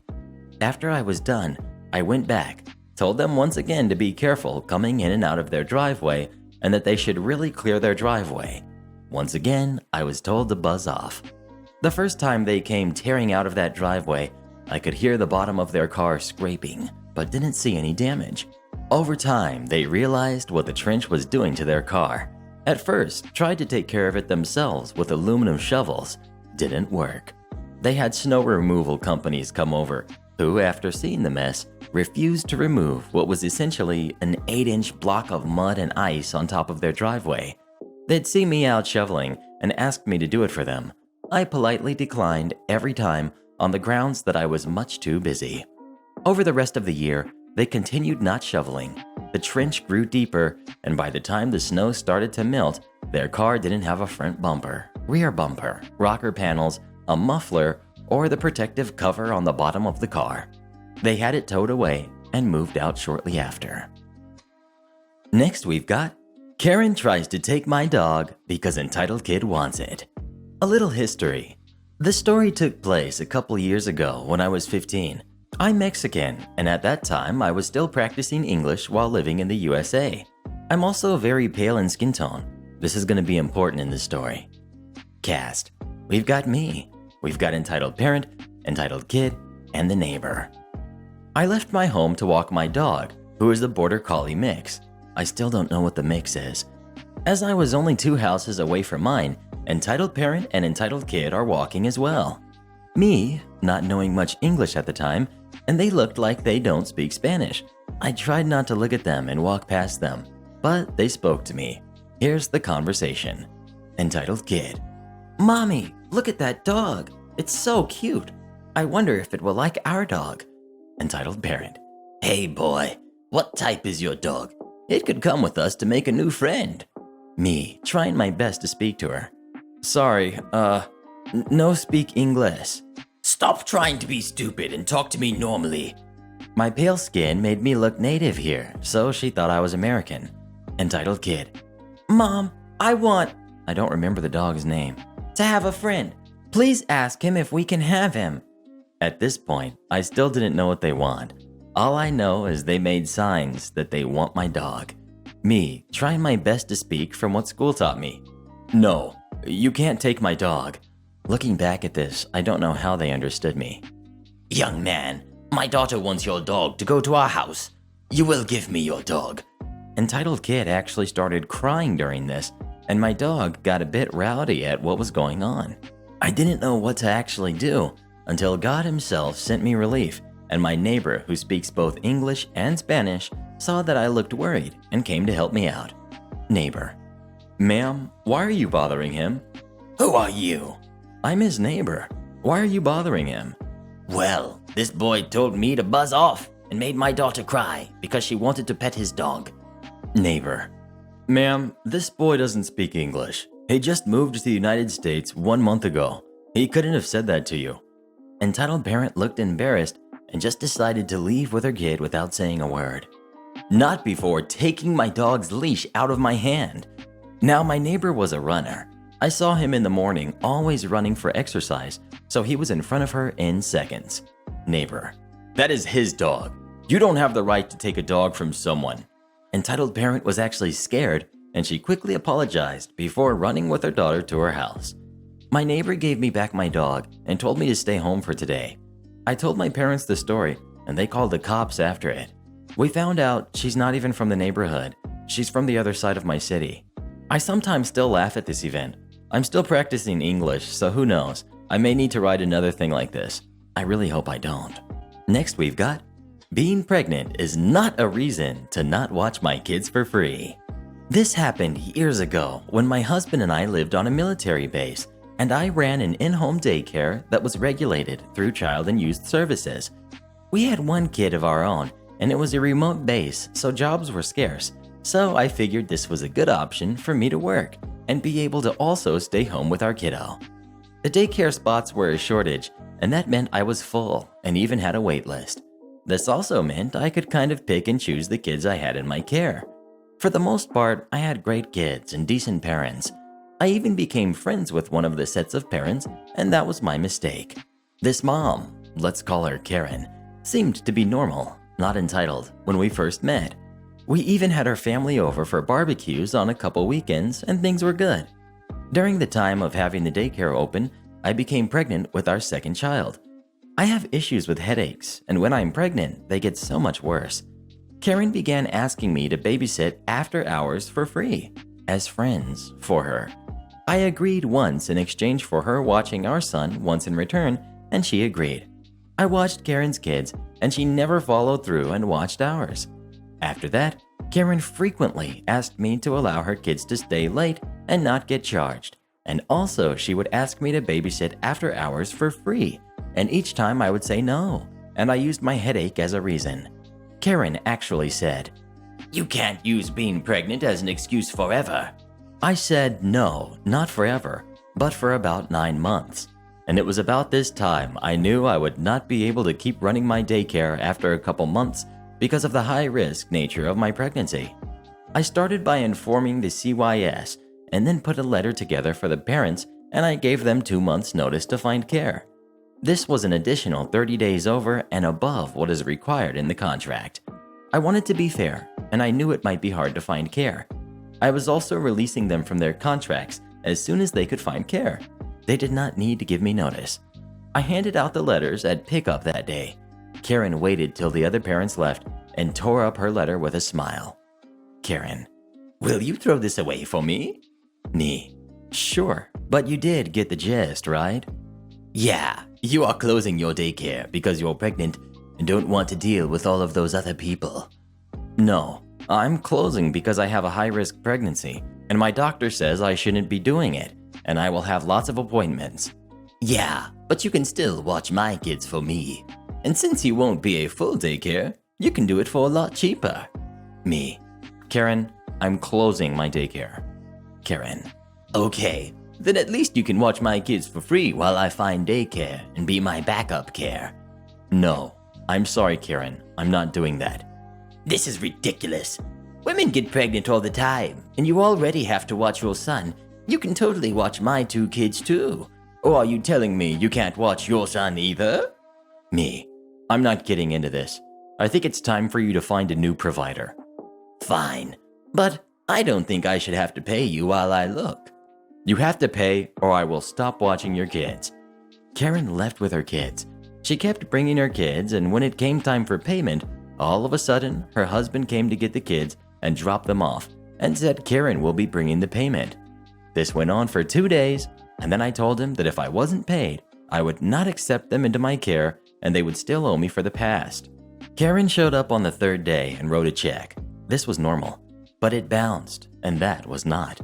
After I was done, I went back, told them once again to be careful coming in and out of their driveway and that they should really clear their driveway. Once again, I was told to buzz off. The first time they came tearing out of that driveway, I could hear the bottom of their car scraping, but didn't see any damage. Over time, they realized what the trench was doing to their car. At first, tried to take care of it themselves with aluminum shovels. Didn't work. They had snow removal companies come over, who, after seeing the mess, refused to remove what was essentially an 8-inch block of mud and ice on top of their driveway. They'd see me out shoveling and asked me to do it for them. I politely declined every time on the grounds that I was much too busy. Over the rest of the year, they continued not shoveling. The trench grew deeper, and by the time the snow started to melt, their car didn't have a front bumper, rear bumper, rocker panels, a muffler, or the protective cover on the bottom of the car. They had it towed away and moved out shortly after. Next we've got Karen tries to take my dog because Entitled Kid wants it. A little history. The story took place a couple years ago when I was 15. I'm Mexican, and at that time I was still practicing English while living in the USA. I'm also very pale in skin tone. This is going to be important in this story. Cast. We've got me. We've got Entitled Parent, Entitled Kid, and the neighbor. I left my home to walk my dog, who is a border collie mix. I still don't know what the mix is. As I was only 2 houses away from mine, entitled parent and entitled kid are walking as well. Me, not knowing much English at the time, and they looked like they don't speak Spanish. I tried not to look at them and walk past them, but they spoke to me. Here's the conversation. Entitled kid. Mommy, look at that dog. It's so cute. I wonder if it will like our dog. Entitled parent. Hey boy, what type is your dog? It could come with us to make a new friend. Me, trying my best to speak to her. Sorry, no speak English. Stop trying to be stupid and talk to me normally. My pale skin made me look native here, so she thought I was American. Entitled kid. Mom, I don't remember the dog's name, to have a friend. Please ask him if we can have him. At this point, I still didn't know what they want. All I know is they made signs that they want my dog. Me, trying my best to speak from what school taught me. No, you can't take my dog. Looking back at this, I don't know how they understood me. Young man, my daughter wants your dog to go to our house. You will give me your dog. Entitled kid actually started crying during this, and my dog got a bit rowdy at what was going on. I didn't know what to actually do until God himself sent me relief, and my neighbor, who speaks both English and Spanish, saw that I looked worried and came to help me out. Neighbor. Ma'am, why are you bothering him? Who are you? I'm his neighbor. Why are you bothering him? Well, this boy told me to buzz off and made my daughter cry because she wanted to pet his dog. Neighbor. Ma'am, this boy doesn't speak English. He just moved to the United States 1 month ago. He couldn't have said that to you. Entitled parent looked embarrassed and just decided to leave with her kid without saying a word. Not before taking my dog's leash out of my hand. Now, my neighbor was a runner. I saw him in the morning always running for exercise, so he was in front of her in seconds. Neighbor. That is his dog. You don't have the right to take a dog from someone. Entitled parent was actually scared, and she quickly apologized before running with her daughter to her house. My neighbor gave me back my dog and told me to stay home for today. I told my parents the story, and they called the cops after it. We found out she's not even from the neighborhood. She's from the other side of my city. I sometimes still laugh at this event. I'm still practicing English, so who knows? I may need to write another thing like this. I really hope I don't. Next we've got, being pregnant is not a reason to not watch my kids for free. This happened years ago when my husband and I lived on a military base, and I ran an in-home daycare that was regulated through Child and Youth Services. We had 1 kid of our own, and it was a remote base, so jobs were scarce. So I figured this was a good option for me to work and be able to also stay home with our kiddo. The daycare spots were a shortage, and that meant I was full and even had a wait list. This also meant I could kind of pick and choose the kids I had in my care. For the most part, I had great kids and decent parents. I even became friends with one of the sets of parents, and that was my mistake. This mom, let's call her Karen, seemed to be normal, not entitled, when we first met. We even had our family over for barbecues on a couple weekends, and things were good. During the time of having the daycare open, I became pregnant with our second child. I have issues with headaches, and when I'm pregnant, they get so much worse. Karen began asking me to babysit after hours for free, as friends for her. I agreed once in exchange for her watching our son once in return, and she agreed. I watched Karen's kids, and she never followed through and watched ours. After that, Karen frequently asked me to allow her kids to stay late and not get charged, and also she would ask me to babysit after hours for free, and each time I would say no, and I used my headache as a reason. Karen actually said, "You can't use being pregnant as an excuse forever." I said no, not forever, but for about 9 months. And it was about this time I knew I would not be able to keep running my daycare after a couple months because of the high-risk nature of my pregnancy. I started by informing the CYS and then put a letter together for the parents, and I gave them 2 months' notice to find care. This was an additional 30 days over and above what is required in the contract. I wanted to be fair, and I knew it might be hard to find care. I was also releasing them from their contracts as soon as they could find care. They did not need to give me notice. I handed out the letters at pickup that day. Karen waited till the other parents left and tore up her letter with a smile. Karen, will you throw this away for me? Me, sure, but you did get the gist, right? Yeah, you are closing your daycare because you're pregnant and don't want to deal with all of those other people. No, I'm closing because I have a high-risk pregnancy and my doctor says I shouldn't be doing it and I will have lots of appointments. Yeah, but you can still watch my kids for me. And since you won't be a full daycare, you can do it for a lot cheaper. Me, Karen, I'm closing my daycare. Karen, okay, then at least you can watch my kids for free while I find daycare and be my backup care. No, I'm sorry, Karen, I'm not doing that. This is ridiculous. Women get pregnant all the time, and you already have to watch your son. You can totally watch my 2 kids too. Or are you telling me you can't watch your son either? Me, I'm not getting into this. I think it's time for you to find a new provider. Fine, but I don't think I should have to pay you while I look. You have to pay or I will stop watching your kids. Karen left with her kids. She kept bringing her kids, and when it came time for payment, all of a sudden her husband came to get the kids and dropped them off and said Karen will be bringing the payment. This went on for 2 days, and then I told him that if I wasn't paid, I would not accept them into my care and they would still owe me for the past. Karen showed up on the 3rd day and wrote a check. This was normal, but it bounced, and that was not.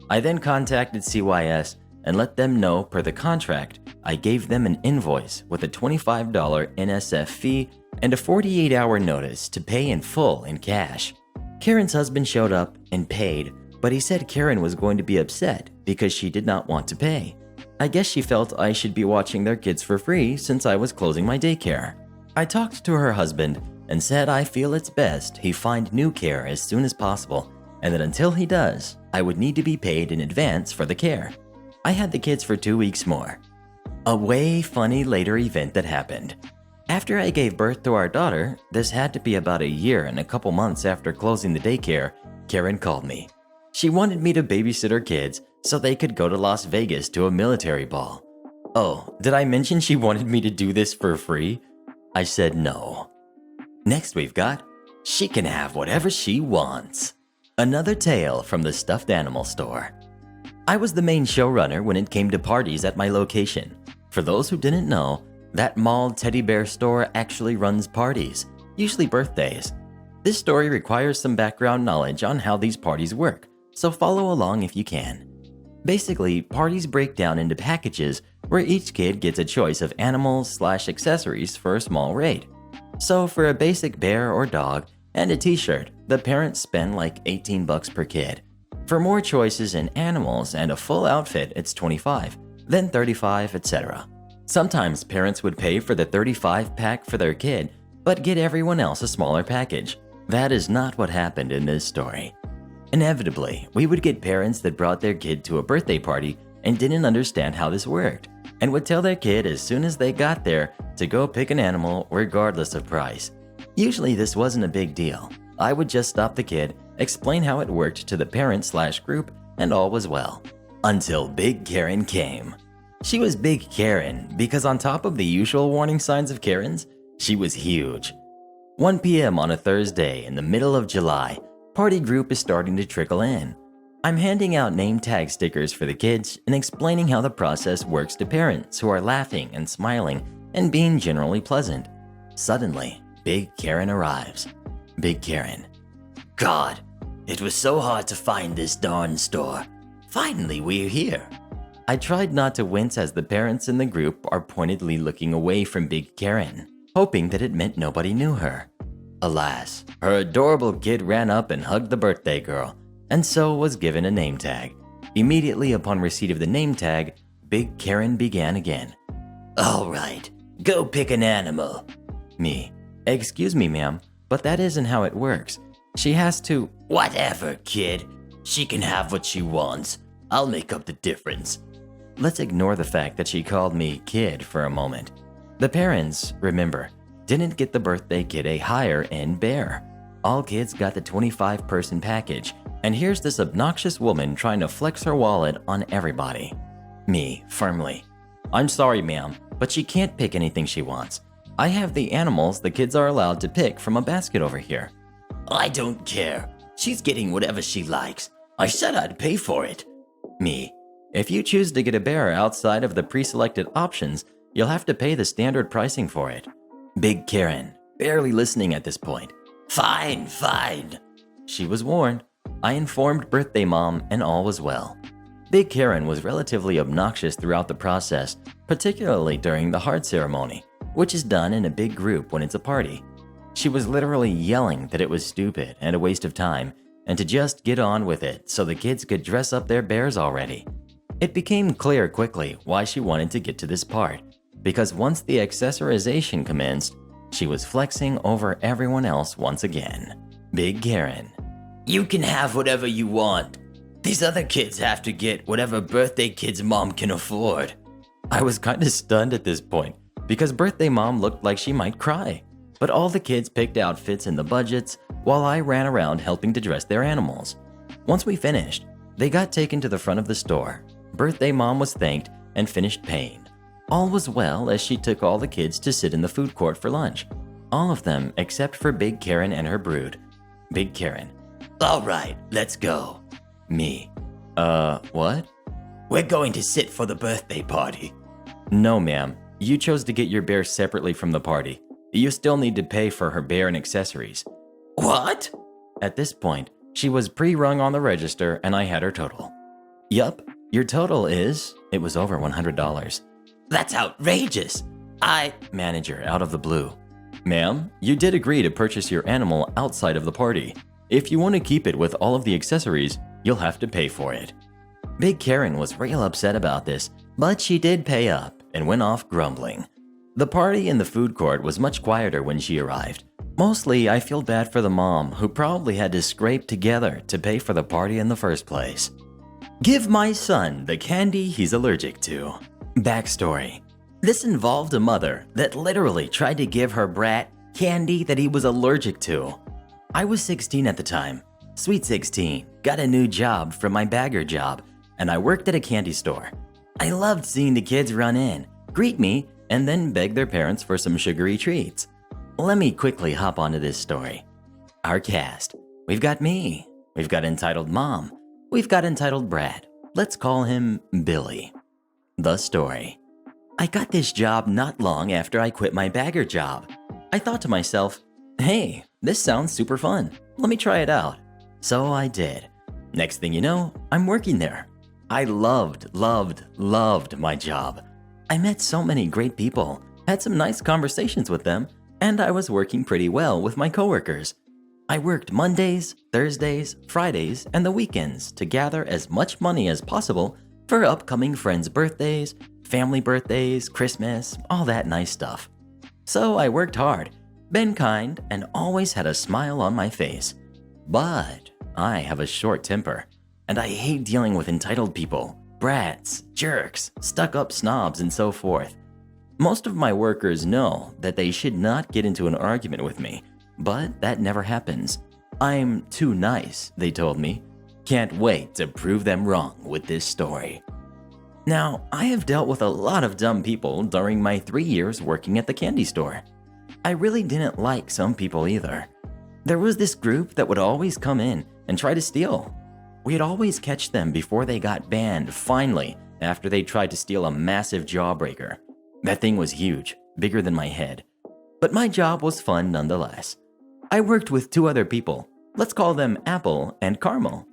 I then contacted CYS and let them know per the contract, I gave them an invoice with a $25 NSF fee and a 48-hour notice to pay in full in cash. Karen's husband showed up and paid, but he said Karen was going to be upset because she did not want to pay. I guess she felt I should be watching their kids for free since I was closing my daycare. I talked to her husband and said I feel it's best he find new care as soon as possible, and that until he does, I would need to be paid in advance for the care. I had the kids for 2 weeks more. A way funny later event that happened. After I gave birth to our daughter, this had to be about a year and a couple months after closing the daycare, Karen called me. She wanted me to babysit her kids so they could go to Las Vegas to a military ball. Oh, did I mention she wanted me to do this for free? I said no. Next we've got, she can have whatever she wants. Another tale from the stuffed animal store. I was the main showrunner when it came to parties at my location. For those who didn't know, that mall teddy bear store actually runs parties, usually birthdays. This story requires some background knowledge on how these parties work, so follow along if you can. Basically, parties break down into packages where each kid gets a choice of animals/accessories for a small rate. So for a basic bear or dog and a t-shirt, the parents spend like $18 per kid. For more choices in animals and a full outfit, it's $25, then $35, etc. Sometimes parents would pay for the 35 pack for their kid, but get everyone else a smaller package. That is not what happened in this story. Inevitably, we would get parents that brought their kid to a birthday party and didn't understand how this worked, and would tell their kid as soon as they got there to go pick an animal regardless of price. Usually this wasn't a big deal. I would just stop the kid, explain how it worked to the parent/group, and all was well. Until Big Karen came. She was Big Karen because on top of the usual warning signs of Karens, she was huge. 1 p.m. on a Thursday in the middle of July, party group is starting to trickle in. I'm handing out name tag stickers for the kids and explaining how the process works to parents who are laughing and smiling and being generally pleasant. Suddenly, Big Karen arrives. Big Karen. God, it was so hard to find this darn store. Finally, we're here. I tried not to wince as the parents in the group are pointedly looking away from Big Karen, hoping that it meant nobody knew her. Alas, her adorable kid ran up and hugged the birthday girl, and so was given a name tag. Immediately upon receipt of the name tag, Big Karen began again. All right, go pick an animal. Me. Excuse me, ma'am, but that isn't how it works. She has to… Whatever, kid. She can have what she wants. I'll make up the difference. Let's ignore the fact that she called me kid for a moment. The parents, remember, didn't get the birthday kid a higher-end bear. All kids got the 25-person package, and here's this obnoxious woman trying to flex her wallet on everybody. Me, firmly. I'm sorry, ma'am, but she can't pick anything she wants. I have the animals the kids are allowed to pick from a basket over here. I don't care. She's getting whatever she likes. I said I'd pay for it. Me. If you choose to get a bear outside of the pre-selected options, you'll have to pay the standard pricing for it. Big Karen, barely listening at this point. Fine, fine. She was warned. I informed birthday mom and all was well. Big Karen was relatively obnoxious throughout the process, particularly during the heart ceremony, which is done in a big group when it's a party. She was literally yelling that it was stupid and a waste of time, and to just get on with it so the kids could dress up their bears already. It became clear quickly why she wanted to get to this part, because once the accessorization commenced, she was flexing over everyone else once again. Big Karen. You can have whatever you want. These other kids have to get whatever birthday kid's mom can afford. I was kinda stunned at this point, because birthday mom looked like she might cry. But all the kids picked outfits in the budgets while I ran around helping to dress their animals. Once we finished, they got taken to the front of the store. Birthday mom was thanked and finished paying. All was well as she took all the kids to sit in the food court for lunch. All of them except for Big Karen and her brood. Big Karen. All right, let's go. Me. What? We're going to sit for the birthday party. No, ma'am. You chose to get your bear separately from the party. You still need to pay for her bear and accessories. What? At this point, she was pre-rung on the register and I had her total. Yup, your total is... It was over $100. That's outrageous. Manager out of the blue. Ma'am, you did agree to purchase your animal outside of the party. If you want to keep it with all of the accessories, you'll have to pay for it. Big Karen was real upset about this, but she did pay up and went off grumbling. The party in the food court was much quieter when she arrived. Mostly, I feel bad for the mom who probably had to scrape together to pay for the party in the first place. Give my son the candy he's allergic to. Backstory. This involved a mother that literally tried to give her brat candy that he was allergic to. I was 16 at the time. Sweet 16, got a new job from my bagger job, and I worked at a candy store. I loved seeing the kids run in, greet me, and then beg their parents for some sugary treats. Let me quickly hop onto this story. Our cast. We've got me. We've got Entitled Mom. We've got Entitled Brad. Let's call him Billy. The story. I got this job not long after I quit my bagger job. I thought to myself, hey, this sounds super fun. Let me try it out. So I did. Next thing you know, I'm working there. I loved my job. I met so many great people, had some nice conversations with them, and I was working pretty well with my coworkers. I worked Mondays, Thursdays, Fridays, and the weekends to gather as much money as possible for upcoming friends' birthdays, family birthdays, Christmas, all that nice stuff. So I worked hard, been kind, and always had a smile on my face. But I have a short temper, and I hate dealing with entitled people, brats, jerks, stuck-up snobs, and so forth. Most of my workers know that they should not get into an argument with me, but that never happens. I'm too nice, they told me. Can't wait to prove them wrong with this story. Now, I have dealt with a lot of dumb people during my 3 years working at the candy store. I really didn't like some people either. There was this group that would always come in and try to steal. We'd always catch them before they got banned finally after they tried to steal a massive jawbreaker. That thing was huge, bigger than my head. But my job was fun nonetheless. I worked with 2 other people. Let's call them Apple and Caramel.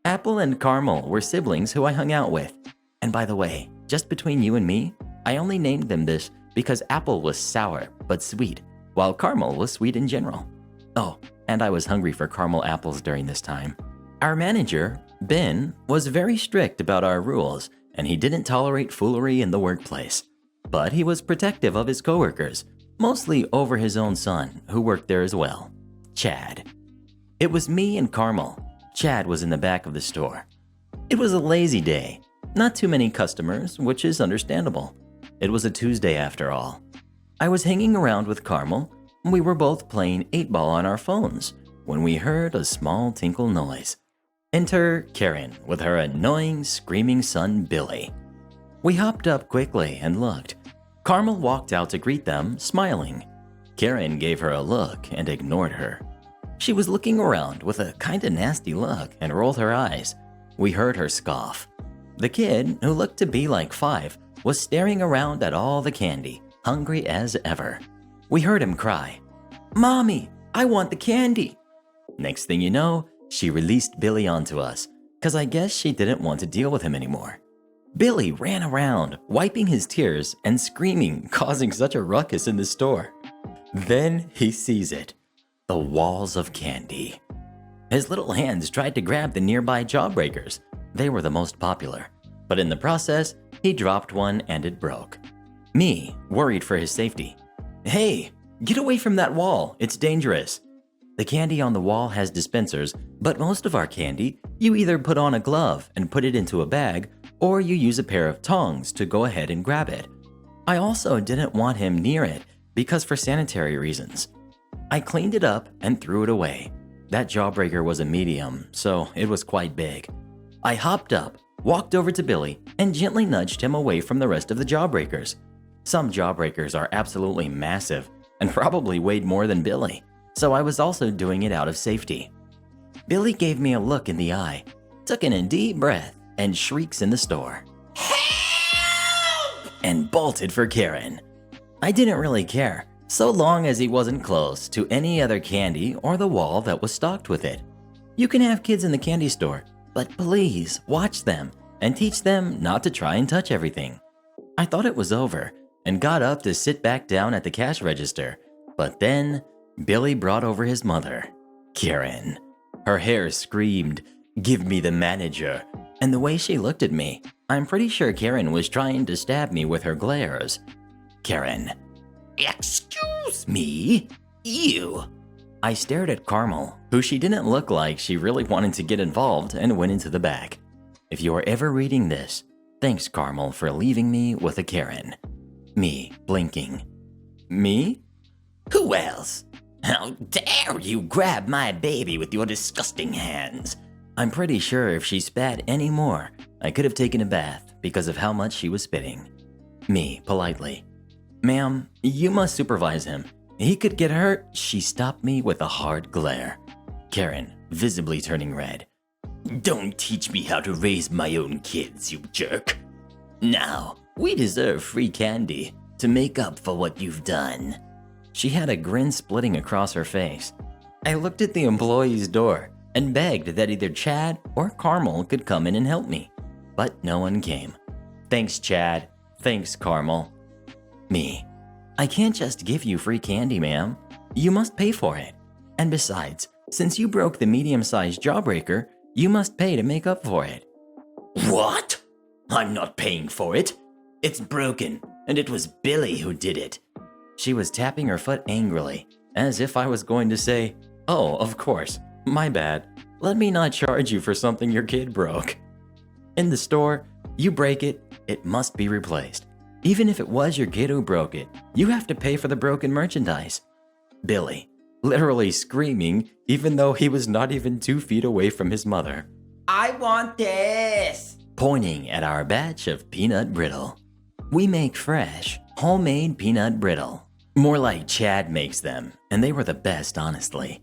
Apple and Caramel were siblings who I hung out with. And by the way, just between you and me, I only named them this because Apple was sour but sweet, while Caramel was sweet in general. Oh, and I was hungry for caramel apples during this time. Our manager, Ben, was very strict about our rules, and he didn't tolerate foolery in the workplace. But he was protective of his coworkers, mostly over his own son, who worked there as well, Chad. It was me and Caramel. Chad was in the back of the store. It was a lazy day. Not too many customers, which is understandable. It was a Tuesday after all. I was hanging around with Caramel. We were both playing 8-ball on our phones when we heard a small tinkle noise. Enter Karen with her annoying, screaming son Billy. We hopped up quickly and looked. Carmel walked out to greet them, smiling. Karen gave her a look and ignored her. She was looking around with a kinda nasty look and rolled her eyes. We heard her scoff. The kid, who looked to be like 5, was staring around at all the candy, hungry as ever. We heard him cry, "Mommy, I want the candy." Next thing you know, she released Billy onto us, 'cause I guess she didn't want to deal with him anymore. Billy ran around, wiping his tears and screaming, causing such a ruckus in the store. Then he sees it. The walls of candy. His little hands tried to grab the nearby jawbreakers. They were the most popular. But in the process, he dropped one and it broke. Me, worried for his safety. "Hey, get away from that wall. It's dangerous." The candy on the wall has dispensers, but most of our candy, you either put on a glove and put it into a bag, or you use a pair of tongs to go ahead and grab it. I also didn't want him near it because for sanitary reasons. I cleaned it up and threw it away. That jawbreaker was a medium, so it was quite big. I hopped up, walked over to Billy, and gently nudged him away from the rest of the jawbreakers. Some jawbreakers are absolutely massive and probably weighed more than Billy, so I was also doing it out of safety. Billy gave me a look in the eye, took in a deep breath, and shrieks in the store, "Help!" and bolted for Karen. I didn't really care, so long as he wasn't close to any other candy or the wall that was stocked with it. You can have kids in the candy store, but please watch them and teach them not to try and touch everything. I thought it was over and got up to sit back down at the cash register, but then Billy brought over his mother, Karen. Her hair screamed, "Give me the manager," and the way she looked at me, I'm pretty sure Karen was trying to stab me with her glares. Karen, "Excuse me? You?" I stared at Carmel, who she didn't look like she really wanted to get involved, and went into the back. If you are ever reading this, thanks Carmel for leaving me with a Karen. Me, blinking. Me? Who else? How dare you grab my baby with your disgusting hands? I'm pretty sure if she spat any more, I could have taken a bath because of how much she was spitting. Me, politely. "Ma'am, you must supervise him. He could get hurt." She stopped me with a hard glare. Karen, visibly turning red. "Don't teach me how to raise my own kids, you jerk. Now, we deserve free candy to make up for what you've done." She had a grin splitting across her face. I looked at the employee's door and begged that either Chad or Carmel could come in and help me, but no one came. Thanks, Chad. Thanks, Carmel. Me. I can't just give you free candy, ma'am. You must pay for it. And besides, since you broke the medium-sized jawbreaker, you must pay to make up for it. What? I'm not paying for it. It's broken, and it was Billy who did it. She was tapping her foot angrily, as if I was going to say, "Oh, of course, my bad. Let me not charge you for something your kid broke." In the store, you break it, it must be replaced. Even if it was your kid who broke it, you have to pay for the broken merchandise. Billy, literally screaming even though he was not even 2 feet away from his mother. "I want this!" Pointing at our batch of peanut brittle. We make fresh, homemade peanut brittle. More like Chad makes them, and they were the best, honestly.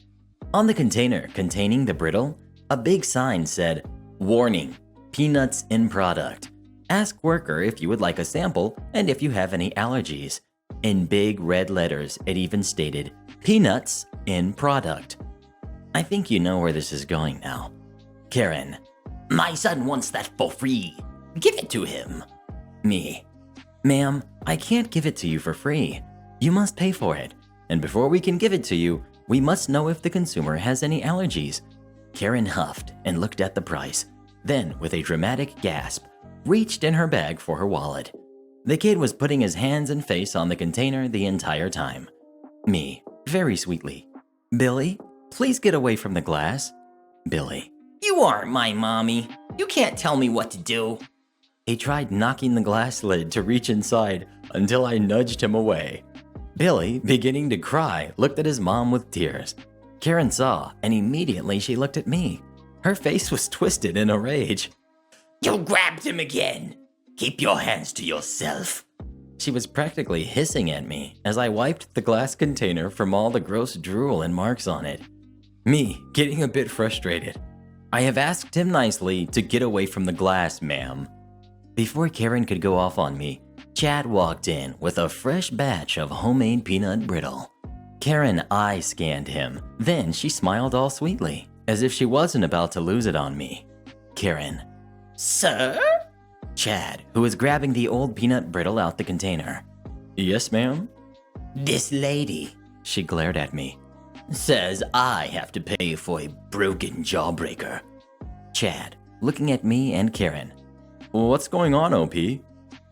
On the container containing the brittle, a big sign said, "Warning, peanuts in product. Ask worker if you would like a sample and if you have any allergies." In big red letters, it even stated, "Peanuts in product." I think you know where this is going now. Karen, "My son wants that for free. Give it to him." Me, "Ma'am, I can't give it to you for free. You must pay for it. And before we can give it to you, we must know if the consumer has any allergies." Karen huffed and looked at the price. Then, with a dramatic gasp, reached in her bag for her wallet. The kid was putting his hands and face on the container the entire time. Me, very sweetly, "Billy, please get away from the glass." Billy, "You aren't my mommy. You can't tell me what to do." He tried knocking the glass lid to reach inside until I nudged him away. Billy, beginning to cry, looked at his mom with tears. Karen saw, and immediately she looked at me. Her face was twisted in a rage. "You grabbed him again. Keep your hands to yourself." She was practically hissing at me as I wiped the glass container from all the gross drool and marks on it. Me, getting a bit frustrated. I have asked him nicely to get away from the glass, ma'am. Before Karen could go off on me, Chad walked in with a fresh batch of homemade peanut brittle. Karen eye-scanned him, then she smiled all sweetly, as if she wasn't about to lose it on me. Karen, "Sir?" Chad, who was grabbing the old peanut brittle out the container. "Yes, ma'am?" "This lady," she glared at me, "says I have to pay for a broken jawbreaker." Chad, looking at me and Karen. "What's going on, OP?"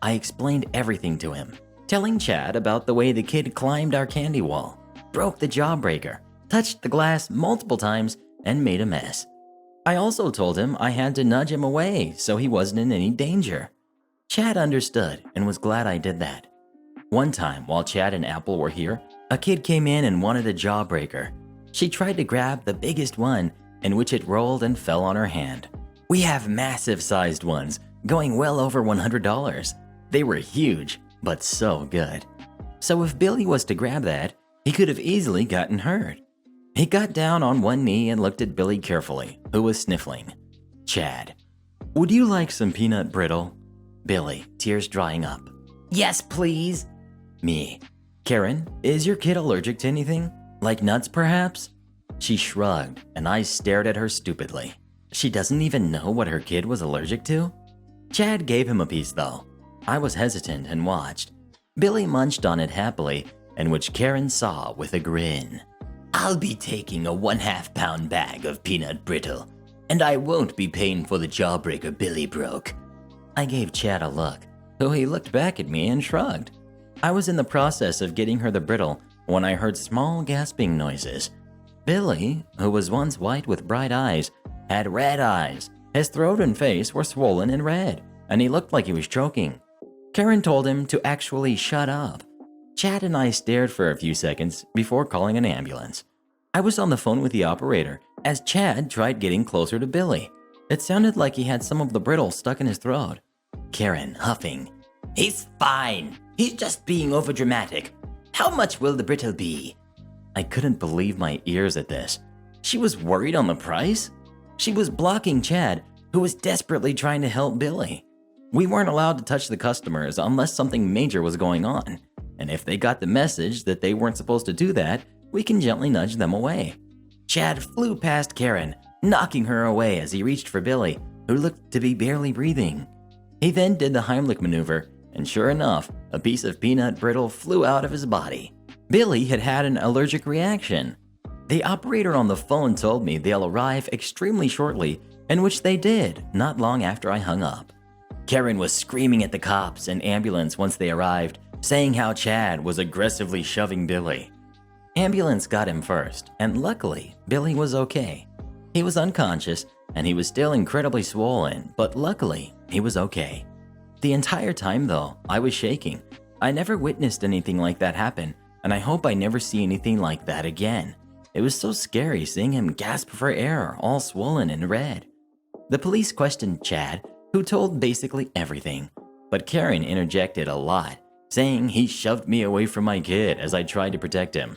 I explained everything to him, telling Chad about the way the kid climbed our candy wall, broke the jawbreaker, touched the glass multiple times, and made a mess. I also told him I had to nudge him away so he wasn't in any danger. Chad understood and was glad I did that. One time while Chad and Apple were here, a kid came in and wanted a jawbreaker. She tried to grab the biggest one, in which it rolled and fell on her hand. We have massive sized ones, going well over $100. They were huge, but so good. So if Billy was to grab that, he could have easily gotten hurt. He got down on one knee and looked at Billy carefully, who was sniffling. Chad, "Would you like some peanut brittle?" Billy, tears drying up. "Yes, please." Me, "Karen, is your kid allergic to anything? Like nuts, perhaps?" She shrugged, and I stared at her stupidly. She doesn't even know what her kid was allergic to? Chad gave him a piece, though. I was hesitant and watched. Billy munched on it happily, and which Karen saw with a grin. "I'll be taking a 1/2 pound bag of peanut brittle, and I won't be paying for the jawbreaker Billy broke." I gave Chad a look, so he looked back at me and shrugged. I was in the process of getting her the brittle when I heard small gasping noises. Billy, who was once white with bright eyes, had red eyes. His throat and face were swollen and red, and he looked like he was choking. Karen told him to actually shut up. Chad and I stared for a few seconds before calling an ambulance. I was on the phone with the operator as Chad tried getting closer to Billy. It sounded like he had some of the brittle stuck in his throat. Karen, huffing, "He's fine. He's just being overdramatic. How much will the brittle be?" I couldn't believe my ears at this. She was worried on the price? She was blocking Chad, who was desperately trying to help Billy. We weren't allowed to touch the customers unless something major was going on. And if they got the message that they weren't supposed to do that, we can gently nudge them away. Chad flew past Karen, knocking her away as he reached for Billy, who looked to be barely breathing. He then did the Heimlich maneuver, and sure enough, a piece of peanut brittle flew out of his body. Billy had had an allergic reaction. The operator on the phone told me they'll arrive extremely shortly, and which they did, not long after I hung up. Karen was screaming at the cops and ambulance once they arrived, saying how Chad was aggressively shoving Billy. Ambulance got him first, and luckily, Billy was okay. He was unconscious, and he was still incredibly swollen, but luckily, he was okay. The entire time, though, I was shaking. I never witnessed anything like that happen, and I hope I never see anything like that again. It was so scary seeing him gasp for air, all swollen and red. The police questioned Chad, who told basically everything, but Karen interjected a lot, saying he shoved me away from my kid as I tried to protect him.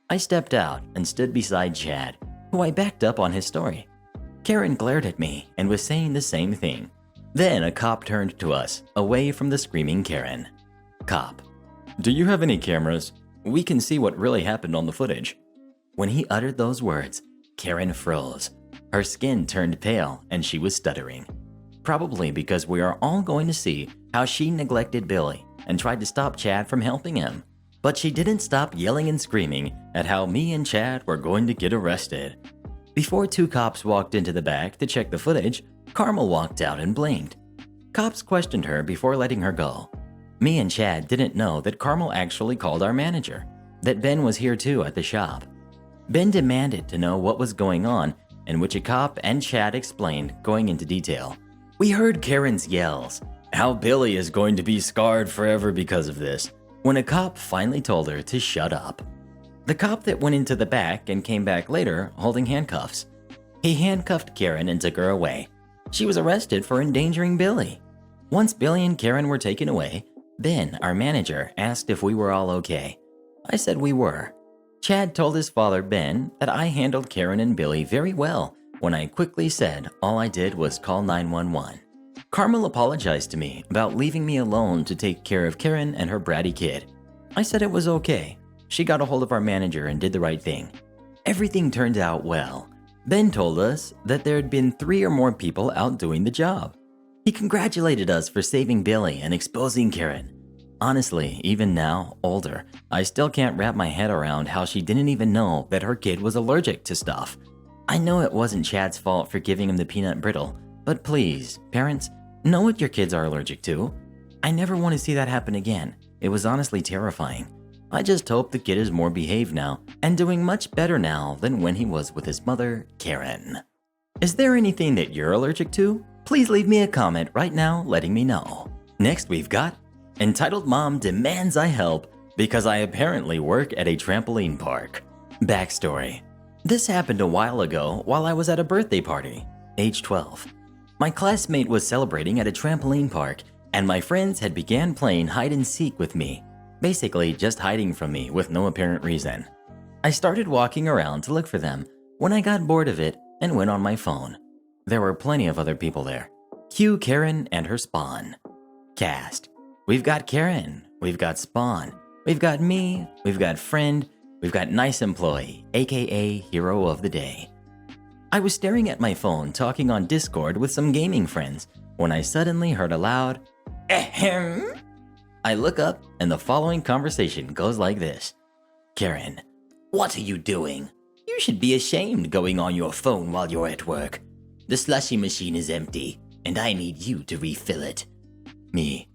I stepped out and stood beside Chad, who I backed up on his story. Karen glared at me and was saying the same thing. Then a cop turned to us, away from the screaming Karen. Cop, "Do you have any cameras? We can see what really happened on the footage." When he uttered those words, Karen froze. Her skin turned pale and she was stuttering. Probably because we are all going to see how she neglected Billy and tried to stop Chad from helping him. But she didn't stop yelling and screaming at how me and Chad were going to get arrested. Before two cops walked into the back to check the footage, Carmel walked out and blinked. Cops questioned her before letting her go. Me and Chad didn't know that Carmel actually called our manager, that Ben was here too at the shop. Ben demanded to know what was going on, in which a cop and Chad explained, going into detail. "We heard Karen's yells, how Billy is going to be scarred forever because of this," when a cop finally told her to shut up. The cop that went into the back and came back later holding handcuffs. He handcuffed Karen and took her away. She was arrested for endangering Billy. Once Billy and Karen were taken away, Ben, our manager, asked if we were all okay. I said we were. Chad told his father, Ben, that I handled Karen and Billy very well when I quickly said all I did was call 911. Carmel apologized to me about leaving me alone to take care of Karen and her bratty kid. I said it was okay. She got a hold of our manager and did the right thing. Everything turned out well. Ben told us that there had been 3 or more people out doing the job. He congratulated us for saving Billy and exposing Karen. Honestly, even now, older, I still can't wrap my head around how she didn't even know that her kid was allergic to stuff. I know it wasn't Chad's fault for giving him the peanut brittle, but please, parents, know what your kids are allergic to. I never want to see that happen again. It was honestly terrifying. I just hope the kid is more behaved now and doing much better now than when he was with his mother, Karen. Is there anything that you're allergic to? Please leave me a comment right now letting me know. Next we've got Entitled Mom Demands I Help because I apparently work at a trampoline park. Backstory. This happened a while ago while I was at a birthday party, age 12. My classmate was celebrating at a trampoline park and my friends had began playing hide and seek with me, basically just hiding from me with no apparent reason. I started walking around to look for them when I got bored of it and went on my phone. There were plenty of other people there. Cue Karen and her spawn. Cast. We've got Karen, we've got Spawn, we've got me, we've got Friend, we've got Nice Employee, aka Hero of the Day. I was staring at my phone talking on Discord with some gaming friends when I suddenly heard a loud, ahem. I look up and the following conversation goes like this. Karen, what are you doing? You should be ashamed going on your phone while you're at work. The slushy machine is empty and I need you to refill it. Me.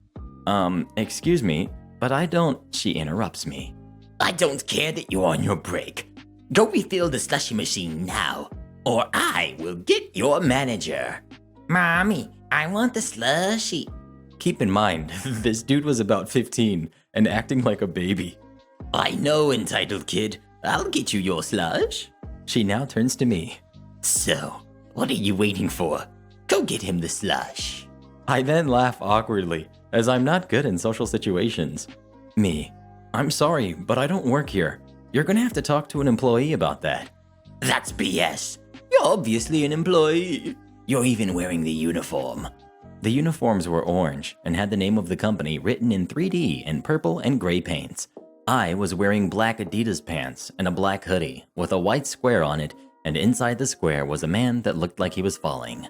Excuse me, but I don't, she interrupts me. I don't care that you're on your break. Go refill the slushy machine now, or I will get your manager. Mommy, I want the slushy. Keep in mind, this dude was about 15 and acting like a baby. I know, entitled kid. I'll get you your slush. She now turns to me. So, what are you waiting for? Go get him the slush. I then laugh awkwardly, as I'm not good in social situations. Me. I'm sorry, but I don't work here. You're gonna have to talk to an employee about that. That's BS. You're obviously an employee. You're even wearing the uniform. The uniforms were orange and had the name of the company written in 3D in purple and gray paints. I was wearing black Adidas pants and a black hoodie with a white square on it, and inside the square was a man that looked like he was falling.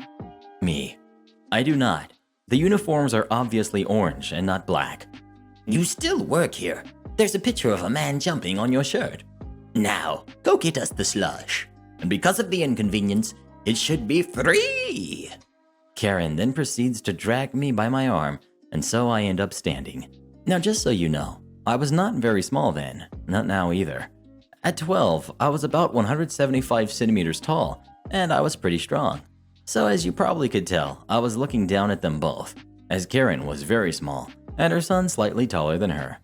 Me. I do not. The uniforms are obviously orange and not black. You still work here. There's a picture of a man jumping on your shirt. Now, go get us the slush. And because of the inconvenience, it should be free. Karen then proceeds to drag me by my arm, and so I end up standing. Now, just so you know, I was not very small then, not now either. At 12, I was about 175 centimeters tall, and I was pretty strong. So as you probably could tell, I was looking down at them both, as Karen was very small, and her son slightly taller than her.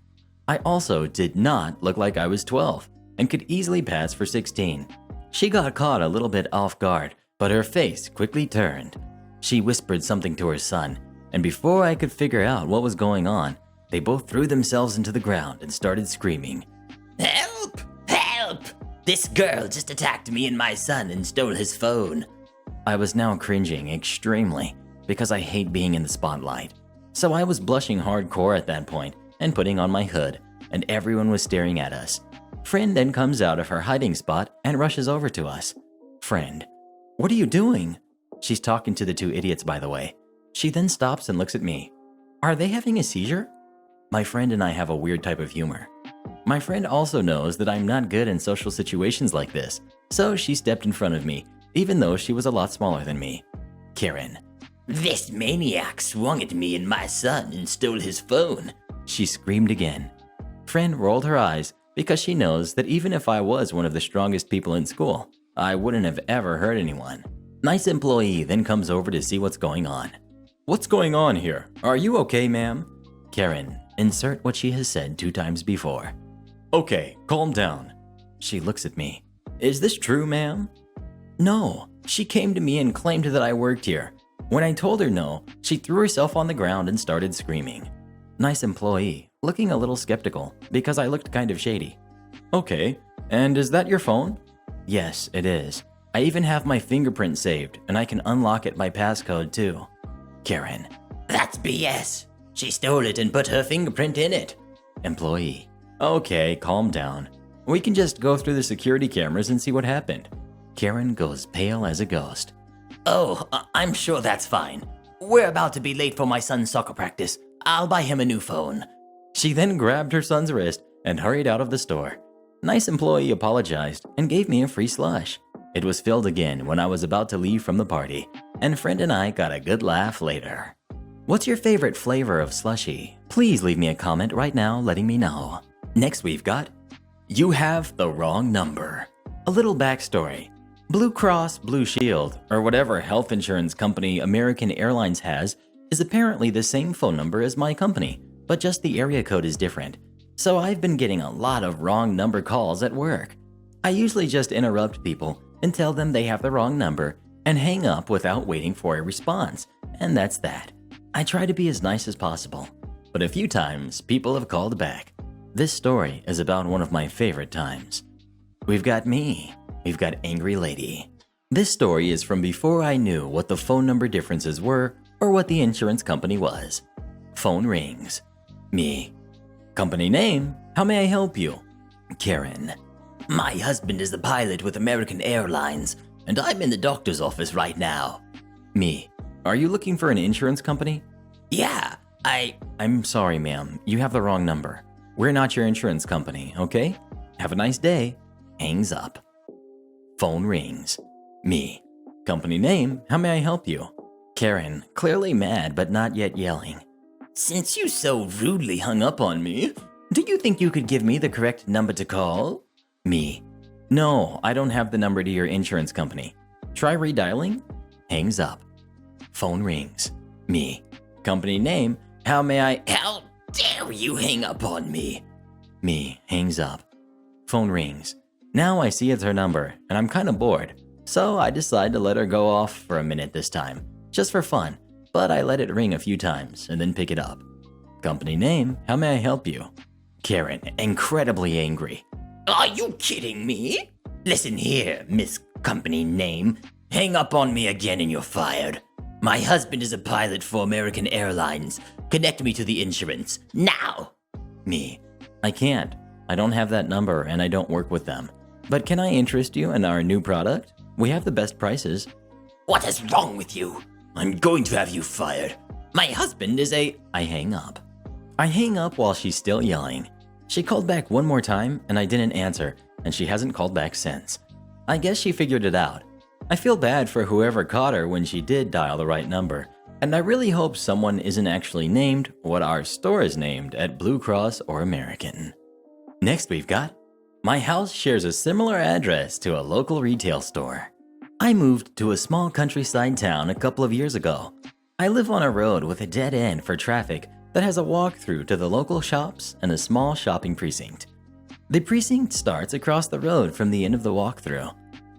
I also did not look like I was 12, and could easily pass for 16. She got caught a little bit off guard, but her face quickly turned. She whispered something to her son, and before I could figure out what was going on, they both threw themselves into the ground and started screaming. Help! Help! This girl just attacked me and my son and stole his phone. I was now cringing extremely because I hate being in the spotlight. So I was blushing hardcore at that point and putting on my hood, and everyone was staring at us. Friend then comes out of her hiding spot and rushes over to us. Friend, what are you doing? She's talking to the 2 idiots, by the way. She then stops and looks at me. Are they having a seizure? My friend and I have a weird type of humor. My friend also knows that I'm not good in social situations like this, so she stepped in front of me, even though she was a lot smaller than me. Karen. This maniac swung at me and my son and stole his phone. She screamed again. Friend rolled her eyes because she knows that even if I was one of the strongest people in school, I wouldn't have ever hurt anyone. Nice Employee then comes over to see what's going on. What's going on here? Are you okay, ma'am? Karen, insert what she has said 2 times before. Okay, calm down. She looks at me. Is this true, ma'am? No, she came to me and claimed that I worked here. When I told her no, she threw herself on the ground and started screaming. Nice employee, looking a little skeptical because I looked kind of shady. Okay, and is that your phone? Yes, it is. I even have my fingerprint saved, and I can unlock it by passcode too. Karen. That's BS. She stole it and put her fingerprint in it. Employee. Okay, calm down. We can just go through the security cameras and see what happened. Karen goes pale as a ghost. Oh, I'm sure that's fine. We're about to be late for my son's soccer practice. I'll buy him a new phone. She then grabbed her son's wrist and hurried out of the store. Nice employee apologized and gave me a free slush. It was filled again when I was about to leave from the party, and friend and I got a good laugh later. What's your favorite flavor of slushie? Please leave me a comment right now letting me know. Next we've got, you have the wrong number. A little backstory. Blue Cross Blue Shield, or whatever health insurance company American Airlines has, is apparently the same phone number as my company, but just the area code is different. So I've been getting a lot of wrong number calls at work. I usually just interrupt people and tell them they have the wrong number and hang up without waiting for a response, and that's that. I try to be as nice as possible, but a few times people have called back. This story is about one of my favorite times. We've got me. We've got Angry Lady. This story is from before I knew what the phone number differences were or what the insurance company was. Phone rings. Me. Company name, how may I help you? Karen. My husband is the pilot with American Airlines, and I'm in the doctor's office right now. Me. Are you looking for an insurance company? Yeah, I'm sorry, ma'am. You have the wrong number. We're not your insurance company, okay? Have a nice day. Hangs up. Phone rings. Me. Company name, how may I help you? Karen, clearly mad but not yet yelling. Since you so rudely hung up on me, do you think you could give me the correct number to call? Me. No, I don't have the number to your insurance company. Try redialing. Hangs up. Phone rings. Me. Company name, how may I... How dare you hang up on me? Me. Hangs up. Phone rings. Now I see it's her number, and I'm kind of bored. So I decide to let her go off for a minute this time, just for fun. But I let it ring a few times and then pick it up. Company name, how may I help you? Karen, incredibly angry. Are you kidding me? Listen here, Miss Company Name. Hang up on me again and you're fired. My husband is a pilot for American Airlines. Connect me to the insurance, now! Me. I can't. I don't have that number and I don't work with them. But can I interest you in our new product? We have the best prices. What is wrong with you? I'm going to have you fired. My husband is a... I hang up. I hang up while she's still yelling. She called back one more time and I didn't answer, and she hasn't called back since. I guess she figured it out. I feel bad for whoever caught her when she did dial the right number, and I really hope someone isn't actually named what our store is named at Blue Cross or American. Next we've got, my house shares a similar address to a local retail store. I moved to a small countryside town a couple of years ago. I live on a road with a dead end for traffic that has a walkthrough to the local shops and a small shopping precinct. The precinct starts across the road from the end of the walkthrough.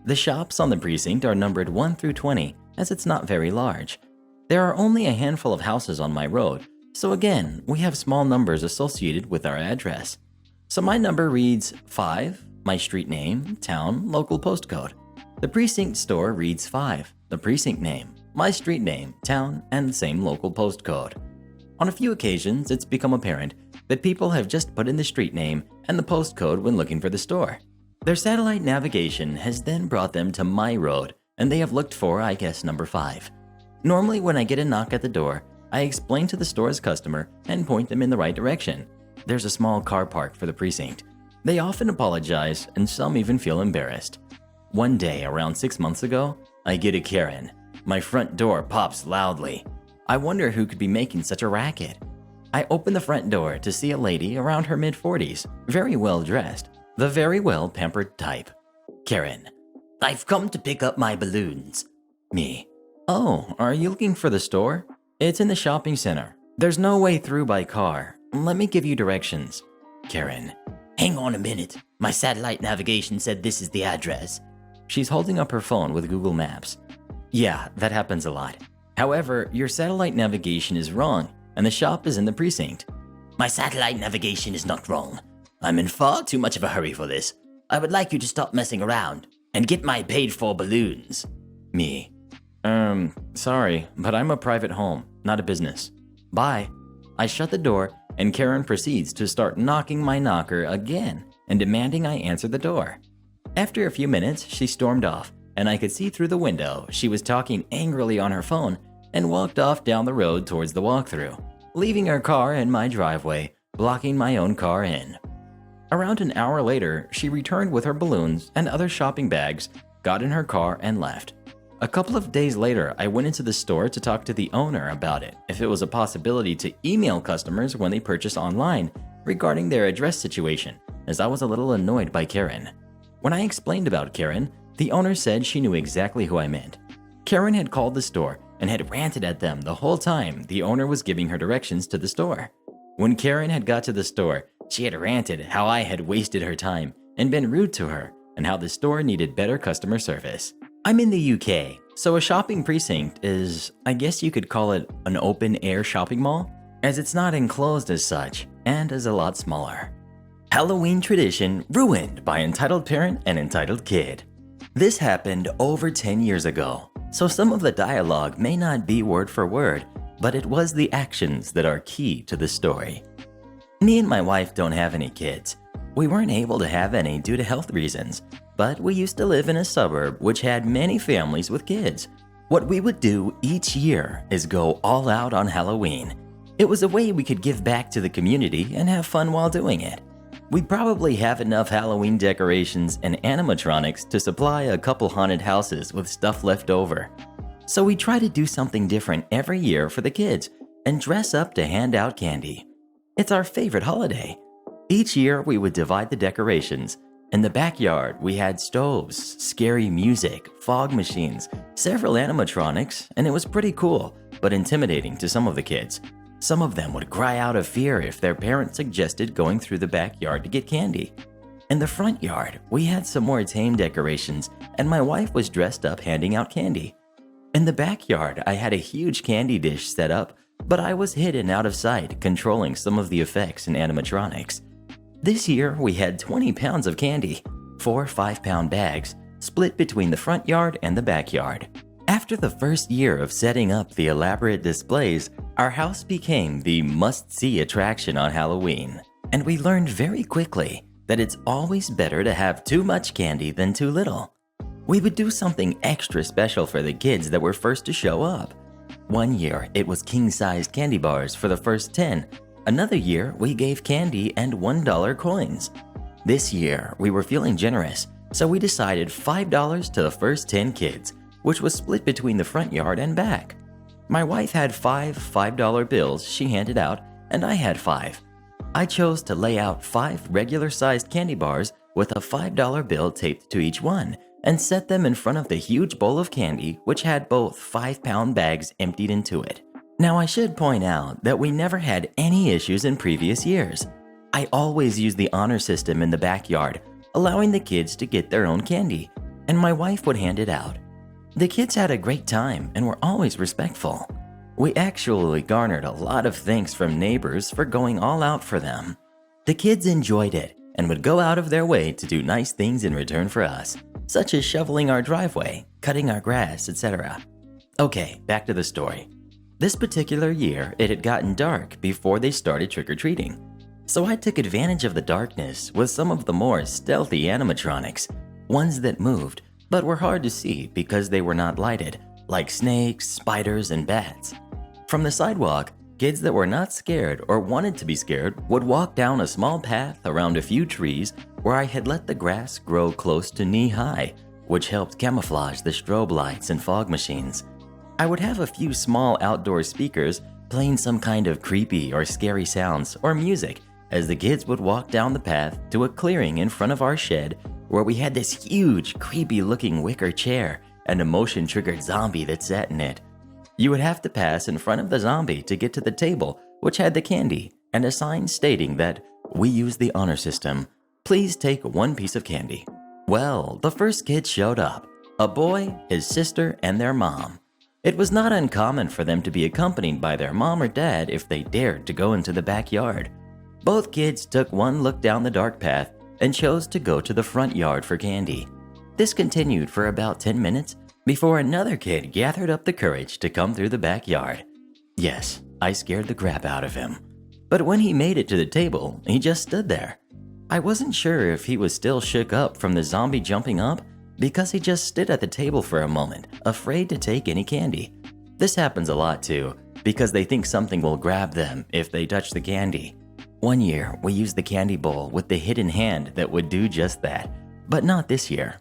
The shops on the precinct are numbered 1 through 20 as it's not very large. There are only a handful of houses on my road, so again, we have small numbers associated with our address. So my number reads 5, my street name, town, local postcode. The precinct store reads 5, the precinct name, my street name, town, and the same local postcode. On a few occasions, it's become apparent that people have just put in the street name and the postcode when looking for the store. Their satellite navigation has then brought them to my road, and they have looked for, I guess, number 5. Normally, when I get a knock at the door, I explain to the store's customer and point them in the right direction. There's a small car park for the precinct. They often apologize, and some even feel embarrassed. One day, around 6 months ago, I get a Karen. My front door pops loudly. I wonder who could be making such a racket. I open the front door to see a lady around her mid-40s, very well dressed, the very well pampered type. Karen. I've come to pick up my balloons. Me. Oh, are you looking for the store? It's in the shopping center. There's no way through by car. Let me give you directions. Karen. Hang on a minute. My satellite navigation said this is the address. She's holding up her phone with Google Maps. Yeah, that happens a lot. However, your satellite navigation is wrong, and the shop is in the precinct. My satellite navigation is not wrong. I'm in far too much of a hurry for this. I would like you to stop messing around and get my paid-for balloons. Me. Sorry, but I'm a private home, not a business. Bye. I shut the door, and Karen proceeds to start knocking my knocker again and demanding I answer the door. After a few minutes, she stormed off, and I could see through the window she was talking angrily on her phone and walked off down the road towards the walkthrough, leaving her car in my driveway, blocking my own car in. Around an hour later, she returned with her balloons and other shopping bags, got in her car, and left. A couple of days later, I went into the store to talk to the owner about it, if it was a possibility to email customers when they purchase online regarding their address situation, as I was a little annoyed by Karen. When I explained about Karen, the owner said she knew exactly who I meant. Karen had called the store and had ranted at them the whole time the owner was giving her directions to the store. When Karen had got to the store, she had ranted how I had wasted her time and been rude to her, and how the store needed better customer service. I'm in the UK, so a shopping precinct is, I guess you could call it an open-air shopping mall, as it's not enclosed as such and is a lot smaller. Halloween tradition ruined by entitled parent and entitled kid. This happened over 10 years ago, so some of the dialogue may not be word for word, but it was the actions that are key to the story. Me and my wife don't have any kids. We weren't able to have any due to health reasons, but we used to live in a suburb which had many families with kids. What we would do each year is go all out on Halloween. It was a way we could give back to the community and have fun while doing it. We probably have enough Halloween decorations and animatronics to supply a couple haunted houses with stuff left over. So we try to do something different every year for the kids and dress up to hand out candy. It's our favorite holiday. Each year we would divide the decorations. In the backyard, we had stoves, scary music, fog machines, several animatronics, and it was pretty cool, but intimidating to some of the kids. Some of them would cry out of fear if their parents suggested going through the backyard to get candy. In the front yard, we had some more tame decorations, and my wife was dressed up handing out candy. In the backyard, I had a huge candy dish set up, but I was hidden out of sight, controlling some of the effects and animatronics. This year, we had 20 pounds of candy, 4 5-pound bags, split between the front yard and the backyard. After the first year of setting up the elaborate displays, our house became the must-see attraction on Halloween, and we learned very quickly that it's always better to have too much candy than too little. We would do something extra special for the kids that were first to show up. One year, it was king-sized candy bars for the first 10. Another year, we gave candy and $1 coins. This year, we were feeling generous, so we decided $5 to the first 10 kids, which was split between the front yard and back. My wife had 5 $5 bills she handed out, and I had 5. I chose to lay out 5 regular-sized candy bars with a $5 bill taped to each one, and set them in front of the huge bowl of candy, which had both 5-pound bags emptied into it. Now, I should point out that we never had any issues in previous years. I always used the honor system in the backyard, allowing the kids to get their own candy, and my wife would hand it out. The kids had a great time and were always respectful. We actually garnered a lot of thanks from neighbors for going all out for them. The kids enjoyed it and would go out of their way to do nice things in return for us, such as shoveling our driveway, cutting our grass, etc. Okay, back to the story. This particular year, it had gotten dark before they started trick-or-treating. So I took advantage of the darkness with some of the more stealthy animatronics, ones that moved but were hard to see because they were not lighted, like snakes, spiders, and bats. From the sidewalk, kids that were not scared or wanted to be scared would walk down a small path around a few trees where I had let the grass grow close to knee-high, which helped camouflage the strobe lights and fog machines. I would have a few small outdoor speakers playing some kind of creepy or scary sounds or music as the kids would walk down the path to a clearing in front of our shed where we had this huge, creepy-looking wicker chair and a motion-triggered zombie that sat in it. You would have to pass in front of the zombie to get to the table, which had the candy, and a sign stating that we use the honor system. Please take 1 piece of candy. Well, the first kid showed up. A boy, his sister, and their mom. It was not uncommon for them to be accompanied by their mom or dad if they dared to go into the backyard. Both kids took one look down the dark path and chose to go to the front yard for candy. This continued for about 10 minutes before another kid gathered up the courage to come through the backyard. Yes, I scared the crap out of him. But when he made it to the table, he just stood there. I wasn't sure if he was still shook up from the zombie jumping up because he just stood at the table for a moment, afraid to take any candy. This happens a lot too, because they think something will grab them if they touch the candy. One year, we used the candy bowl with the hidden hand that would do just that, but not this year.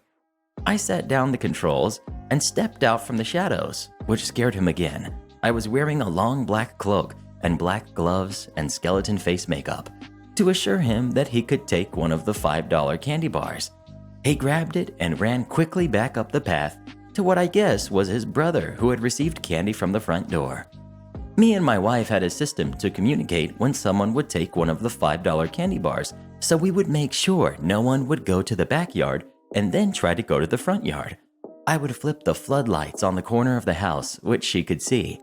I sat down the controls and stepped out from the shadows, which scared him again. I was wearing a long black cloak and black gloves and skeleton face makeup to assure him that he could take one of the $5 candy bars. He grabbed it and ran quickly back up the path to what I guess was his brother who had received candy from the front door. Me and my wife had a system to communicate when someone would take one of the $5 candy bars, so we would make sure no one would go to the backyard and then try to go to the front yard. I would flip the floodlights on the corner of the house, which she could see.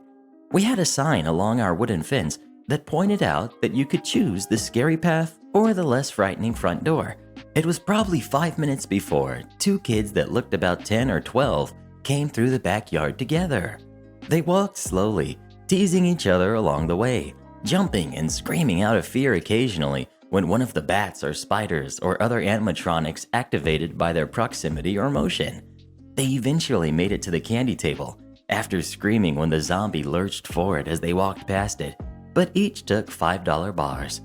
We had a sign along our wooden fence that pointed out that you could choose the scary path or the less frightening front door. It was probably 5 minutes before two kids that looked about 10 or 12 came through the backyard together. They walked slowly, teasing each other along the way, jumping and screaming out of fear occasionally when one of the bats or spiders or other animatronics activated by their proximity or motion. They eventually made it to the candy table after screaming when the zombie lurched forward as they walked past it, but each took $5 bars.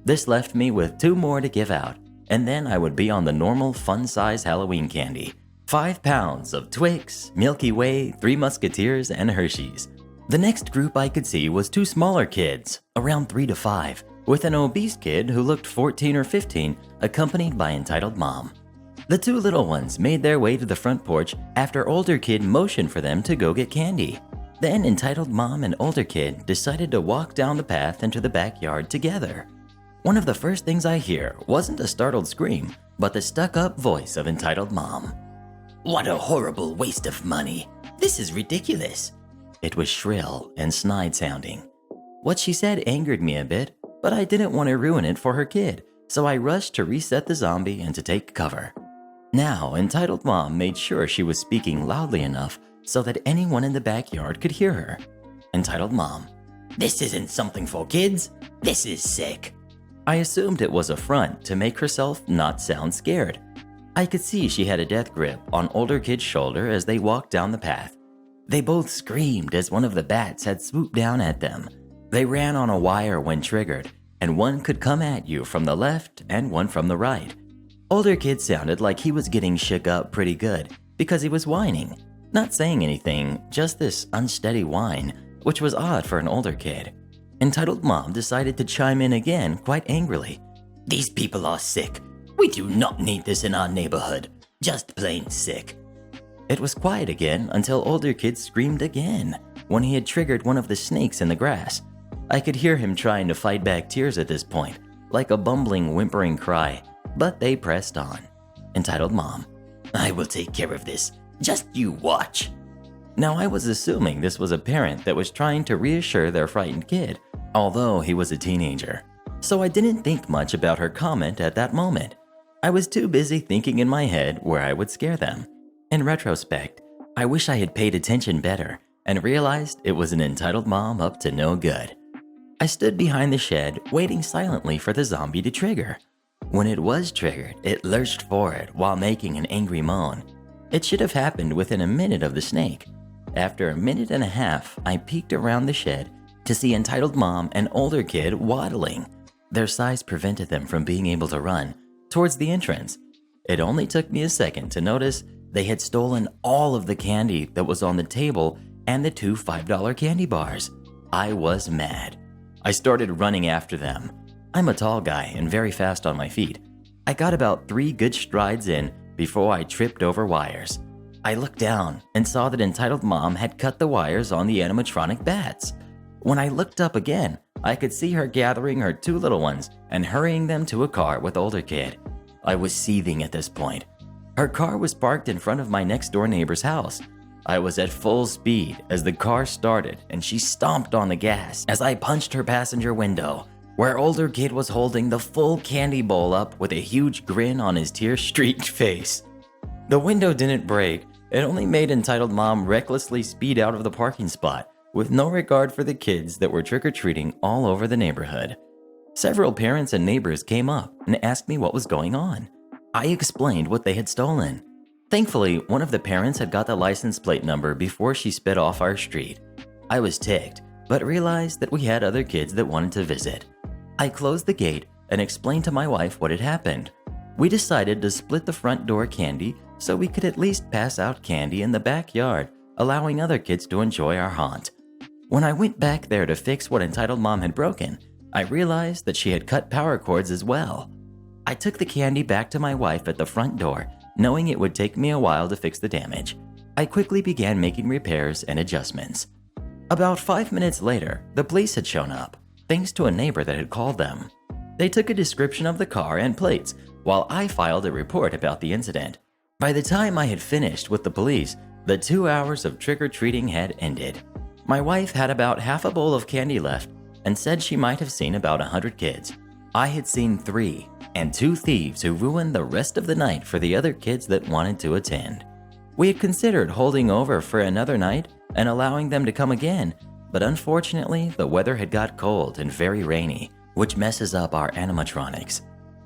This left me with 2 more to give out, and then I would be on the normal fun-size Halloween candy. 5 pounds of Twix, Milky Way, 3 Musketeers, and Hershey's. The next group I could see was 2 smaller kids, around 3 to 5, with an obese kid who looked 14 or 15, accompanied by Entitled Mom. The 2 little ones made their way to the front porch after older kid motioned for them to go get candy. Then Entitled Mom and older kid decided to walk down the path into the backyard together. One of the first things I hear wasn't a startled scream, but the stuck-up voice of Entitled Mom. "What a horrible waste of money. This is ridiculous." It was shrill and snide sounding. What she said angered me a bit, but I didn't want to ruin it for her kid, so I rushed to reset the zombie and to take cover. Now, Entitled Mom made sure she was speaking loudly enough so that anyone in the backyard could hear her. Entitled Mom, "This isn't something for kids. This is sick." I assumed it was a front to make herself not sound scared. I could see she had a death grip on older kid's shoulder as they walked down the path. They both screamed as one of the bats had swooped down at them. They ran on a wire when triggered, and one could come at you from the left and one from the right. Older kid sounded like he was getting shook up pretty good because he was whining, not saying anything, just this unsteady whine, which was odd for an older kid. Entitled Mom decided to chime in again quite angrily. "These people are sick. We do not need this in our neighborhood. Just plain sick." It was quiet again until older kid screamed again when he had triggered one of the snakes in the grass. I could hear him trying to fight back tears at this point, like a bumbling, whimpering cry, but they pressed on. Entitled Mom, "I will take care of this. Just you watch." Now I was assuming this was a parent that was trying to reassure their frightened kid, although he was a teenager. So I didn't think much about her comment at that moment. I was too busy thinking in my head where I would scare them. In retrospect, I wish I had paid attention better and realized it was an Entitled Mom up to no good. I stood behind the shed waiting silently for the zombie to trigger. When it was triggered, it lurched forward while making an angry moan. It should have happened within a minute of the snake. After a minute and a half, I peeked around the shed to see Entitled Mom and older kid waddling. Their size prevented them from being able to run towards the entrance. It only took me a second to notice they had stolen all of the candy that was on the table and the 2 $5 candy bars. I was mad. I started running after them. I'm a tall guy and very fast on my feet. I got about 3 good strides in before I tripped over wires. I looked down and saw that Entitled Mom had cut the wires on the animatronic bats. When I looked up again, I could see her gathering her 2 little ones and hurrying them to a car with older kid. I was seething at this point. Her car was parked in front of my next door neighbor's house. I was at full speed as the car started and she stomped on the gas as I punched her passenger window. where older kid was holding the full candy bowl up with a huge grin on his tear-streaked face. The window didn't break, it only made entitled mom recklessly speed out of the parking spot with no regard for the kids that were trick-or-treating all over the neighborhood. Several parents and neighbors came up and asked me what was going on. I explained what they had stolen. Thankfully, one of the parents had got the license plate number before she sped off our street. I was ticked, but realized that we had other kids that wanted to visit. I closed the gate and explained to my wife what had happened. We decided to split the front door candy so we could at least pass out candy in the backyard, allowing other kids to enjoy our haunt. When I went back there to fix what entitled mom had broken, I realized that she had cut power cords as well. I took the candy back to my wife at the front door, knowing it would take me a while to fix the damage. I quickly began making repairs and adjustments. About 5 minutes later, the police had shown up, thanks to a neighbor that had called them. They took a description of the car and plates, while I filed a report about the incident. By the time I had finished with the police, the 2 hours of trick-or-treating had ended. My wife had about half a bowl of candy left and said she might have seen about 100 kids. I had seen 3, and 2 thieves who ruined the rest of the night for the other kids that wanted to attend. We had considered holding over for another night and allowing them to come again, but unfortunately the weather had got cold and very rainy, which messes up our animatronics.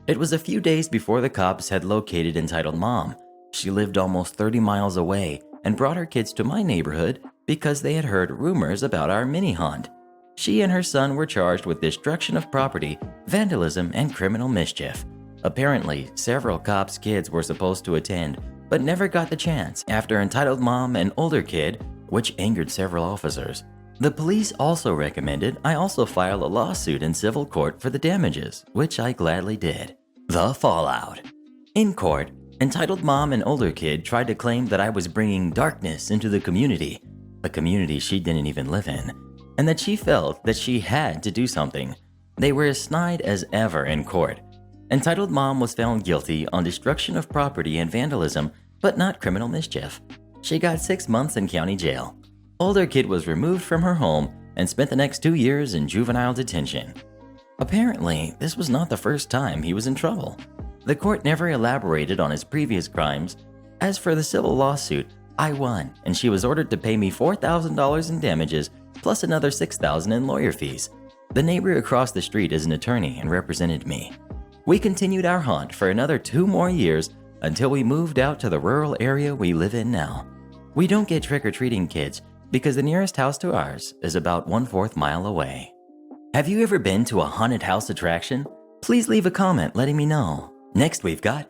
It was a few days before the cops had located entitled mom. She lived almost 30 miles away and brought her kids to my neighborhood because they had heard rumors about our mini haunt. She and her son were charged with destruction of property, vandalism, and criminal mischief. Apparently, several cops' kids were supposed to attend, but never got the chance after entitled mom and older kid, which angered several officers. The police also recommended I also file a lawsuit in civil court for the damages, which I gladly did. The fallout. In court, entitled mom and older kid tried to claim that I was bringing darkness into the community, a community she didn't even live in, and that she felt that she had to do something. They were as snide as ever in court. Entitled mom was found guilty on destruction of property and vandalism, but not criminal mischief. She got 6 months in county jail. Older kid was removed from her home and spent the next 2 years in juvenile detention. Apparently, this was not the first time he was in trouble. The court never elaborated on his previous crimes. As for the civil lawsuit, I won, and she was ordered to pay me $4,000 in damages plus another $6,000 in lawyer fees. The neighbor across the street is an attorney and represented me. We continued our haunt for another 2 more years until we moved out to the rural area we live in now. We don't get trick-or-treating kids because the nearest house to ours is about 1/4 mile away. Have you ever been to a haunted house attraction? Please leave a comment letting me know. Next we've got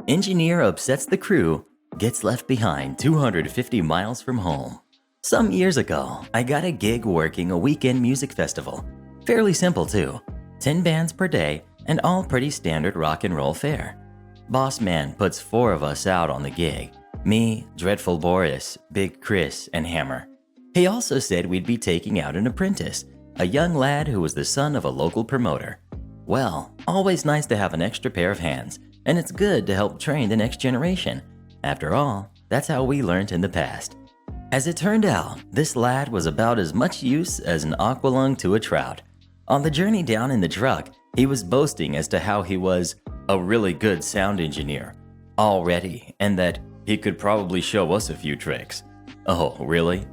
engineer upsets the crew, gets left behind 250 miles from home. Some years ago, I got a gig working a weekend music festival. Fairly simple too, 10 bands per day and all pretty standard rock and roll fare. Boss man puts 4 of us out on the gig, me, Dreadful Boris, Big Chris, and Hammer. He also said we'd be taking out an apprentice, a young lad who was the son of a local promoter. Well, always nice to have an extra pair of hands, and it's good to help train the next generation. After all, that's how we learned in the past. As it turned out, this lad was about as much use as an aqualung to a trout. On the journey down in the truck, he was boasting as to how he was a really good sound engineer already, and that he could probably show us a few tricks. Oh, really?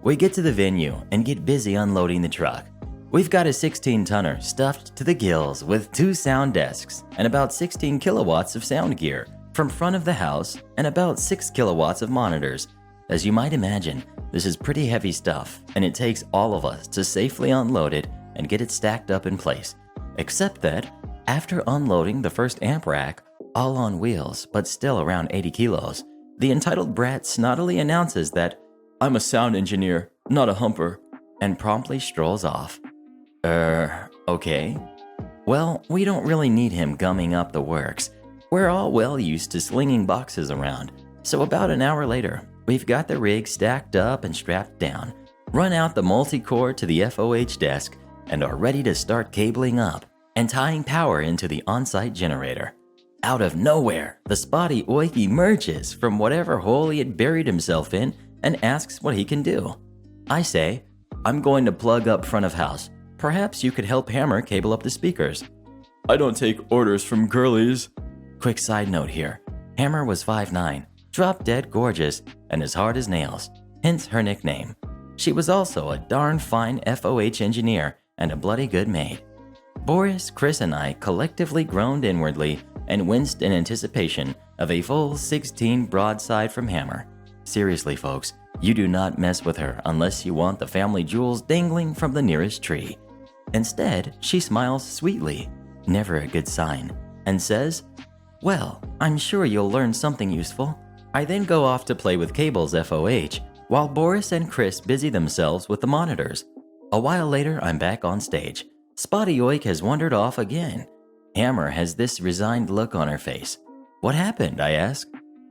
We get to the venue and get busy unloading the truck. We've got a 16-tonner stuffed to the gills with 2 sound desks and about 16 kilowatts of sound gear from front of the house and about 6 kilowatts of monitors. As you might imagine, this is pretty heavy stuff, and it takes all of us to safely unload it and get it stacked up in place. Except that, after unloading the first amp rack, all on wheels but still around 80 kilos, the entitled brat snottily announces that I'm a sound engineer, not a humper, and promptly strolls off. Okay. Well, we don't really need him gumming up the works. We're all well used to slinging boxes around, so about an hour later, we've got the rig stacked up and strapped down, run out the multi-core to the FOH desk, and are ready to start cabling up and tying power into the on-site generator. Out of nowhere, the spotty oik emerges from whatever hole he had buried himself in and asks what he can do. I say, I'm going to plug up front of house. Perhaps you could help Hammer cable up the speakers. I don't take orders from girlies. Quick side note here. Hammer was 5'9", drop-dead gorgeous, and as hard as nails, hence her nickname. She was also a darn fine FOH engineer and a bloody good maid. Boris, Chris, and I collectively groaned inwardly and winced in anticipation of a full 16 broadside from Hammer. Seriously, folks, you do not mess with her unless you want the family jewels dangling from the nearest tree. Instead, she smiles sweetly, never a good sign, and says, "Well, I'm sure you'll learn something useful." I then go off to play with cables FOH, while Boris and Chris busy themselves with the monitors. A while later, I'm back on stage. Spotty Oik has wandered off again. Hammer has this resigned look on her face. "What happened?" I ask.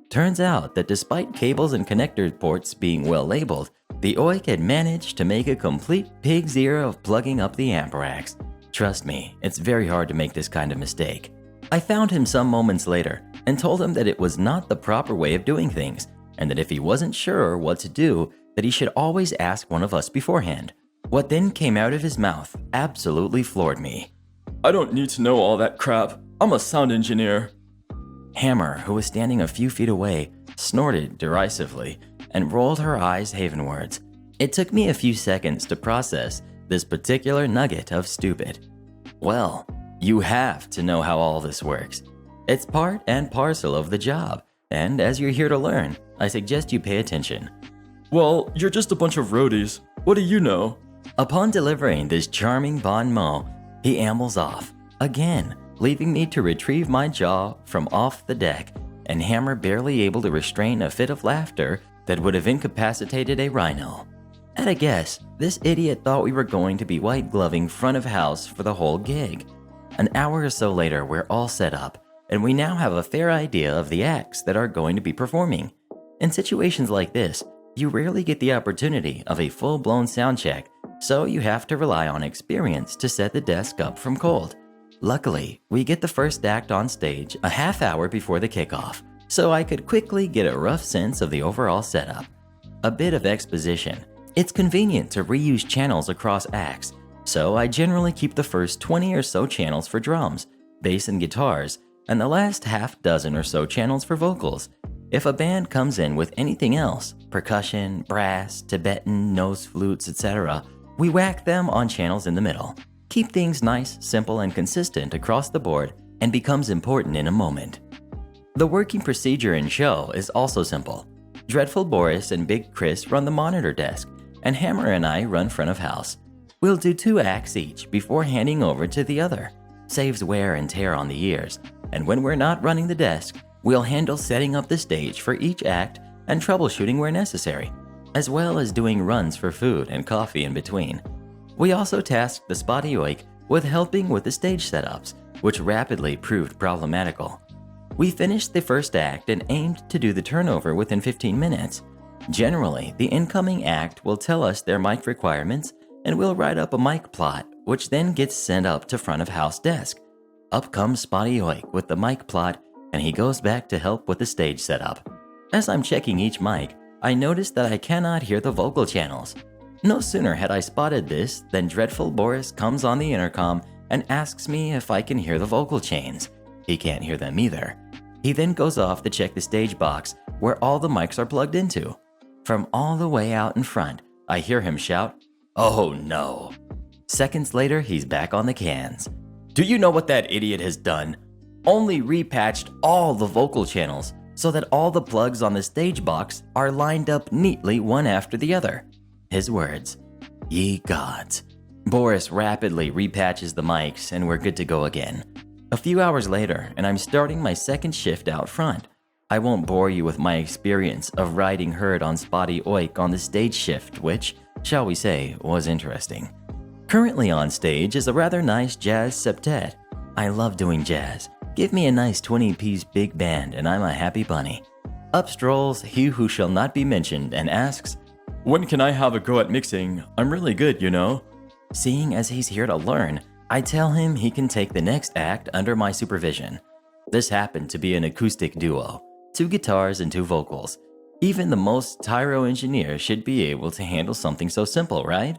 Turns out that despite cables and connector ports being well labeled, the Oik had managed to make a complete pig's ear of plugging up the amp racks. Trust me, it's very hard to make this kind of mistake. I found him some moments later and told him that it was not the proper way of doing things, and that if he wasn't sure what to do, that he should always ask one of us beforehand. What then came out of his mouth absolutely floored me. I don't need to know all that crap. I'm a sound engineer. Hammer, who was standing a few feet away, snorted derisively and rolled her eyes heavenwards. It took me a few seconds to process this particular nugget of stupid. Well, you have to know how all this works. It's part and parcel of the job, and as you're here to learn, I suggest you pay attention. Well, you're just a bunch of roadies. What do you know? Upon delivering this charming bon mot, he ambles off, again, leaving me to retrieve my jaw from off the deck, and Hammer barely able to restrain a fit of laughter that would have incapacitated a rhino. At a guess, this idiot thought we were going to be white gloving front of house for the whole gig. An hour or so later, we're all set up, and we now have a fair idea of the acts that are going to be performing. In situations like this, you rarely get the opportunity of a full-blown sound check, so you have to rely on experience to set the desk up from cold. Luckily, we get the first act on stage a half hour before the kickoff, so I could quickly get a rough sense of the overall setup. A bit of exposition. It's convenient to reuse channels across acts, so I generally keep the first 20 or so channels for drums, bass and guitars, and the last half dozen or so channels for vocals. If a band comes in with anything else, percussion, brass, Tibetan, nose flutes, etc., we whack them on channels in the middle. Keep things nice, simple, and consistent across the board and becomes important in a moment. The working procedure in show is also simple. Dreadful Boris and Big Chris run the monitor desk, and Hammer and I run front of house. We'll do 2 acts each before handing over to the other. Saves wear and tear on the ears, and when we're not running the desk, we'll handle setting up the stage for each act and troubleshooting where necessary, as well as doing runs for food and coffee in between. We also tasked the Spotty Oik with helping with the stage setups, which rapidly proved problematical. We finished the first act and aimed to do the turnover within 15 minutes. Generally, the incoming act will tell us their mic requirements, and we'll write up a mic plot, which then gets sent up to front of house desk. Up comes Spotty Oik with the mic plot, and he goes back to help with the stage setup. As I'm checking each mic, I notice that I cannot hear the vocal channels. No sooner had I spotted this than Dreadful Boris comes on the intercom and asks me if I can hear the vocal chains. He can't hear them either. He then goes off to check the stage box where all the mics are plugged into. From all the way out in front, I hear him shout, "Oh no." Seconds later, he's back on the cans. "Do you know what that idiot has done? Only repatched all the vocal channels so that all the plugs on the stage box are lined up neatly one after the other." His words. Ye gods. Boris rapidly repatches the mics and we're good to go again. A few hours later, and I'm starting my second shift out front. I won't bore you with my experience of riding herd on Spotty Oik on the stage shift, which, shall we say, was interesting. Currently on stage is a rather nice jazz septet. I love doing jazz. Give me a nice 20-piece big band and I'm a happy bunny. Up strolls he who shall not be mentioned and asks, "When can I have a go at mixing? I'm really good, you know." Seeing as he's here to learn, I tell him he can take the next act under my supervision. This happened to be an acoustic duo, 2 guitars and 2 vocals. Even the most tyro engineer should be able to handle something so simple, right?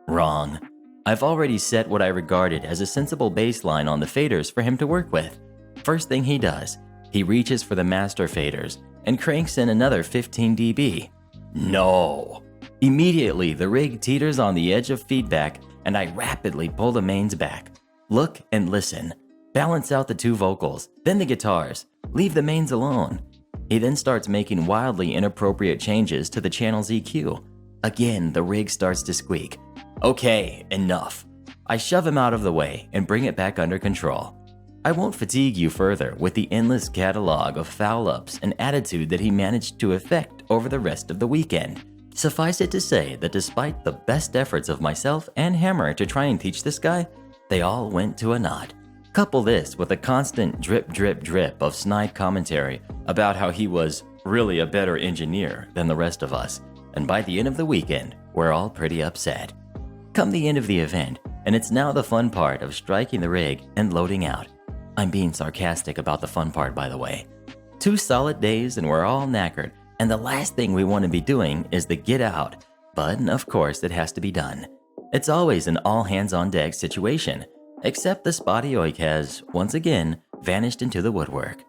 Wrong. I've already set what I regarded as a sensible baseline on the faders for him to work with. First thing he does, he reaches for the master faders and cranks in another 15 dB. No! Immediately, the rig teeters on the edge of feedback and I rapidly pull the mains back. Look and listen. Balance out the two vocals, then the guitars. Leave the mains alone. He then starts making wildly inappropriate changes to the channel's EQ. Again, the rig starts to squeak. Okay, enough. I shove him out of the way and bring it back under control. I won't fatigue you further with the endless catalog of foul-ups and attitude that he managed to effect over the rest of the weekend. Suffice it to say that despite the best efforts of myself and Hammer to try and teach this guy, they all went to a knot. Couple this with a constant drip drip drip of snide commentary about how he was really a better engineer than the rest of us, and by the end of the weekend, we're all pretty upset. Come the end of the event, and it's now the fun part of striking the rig and loading out. I'm being sarcastic about the fun part, by the way. 2 solid days and we're all knackered, and the last thing we want to be doing is the get out, but of course it has to be done. It's always an all-hands-on-deck situation, except the spotty oik has, once again, vanished into the woodwork.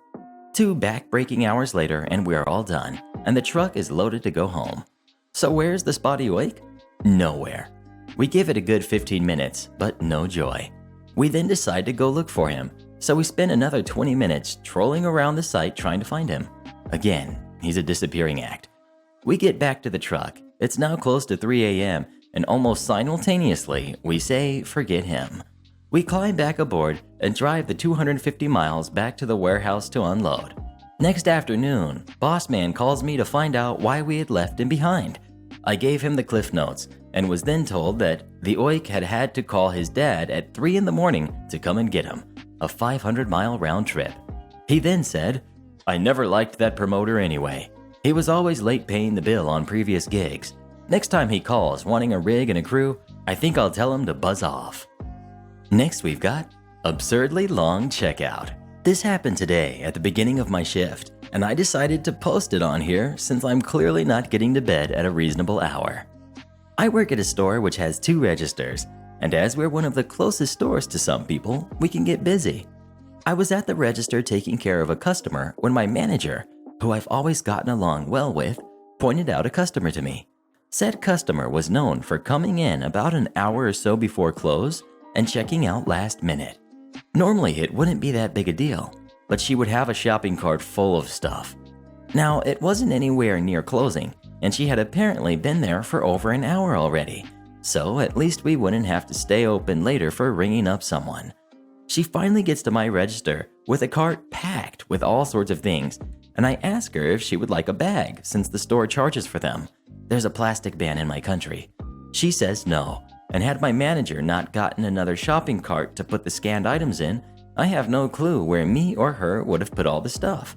2 back-breaking hours later and we're all done, and the truck is loaded to go home. So where's the spotty oik? Nowhere. We give it a good 15 minutes, but no joy. We then decide to go look for him, so we spend another 20 minutes trolling around the site trying to find him. Again, he's a disappearing act. We get back to the truck. It's now close to 3 a.m., and almost simultaneously, we say, forget him. We climb back aboard and drive the 250 miles back to the warehouse to unload. Next afternoon, boss man calls me to find out why we had left him behind. I gave him the cliff notes and was then told that the oik had to call his dad at 3 in the morning to come and get him, a 500-mile round trip. He then said, I never liked that promoter anyway. He was always late paying the bill on previous gigs. Next time he calls wanting a rig and a crew, I think I'll tell him to buzz off. Next we've got absurdly long checkout. This happened today at the beginning of my shift, and I decided to post it on here since I'm clearly not getting to bed at a reasonable hour. I work at a store which has 2 registers, and as we're one of the closest stores to some people, we can get busy. I was at the register taking care of a customer when my manager, who I've always gotten along well with, pointed out a customer to me. Said customer was known for coming in about an hour or so before close and checking out last minute. Normally it wouldn't be that big a deal, but she would have a shopping cart full of stuff. Now, it wasn't anywhere near closing, and she had apparently been there for over an hour already, so at least we wouldn't have to stay open later for ringing up someone. She finally gets to my register with a cart packed with all sorts of things, and I ask her if she would like a bag since the store charges for them. There's a plastic ban in my country. She says no, and had my manager not gotten another shopping cart to put the scanned items in, I have no clue where me or her would have put all the stuff.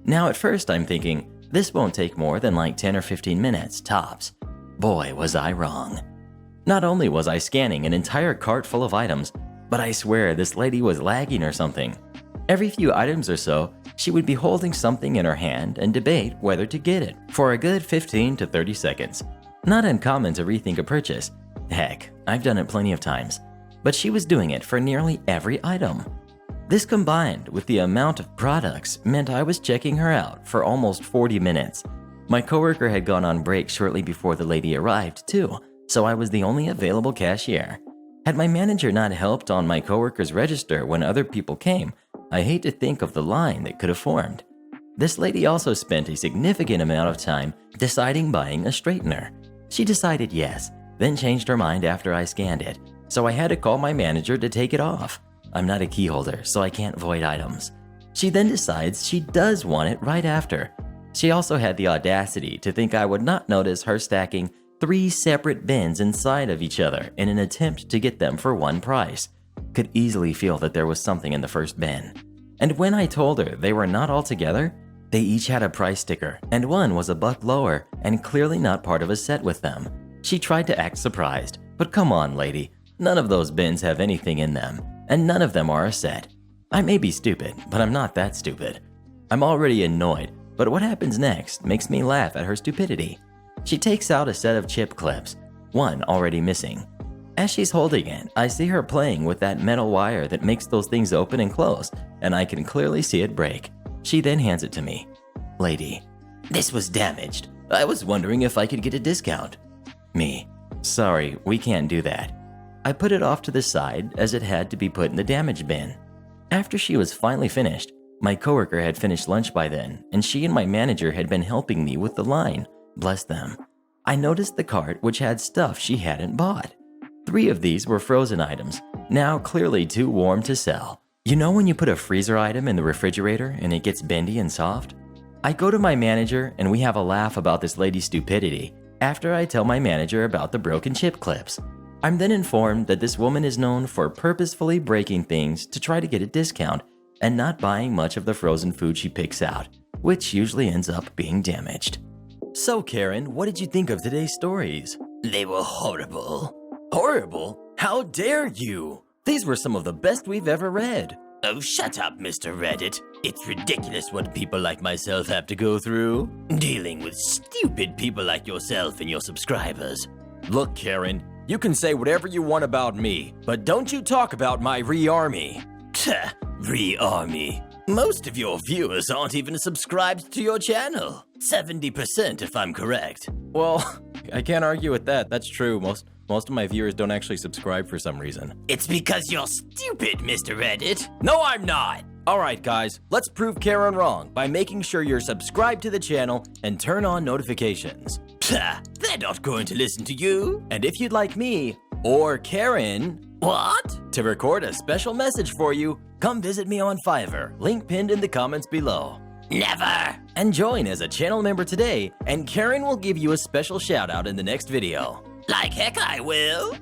Now at first I'm thinking, this won't take more than like 10 or 15 minutes, tops. Boy, was I wrong. Not only was I scanning an entire cart full of items, but I swear this lady was lagging or something. Every few items or so, she would be holding something in her hand and debate whether to get it for a good 15 to 30 seconds. Not uncommon to rethink a purchase. Heck, I've done it plenty of times. But she was doing it for nearly every item. This combined with the amount of products meant I was checking her out for almost 40 minutes. My coworker had gone on break shortly before the lady arrived too, so I was the only available cashier. Had my manager not helped on my coworker's register when other people came, I hate to think of the line that could have formed. This lady also spent a significant amount of time deciding buying a straightener. She decided yes, then changed her mind after I scanned it, so I had to call my manager to take it off. I'm not a key holder, so I can't void items. She then decides she does want it right after. She also had the audacity to think I would not notice her stacking 3 separate bins inside of each other in an attempt to get them for one price. Could easily feel that there was something in the first bin. And when I told her they were not all together, they each had a price sticker, and one was $1 lower and clearly not part of a set with them. She tried to act surprised, but come on, lady, none of those bins have anything in them, and none of them are a set. I may be stupid, but I'm not that stupid. I'm already annoyed, but what happens next makes me laugh at her stupidity. She takes out a set of chip clips, one already missing. As she's holding it, I see her playing with that metal wire that makes those things open and close, and I can clearly see it break. She then hands it to me. Lady, this was damaged. I was wondering if I could get a discount. Me, sorry, we can't do that. I put it off to the side as it had to be put in the damage bin. After she was finally finished, my coworker had finished lunch by then, and she and my manager had been helping me with the line. Bless them. I noticed the cart which had stuff she hadn't bought. 3 of these were frozen items, now clearly too warm to sell. You know when you put a freezer item in the refrigerator and it gets bendy and soft? I go to my manager and we have a laugh about this lady's stupidity after I tell my manager about the broken chip clips. I'm then informed that this woman is known for purposefully breaking things to try to get a discount and not buying much of the frozen food she picks out, which usually ends up being damaged. So Karen, what did you think of today's stories? They were horrible. Horrible? How dare you? These were some of the best we've ever read. Oh, shut up, Mr. Reddit. It's ridiculous what people like myself have to go through. Dealing with stupid people like yourself and your subscribers. Look, Karen, you can say whatever you want about me, but don't you talk about my re-army. Re-army. Most of your viewers aren't even subscribed to your channel. 70% if I'm correct. Well, I can't argue with that. That's true. Most of my viewers don't actually subscribe for some reason. It's because you're stupid, Mr. Reddit. No, I'm not. Alright guys, let's prove Karen wrong by making sure you're subscribed to the channel and turn on notifications. They're not going to listen to you. And if you'd like me, or Karen, to record a special message for you, come visit me on Fiverr, link pinned in the comments below. Never! And join as a channel member today, and Karen will give you a special shout out in the next video. Like heck I will!